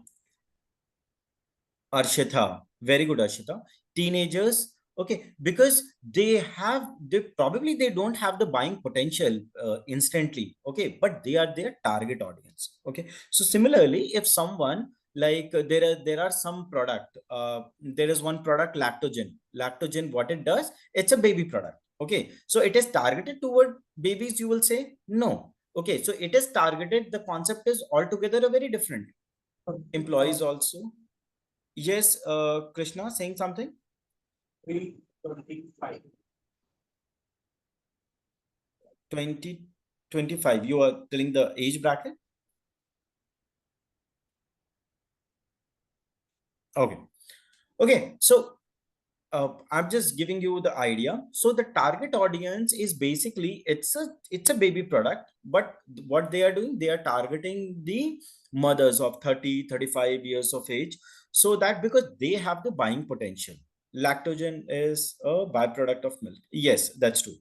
Arshita, very good, Arshita. Teenagers, okay, because they don't have the buying potential instantly, okay, but they are their target audience. Okay, so similarly, if someone like there are some product, there is one product, lactogen. What it does, it's a baby product. Okay, so it is targeted toward babies. You will say no. Okay, so it is targeted. The concept is altogether a very different. Employees also. Yes, Krishna saying something? 325. 20, 25. You are telling the age bracket? Okay. Okay. So I'm just giving you the idea. So the target audience is basically it's a baby product, but what they are doing, they are targeting the mothers of 30, 35 years of age, so that because they have the buying potential. Lactogen is a byproduct of milk. Yes, that's true.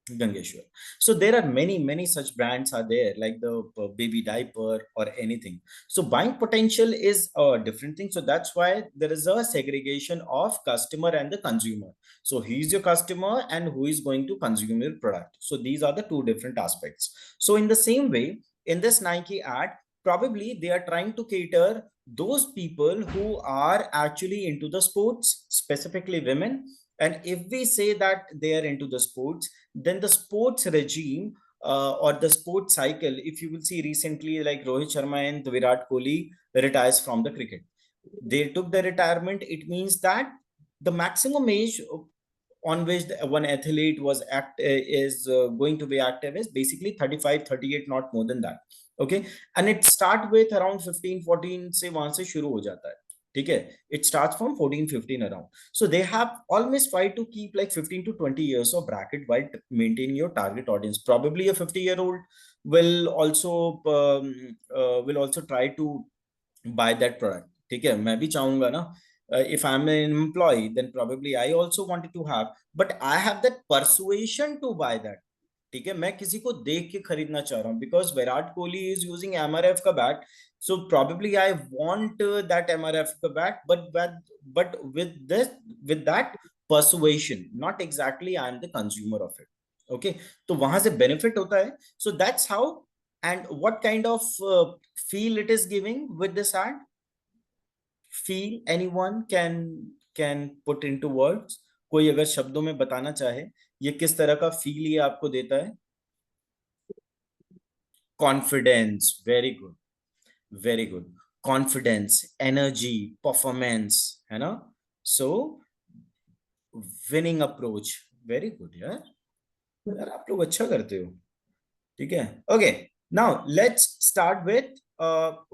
Gangeshwar. So there are many such brands are there, like the baby diaper or anything. So buying potential is a different thing. So that's why there is a segregation of customer and the consumer. So he's your customer and who is going to consume your product. So these are the two different aspects. So in the same way, in this Nike ad, probably they are trying to cater those people who are actually into the sports, specifically women. And if we say that they are into the sports, then the sports regime or the sports cycle, if you will see recently, like Rohit Sharma and Virat Kohli retires from the cricket, they took the retirement. It means that the maximum age on which one athlete is going to be active is basically 35, 38, not more than that. Okay, and it start with around 15, 14 से वहां से शुरू हो जाता है. ठीक है, it starts from 14, 15 around. So they have almost tried to keep like 15 to 20 years of bracket while maintaining your target audience. Probably a 50-year-old will also try to buy that product. ठीक है, मैं भी चाहूंगा ना if I'm an employee, then probably I also wanted to have, but I have that persuasion to buy that. ठीक है, मैं किसी को देख के खरीदना चाह रहा हूँ, because Virat Kohli is using MRF का bat, so probably I want that MRF का bat, but with that persuasion, not exactly I am the consumer of it. Okay, तो वहां से benefit होता है. So that's how. And what kind of feel it is giving with this ad? Feel, anyone can put into words? कोई अगर शब्दों में बताना चाहे ये किस तरह का फील ये आपको देता है? Confidence, very good, very good. Confidence, energy, performance, है ना? सो विनिंग अप्रोच, वेरी गुड यार. यार आप लोग अच्छा करते हो. ठीक है, okay. Now let's start with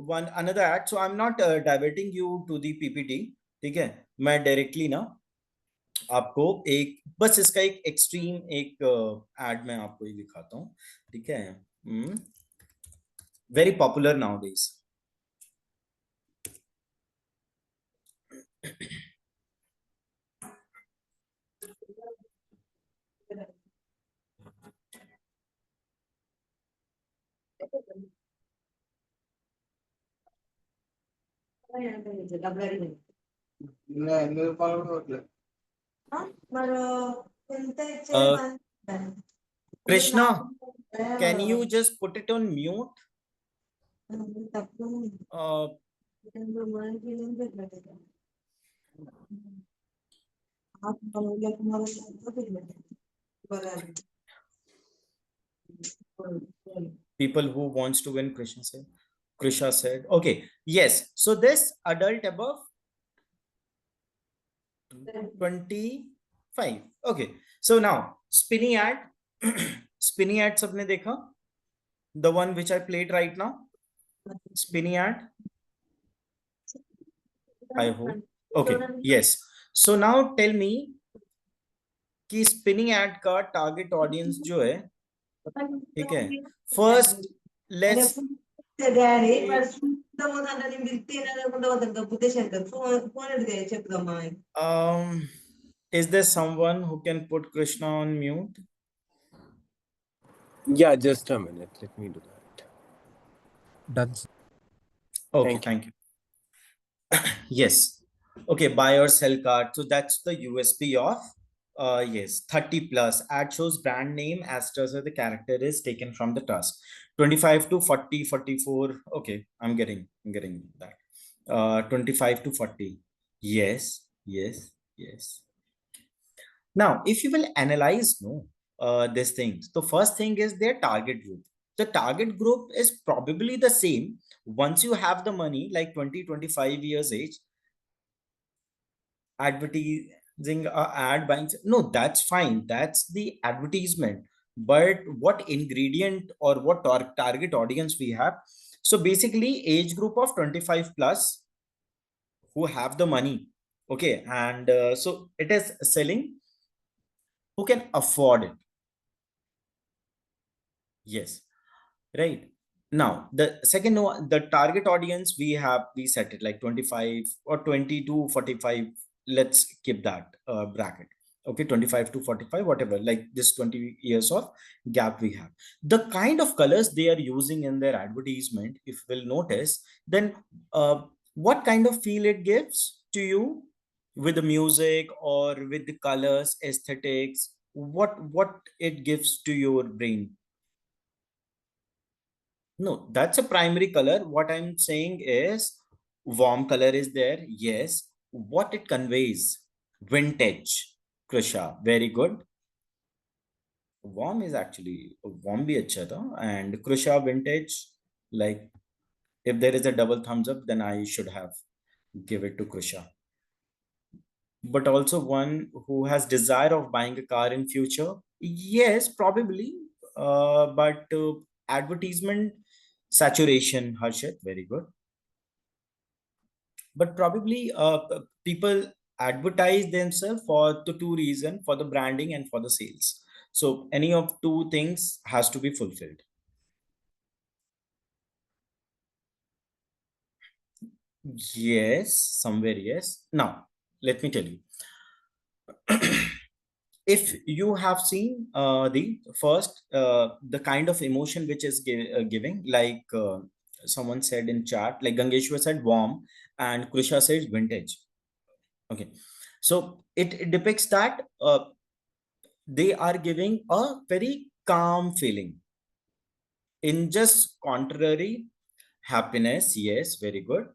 one another ad. So I'm not diverting you to the PPT. ठीक है, मैं डायरेक्टली ना आपको एक बस इसका एक एक्सट्रीम एक एड मैं आपको ही दिखाता हूँ. ठीक है, very popular now days. Krishna, can you just put it on mute? People who wants to win, Krisha said. Okay, yes. So this adult above 25. Okay. So now spinning ad, spinning ad सबने देखा? The one which I played right now, spinning ad. I hope. Okay. Yes. So now tell me कि spinning ad का target audience जो है, ठीक है? First, let's. Is there someone who can put Krishna on mute? Yeah, just a minute. Let me do that. Done. Okay, thank you. Yes. Okay, buy or sell card. So that's the USP of yes, 30 plus. Ad shows brand name as the character is taken from the task. 25 to 40, 44. Okay, I'm getting that. 25 to 40. Yes, yes, yes. Now, if you will analyze these things, the first thing is their target group. The target group is probably the same. Once you have the money, like 20, 25 years age, advertising ad buying, no, that's fine. That's the advertisement. But what ingredient or what target audience we have? So basically age group of 25 plus who have the money. Okay. And so it is selling who can afford it. Yes. Right. Now, the second one, the target audience we set it like 25 or 20 to 45. Let's keep that bracket. Okay, 25 to 45, whatever, like this 20 years of gap we have. The kind of colors they are using in their advertisement, if you will notice, then what kind of feel it gives to you with the music or with the colors, aesthetics, what it gives to your brain? No, that's a primary color. What I'm saying is warm color is there. Yes. What it conveys? Vintage. Krisha, very good. Warm is actually warm bhi acha tha. And Krisha vintage, like if there is a double thumbs up, then I should have give it to Krisha. But also one who has desire of buying a car in future. Yes, probably. But advertisement saturation, Harshit, very good. But probably people advertise themselves for the two reasons, for the branding and for the sales. So any of two things has to be fulfilled. Yes, somewhere, yes. Now, let me tell you. If you have seen the first, the kind of emotion which is giving, like someone said in chat, like Gangeshwar said warm and Krusha says vintage. Okay. So it depicts that they are giving a very calm feeling. In just contrary, happiness, yes, very good,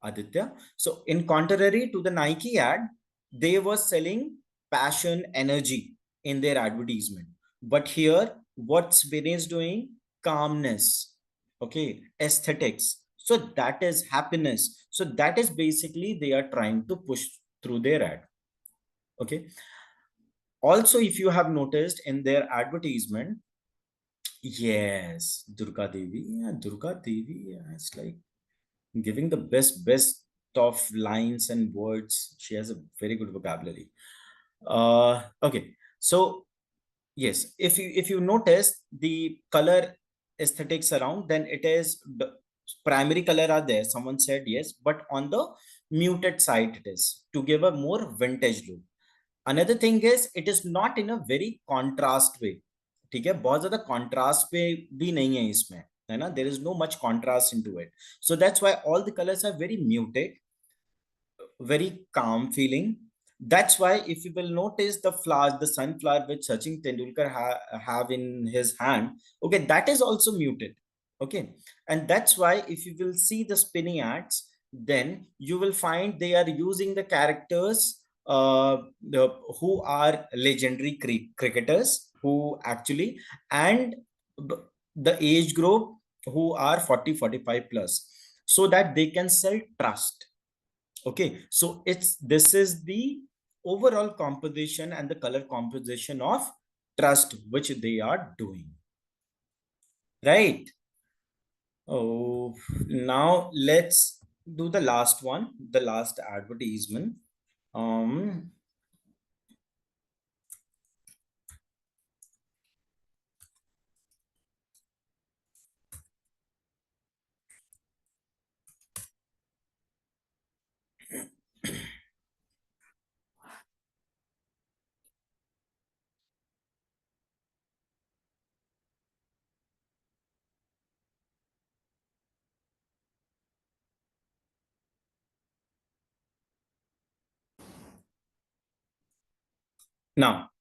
Aditya. So in contrary to the Nike ad, they were selling passion, energy in their advertisement. But here, what Spin is doing? Calmness, okay, aesthetics. So that is happiness. So that is basically they are trying to push through their ad. Okay. Also, if you have noticed in their advertisement, yes, Durga Devi. Yeah, Durga Devi. Yeah, it's like giving the best of lines and words. She has a very good vocabulary. Okay. So yes, if you notice the color aesthetics around, then it is the primary color are there. Someone said yes, but on the muted side it is to give a more vintage look. Another thing is it is not in a very contrast way. ठीक है, बहुत ज्यादा contrast पे भी नहीं है इसमें, है ना? There is no much contrast into it. So that's why all the colors are very muted, very calm feeling. That's why if you will notice the flowers, the sunflower which Sachin Tendulkar have in his hand, okay, that is also muted. Okay. And that's why if you will see the spinning ads, then you will find they are using the characters who are legendary cricketers who actually, and the age group who are 40-45 plus, so that they can sell trust. Okay, so this is the overall composition and the color composition of trust which they are doing, right? Oh, now let's do the last one, the last advertisement. Now,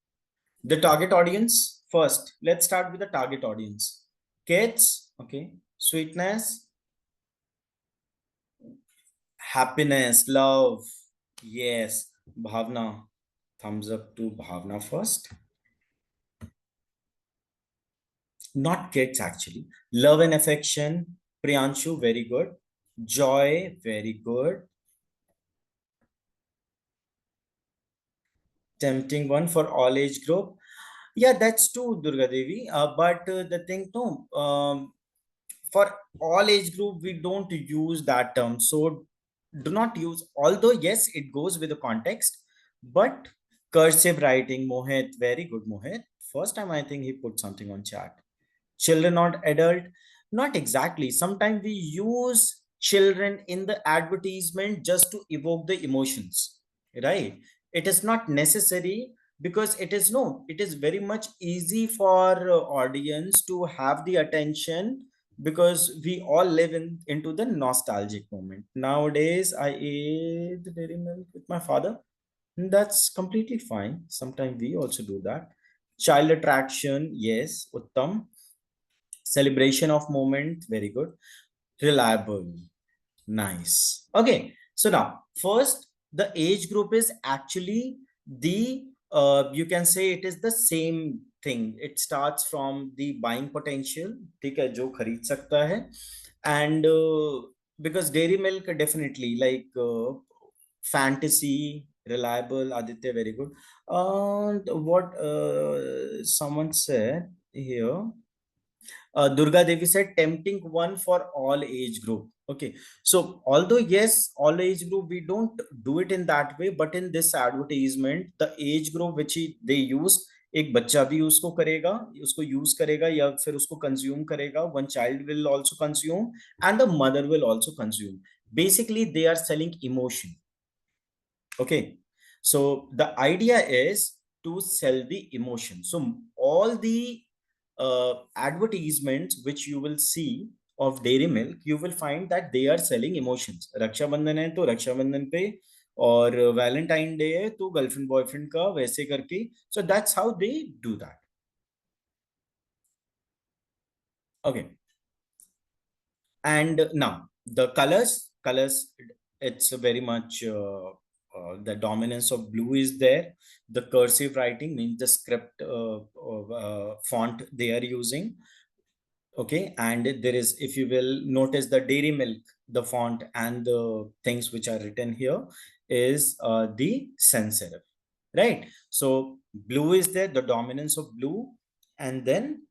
the target audience first. Let's start with the target audience. Kids, okay, sweetness, happiness, love. Yes, Bhavna. Thumbs up to Bhavna first. Not kids, actually. Love and affection, Priyanshu, very good. Joy, very good. Tempting one for all age group. Yeah, that's true, Durga Devi. But the thing, no, for all age group, we don't use that term. So do not use, although yes, it goes with the context, but cursive writing, Mohit, very good, Mohit. First time I think he put something on chat. Children or adult, not exactly. Sometimes we use children in the advertisement just to evoke the emotions, right? It is not necessary, because it is no, it is very much easy for audience to have the attention, because we all live into the nostalgic moment. Nowadays I ate dairy milk with my father. That's completely fine. Sometimes we also do that. Child attraction, yes, Uttam. Celebration of moment, very good. Reliable, nice. Okay, so now first, the age group is actually the you can say it is the same thing. It starts from the buying potential, ठीक है, जो खरीद सकता है. And because dairy milk definitely, like fantasy, reliable, Aditya, very good. And what someone said here, Durga Devi said, tempting one for all age group. Okay. So although yes, all age group, we don't do it in that way, but in this advertisement, the age group which they use, एक बच्चा भी उसको करेगा, उसको use करेगा या फिर उसको कंज्यूम करेगा. One child will also consume and the mother will also consume. Basically, they are selling emotion. Okay, so the idea is to sell the emotion. So all the advertisements which you will see of dairy milk, you will find that they are selling emotions. रक्षा बंधन है तो रक्षा बंधन पे, और Valentine day है तो girlfriend boyfriend का वैसे करके. So that's how they do that. Okay, and now the colors, it's very much the dominance of blue is there. The cursive writing means the script font they are using. Okay, and there is, if you will notice, the dairy milk, the font and the things which are written here is the sans serif, right? So blue is there, the dominance of blue, and then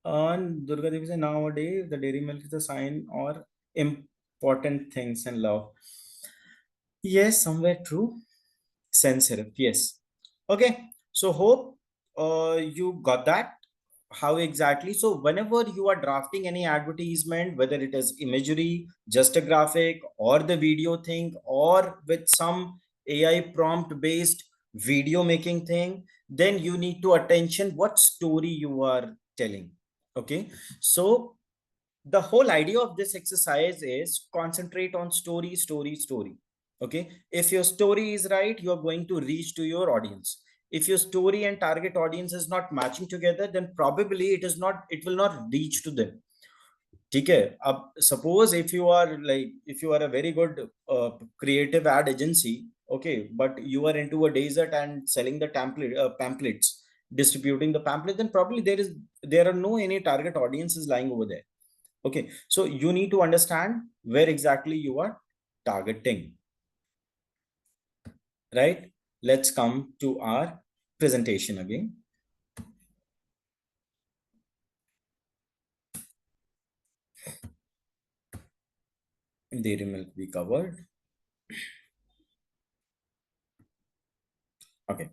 on Durga Devi says, nowadays the dairy milk is a sign or important things in love. Yes, somewhere true. Sans serif, yes. Okay, so hope you got that. How exactly? So whenever you are drafting any advertisement, whether it is imagery, just a graphic, or the video thing, or with some AI prompt based video making thing, then you need to attention what story you are telling. Okay, so the whole idea of this exercise is concentrate on story. Okay, if your story is right, you are going to reach to your audience. If your story and target audience is not matching together, then probably it will not reach to them. Okay, suppose if you are a very good creative ad agency, okay, but you are into a desert and selling the pamphlets, distributing the pamphlet, then probably there are no any target audiences lying over there. Okay, so you need to understand where exactly you are targeting, right? Let's come to our presentation again. Dairy milk we covered. Okay.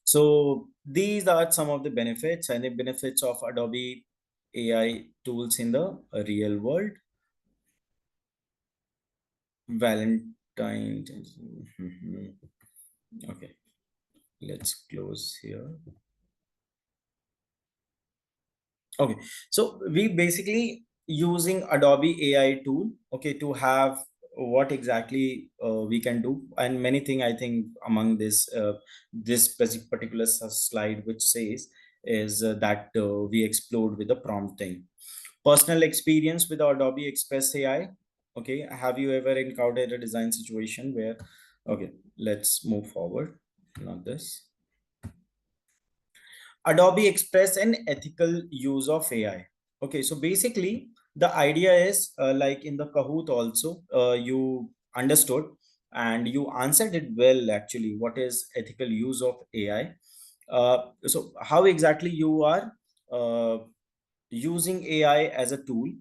So these are some of the benefits and the benefits of Adobe AI tools in the real world. Valentine. Okay, let's close here. Okay, so we basically using Adobe AI tool, okay, to have what exactly we can do, and many things. I think among this this particular slide which says is that we explored with the prompt thing. Personal experience with Adobe Express AI. Okay, have you ever encountered a design situation where, okay, let's move forward, not this. Adobe Express and ethical use of AI. Okay, so basically the idea is like in the Kahoot also, you understood and you answered it well actually, what is ethical use of AI. So how exactly you are using AI as a tool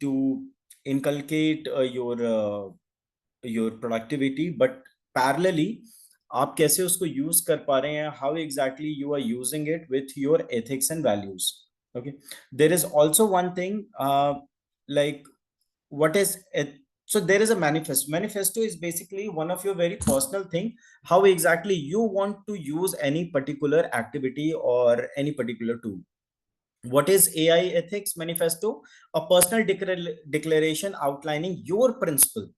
to inculcate your productivity, but parallelly आप कैसे उसको use कर पा रहे हैं, how exactly you are using it with your ethics and values. Okay, there is also one thing like what is it. So there is a manifesto is basically one of your very personal thing, how exactly you want to use any particular activity or any particular tool. What is AI ethics manifesto? A personal declaration outlining your principle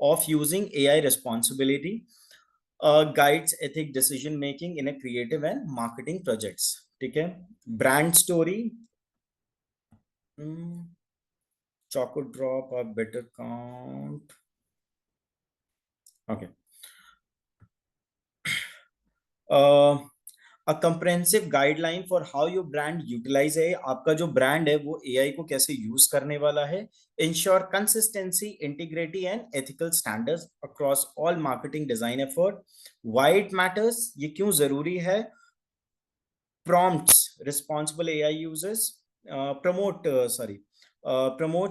of using AI responsibility, guides ethic decision making in a creative and marketing projects. Okay, brand story. Choco drop a better count. Okay. A comprehensive guideline for how your brand utilize है, आपका जो brand है वो AI को कैसे use करने वाला है. Ensure consistency, integrity and ethical standards across all marketing design effort. Why it matters? ये क्यों जरूरी है? Prompts responsible AI users, promotes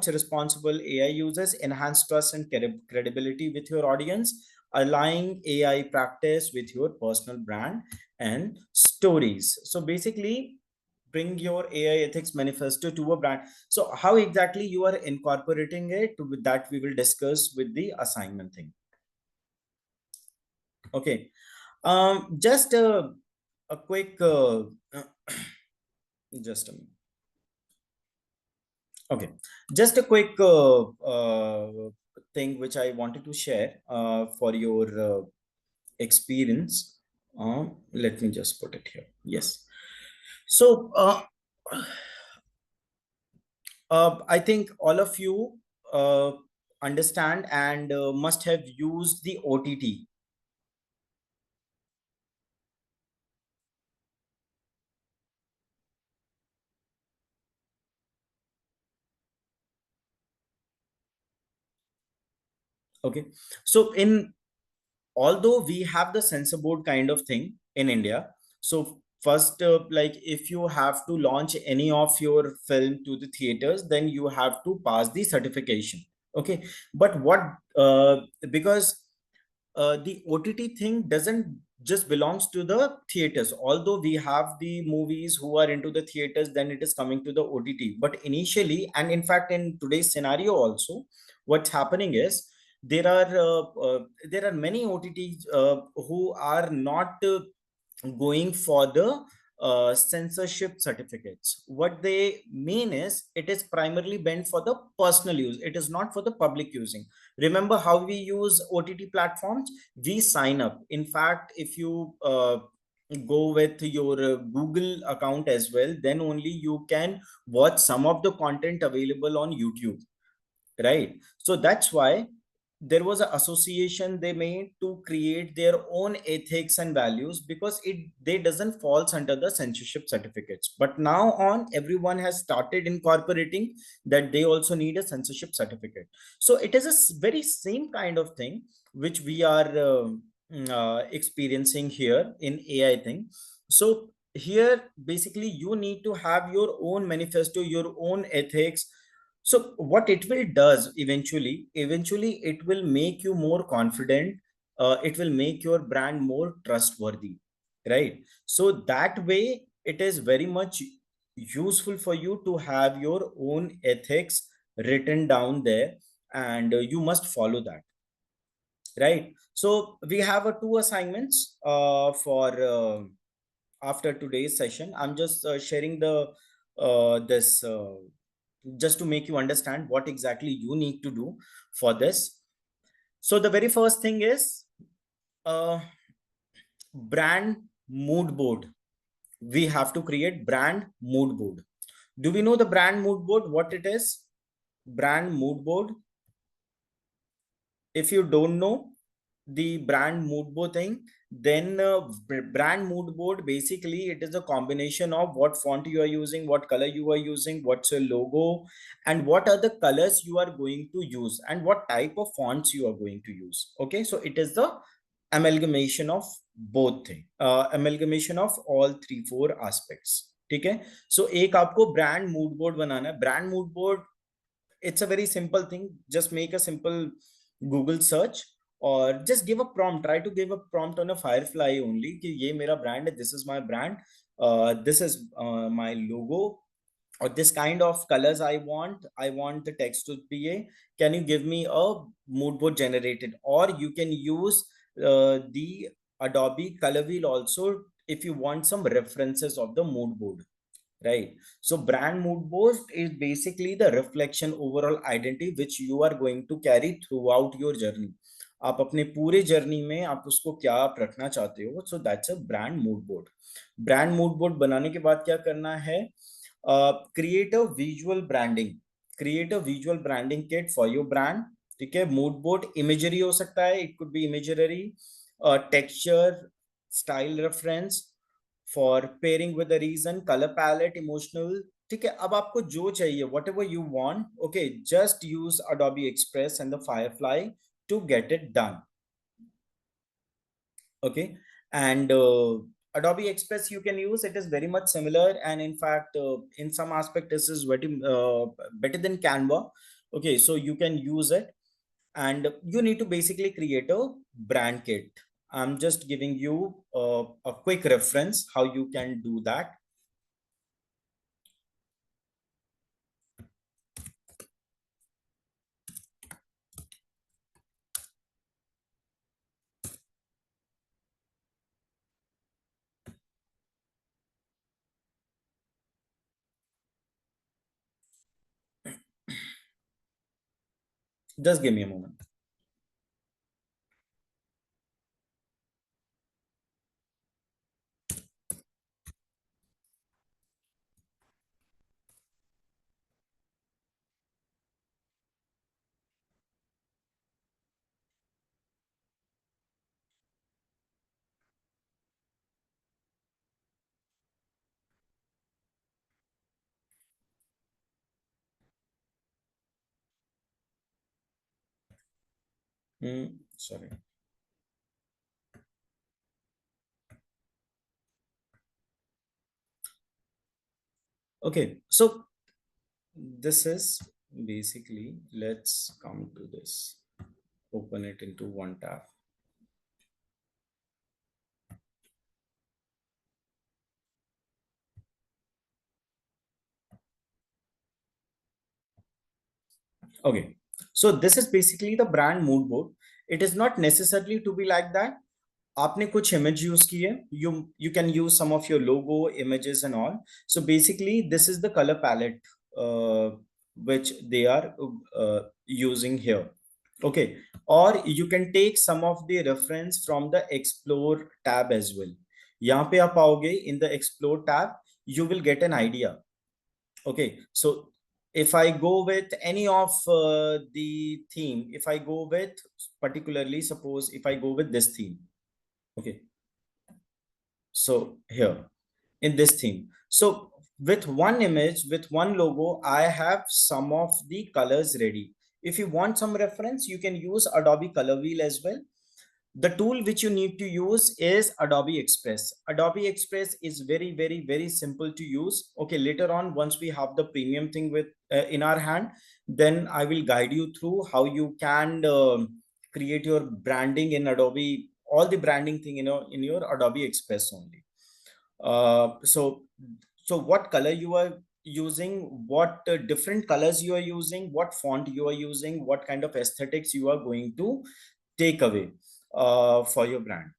responsible AI users, enhance trust and credibility with your audience, aligning AI practice with your personal brand and stories. So basically bring your AI ethics manifesto to a brand. So how exactly you are incorporating it, with that we will discuss with the assignment thing. Okay. Just a quick, just a minute. Okay, just a quick thing which I wanted to share for your experience. Let me just put it here. Yes. So I think all of you understand and must have used the OTT. Okay, so in although we have the censor board kind of thing in India, so first, like if you have to launch any of your film to the theaters, then you have to pass the certification. Okay, but what because the OTT thing doesn't just belongs to the theaters. Although we have the movies who are into the theaters, then it is coming to the OTT. But initially, and in fact, in today's scenario also, what's happening is there are many OTTs who are not going for the censorship certificates. What they mean is it is primarily meant for the personal use. It is not for the public using. Remember how we use OTT platforms? We sign up. In fact, if you go with your Google account as well, then only you can watch some of the content available on YouTube, right? So that's why there was an association they made to create their own ethics and values, because they doesn't falls under the censorship certificates. But now on, everyone has started incorporating that they also need a censorship certificate. So it is a very same kind of thing which we are experiencing here in AI thing. So here basically you need to have your own manifesto, your own ethics. So what it will does eventually it will make you more confident. It will make your brand more trustworthy, right? So that way it is very much useful for you to have your own ethics written down there, and you must follow that, right? So we have two assignments for after today's session. I'm just sharing the this just to make you understand what exactly you need to do for this. So the very first thing is brand mood board. We have to create brand mood board. Do we know the brand mood board, what it is? Brand mood board. If you don't know the brand mood board thing, then brand mood board, basically it is a combination of what font you are using, what color you are using, what's your logo, and what are the colors you are going to use, and what type of fonts you are going to use. Okay, so it is the amalgamation of both thing, amalgamation of all 3-4 aspects. ठीक है, so एक आपको brand mood board बनाना है. Brand mood board, it's a very simple thing. Just make a simple Google search, or just give a prompt. Try to give a prompt on a Firefly only कि ये मेरा brand है, this is my brand, this is my logo, or this kind of colors I want the text to be a, can you give me a mood board generated? Or you can use the Adobe color wheel also if you want some references of the mood board, right? So brand mood board is basically the reflection overall identity which you are going to carry throughout your journey. आप अपने पूरे journey में आप उसको क्या आप रखना चाहते हो, so that's a brand mood board. Brand mood board बनाने के बाद क्या करना है? Create a visual branding, create a visual branding kit for your brand. ठीक है, मूड बोर्ड इमेजरी हो सकता है, it could be imagery, texture, style reference for pairing with the region, colour palette, emotional. ठीक है, अब आपको जो चाहिए, whatever you want, okay, just use Adobe Express and the Firefly to get it done. Okay, and Adobe Express you can use, it is very much similar, and in fact in some aspect this is very better than Canva. Okay, so you can use it, and you need to basically create a brand kit. I'm just giving you a quick reference how you can do that. Just give me a moment. Sorry. Okay, so this is basically, let's come to this, open it into one tab. Okay, so this is basically the brand mood board. It is not necessarily to be like that. आपने कुछ image use की है, you can use some of your logo images and all. So basically this is the color palette which they are using here. Okay, or you can take some of the reference from the explore tab as well. यहाँ पे आप आओगे, in the explore tab you will get an idea. Okay, so if I go with any of the theme, if I go with particularly, suppose if I go with this theme, okay, so here in this theme, so with one image, with one logo, I have some of the colors ready. If you want some reference, you can use Adobe Color Wheel as well. The tool which you need to use is Adobe Express. Adobe Express is very simple to use. Okay, later on, once we have the premium thing with in our hand, then I will guide you through how you can create your branding in Adobe, all the branding thing, you know, in your Adobe Express only. So what color you are using, what different colors you are using, what font you are using, what kind of aesthetics you are going to take away for your brand.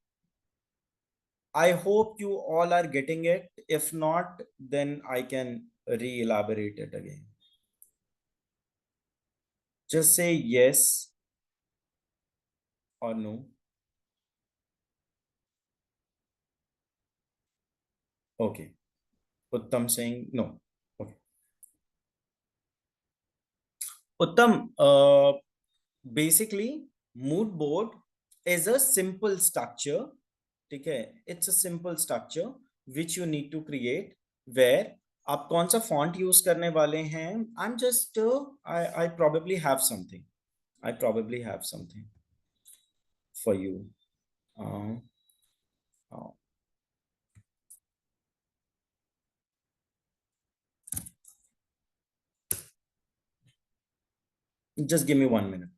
I hope you all are getting it. If not, then I can re-elaborate it again. Just say yes or no. Okay. Uttam saying no. Okay. Uttam, basically, mood board is a simple structure. Okay, it's a simple structure which you need to create where आप कौन सा font use करने वाले हैं. I'm just I probably have something. I probably have something for you. Uh, uh, just give me 1 minute.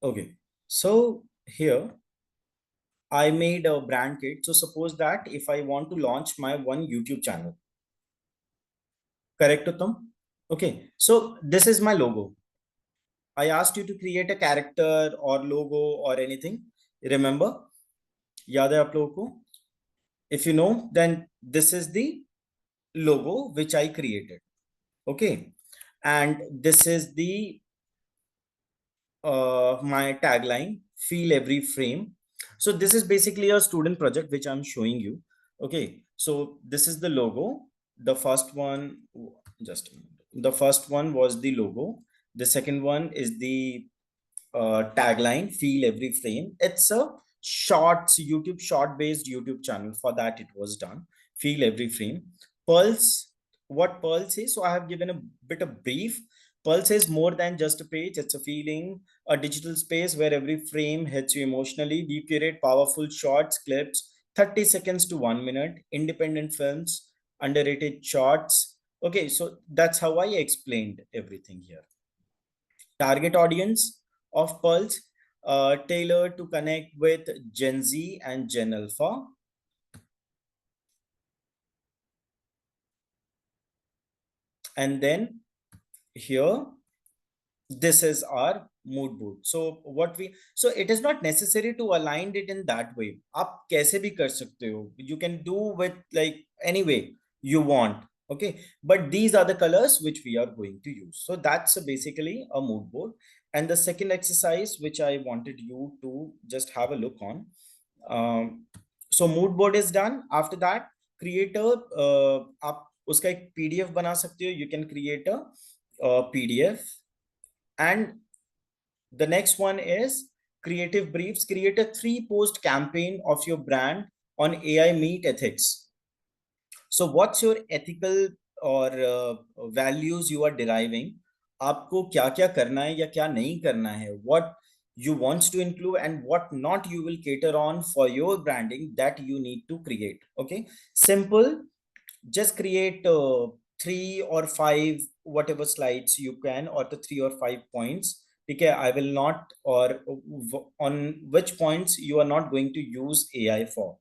Okay, so here I made a brand kit. So suppose that if I want to launch my one YouTube channel, correct Uttam? Okay, so this is my logo. I asked you to create a character or logo or anything. Remember? याद है आप लोगों को? If you know, then this is the logo which I created. Okay, and this is the my tagline, feel every frame. So this is basically a student project which I'm showing you. Okay, so this is the logo. The first one, just a minute. The first one was the logo. The second one is the tagline, feel every frame. It's a shorts, YouTube short based YouTube channel. For that it was done, feel every frame. Pulse, what Pulse is, so I have given a bit of brief. Pulse is more than just a page, it's a feeling, a digital space where every frame hits you emotionally. We curate powerful shorts, clips, 30 seconds to 1 minute, independent films, underrated shorts. Okay, so that's how I explained everything here. target audience of Pulse, tailored to connect with Gen Z and Gen Alpha. And then here, this is our mood board. So it is not necessary to align it in that way. आप कैसे भी कर सकते हो. You can do with like any way you want. Okay, but these are the colors which we are going to use. So that's basically a mood board. And the second exercise which I wanted you to just have a look on. So mood board is done. After that, create a आप उसका एक PDF बना सकते हो. You can create a PDF. And the next one is creative briefs. Create a 3-post campaign of your brand on AI meet ethics. So what's your ethical or values you are deriving? आपको क्या क्या करना है या क्या नहीं करना है? What you wants to include and what not you will cater on for your branding that you need to create. Okay, simple. Just create 3 or 5 whatever slides you can, or the 3 or 5 points. Okay, I will not, or on which points you are not going to use AI for.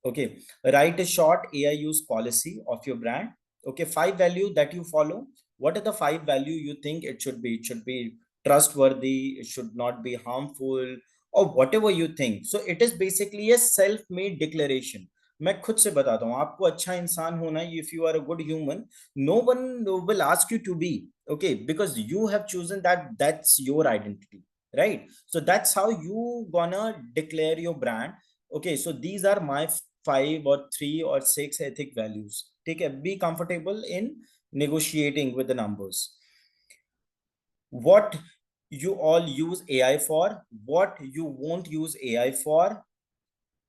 Okay, write a short AI use policy of your brand. Okay, 5 value that you follow. What are the 5 value you think it should be? It should be trustworthy, it should not be harmful, or whatever you think. So it is basically a self-made declaration. मैं खुद से बताता हूँ, आपको अच्छा इंसान होना है. If you are a good human, no one will ask you to be, okay, because you have chosen that. That's your identity, right? So that's how you gonna declare your brand. Okay, so these are my 5 or 3 or 6 ethic values. Take a be comfortable in negotiating with the numbers. What you all use AI for, what you won't use AI for,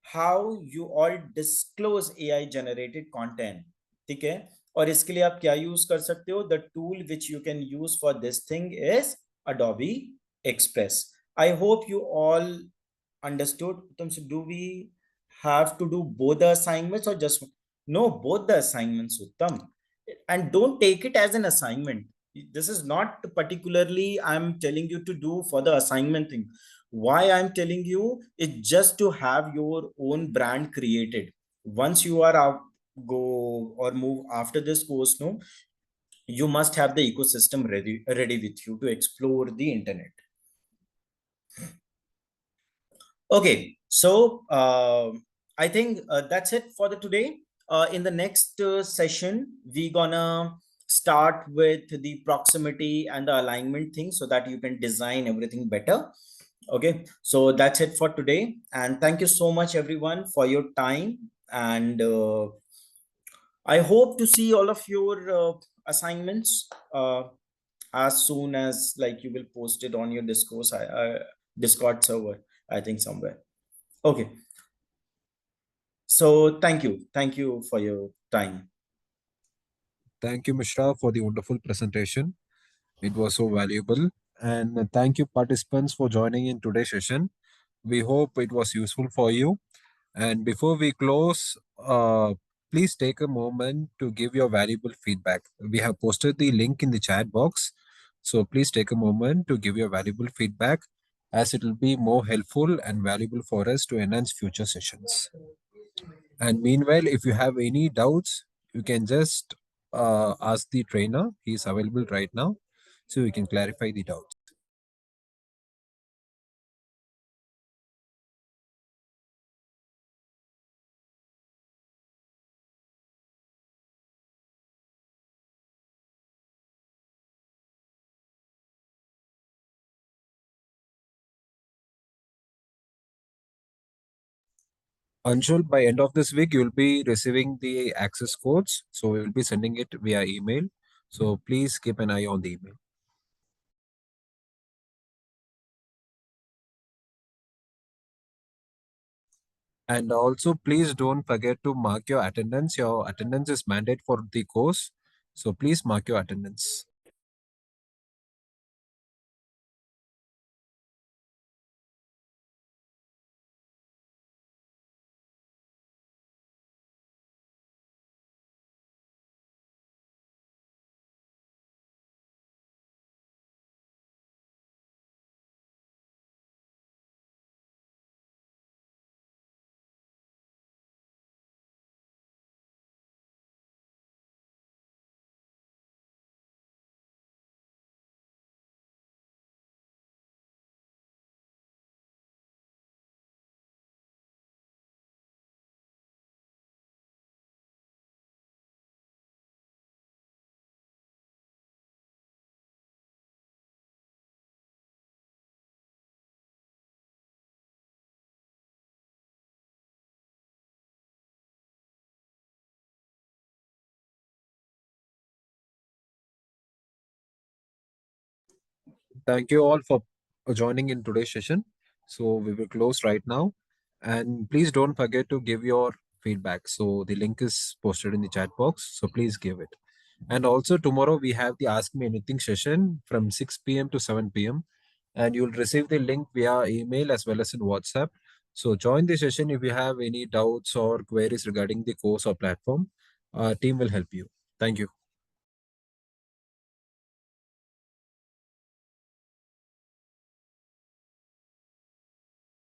how you all disclose AI generated content. ठीक है, और इसके लिए आप क्या use कर सकते हो? The tool which you can use for this thing is Adobe Express. I hope you all understood. So do we have to do both the assignments or just no? Both the assignments, Uttam. And don't take it as an assignment. This is not particularly I'm telling you to do for the assignment thing. Why I'm telling you is just to have your own brand created. Once you are out, go or move after this course, no, you must have the ecosystem ready with you to explore the internet. Okay, so I think that's it for the today. In the next session, we're gonna start with the proximity and the alignment thing so that you can design everything better. Okay, so that's it for today. And thank you so much, everyone, for your time. And I hope to see all of your assignments as soon as like you will post it on your Discord server, I think somewhere. Okay. So thank you for your time. Thank you, Mishra, for the wonderful presentation. It was so valuable. And thank you, participants, for joining in today's session. We hope it was useful for you. And before we close, please take a moment to give your valuable feedback. We have posted the link in the chat box. So please take a moment to give your valuable feedback, as it will be more helpful and valuable for us to enhance future sessions. And meanwhile, if you have any doubts, you can just ask the trainer. He is available right now, so we can clarify the doubts. Anshul, by end of this week, you will be receiving the access codes. So we will be sending it via email. So please keep an eye on the email. And also, please don't forget to mark your attendance. Your attendance is mandate for the course. So please mark your attendance. Thank you all for joining in today's session. So we will close right now. And please don't forget to give your feedback. So the link is posted in the chat box. So please give it. And also tomorrow we have the Ask Me Anything session from 6 p.m. to 7 p.m. And you'll receive the link via email as well as in WhatsApp. So join the session if you have any doubts or queries regarding the course or platform. Our team will help you. Thank you.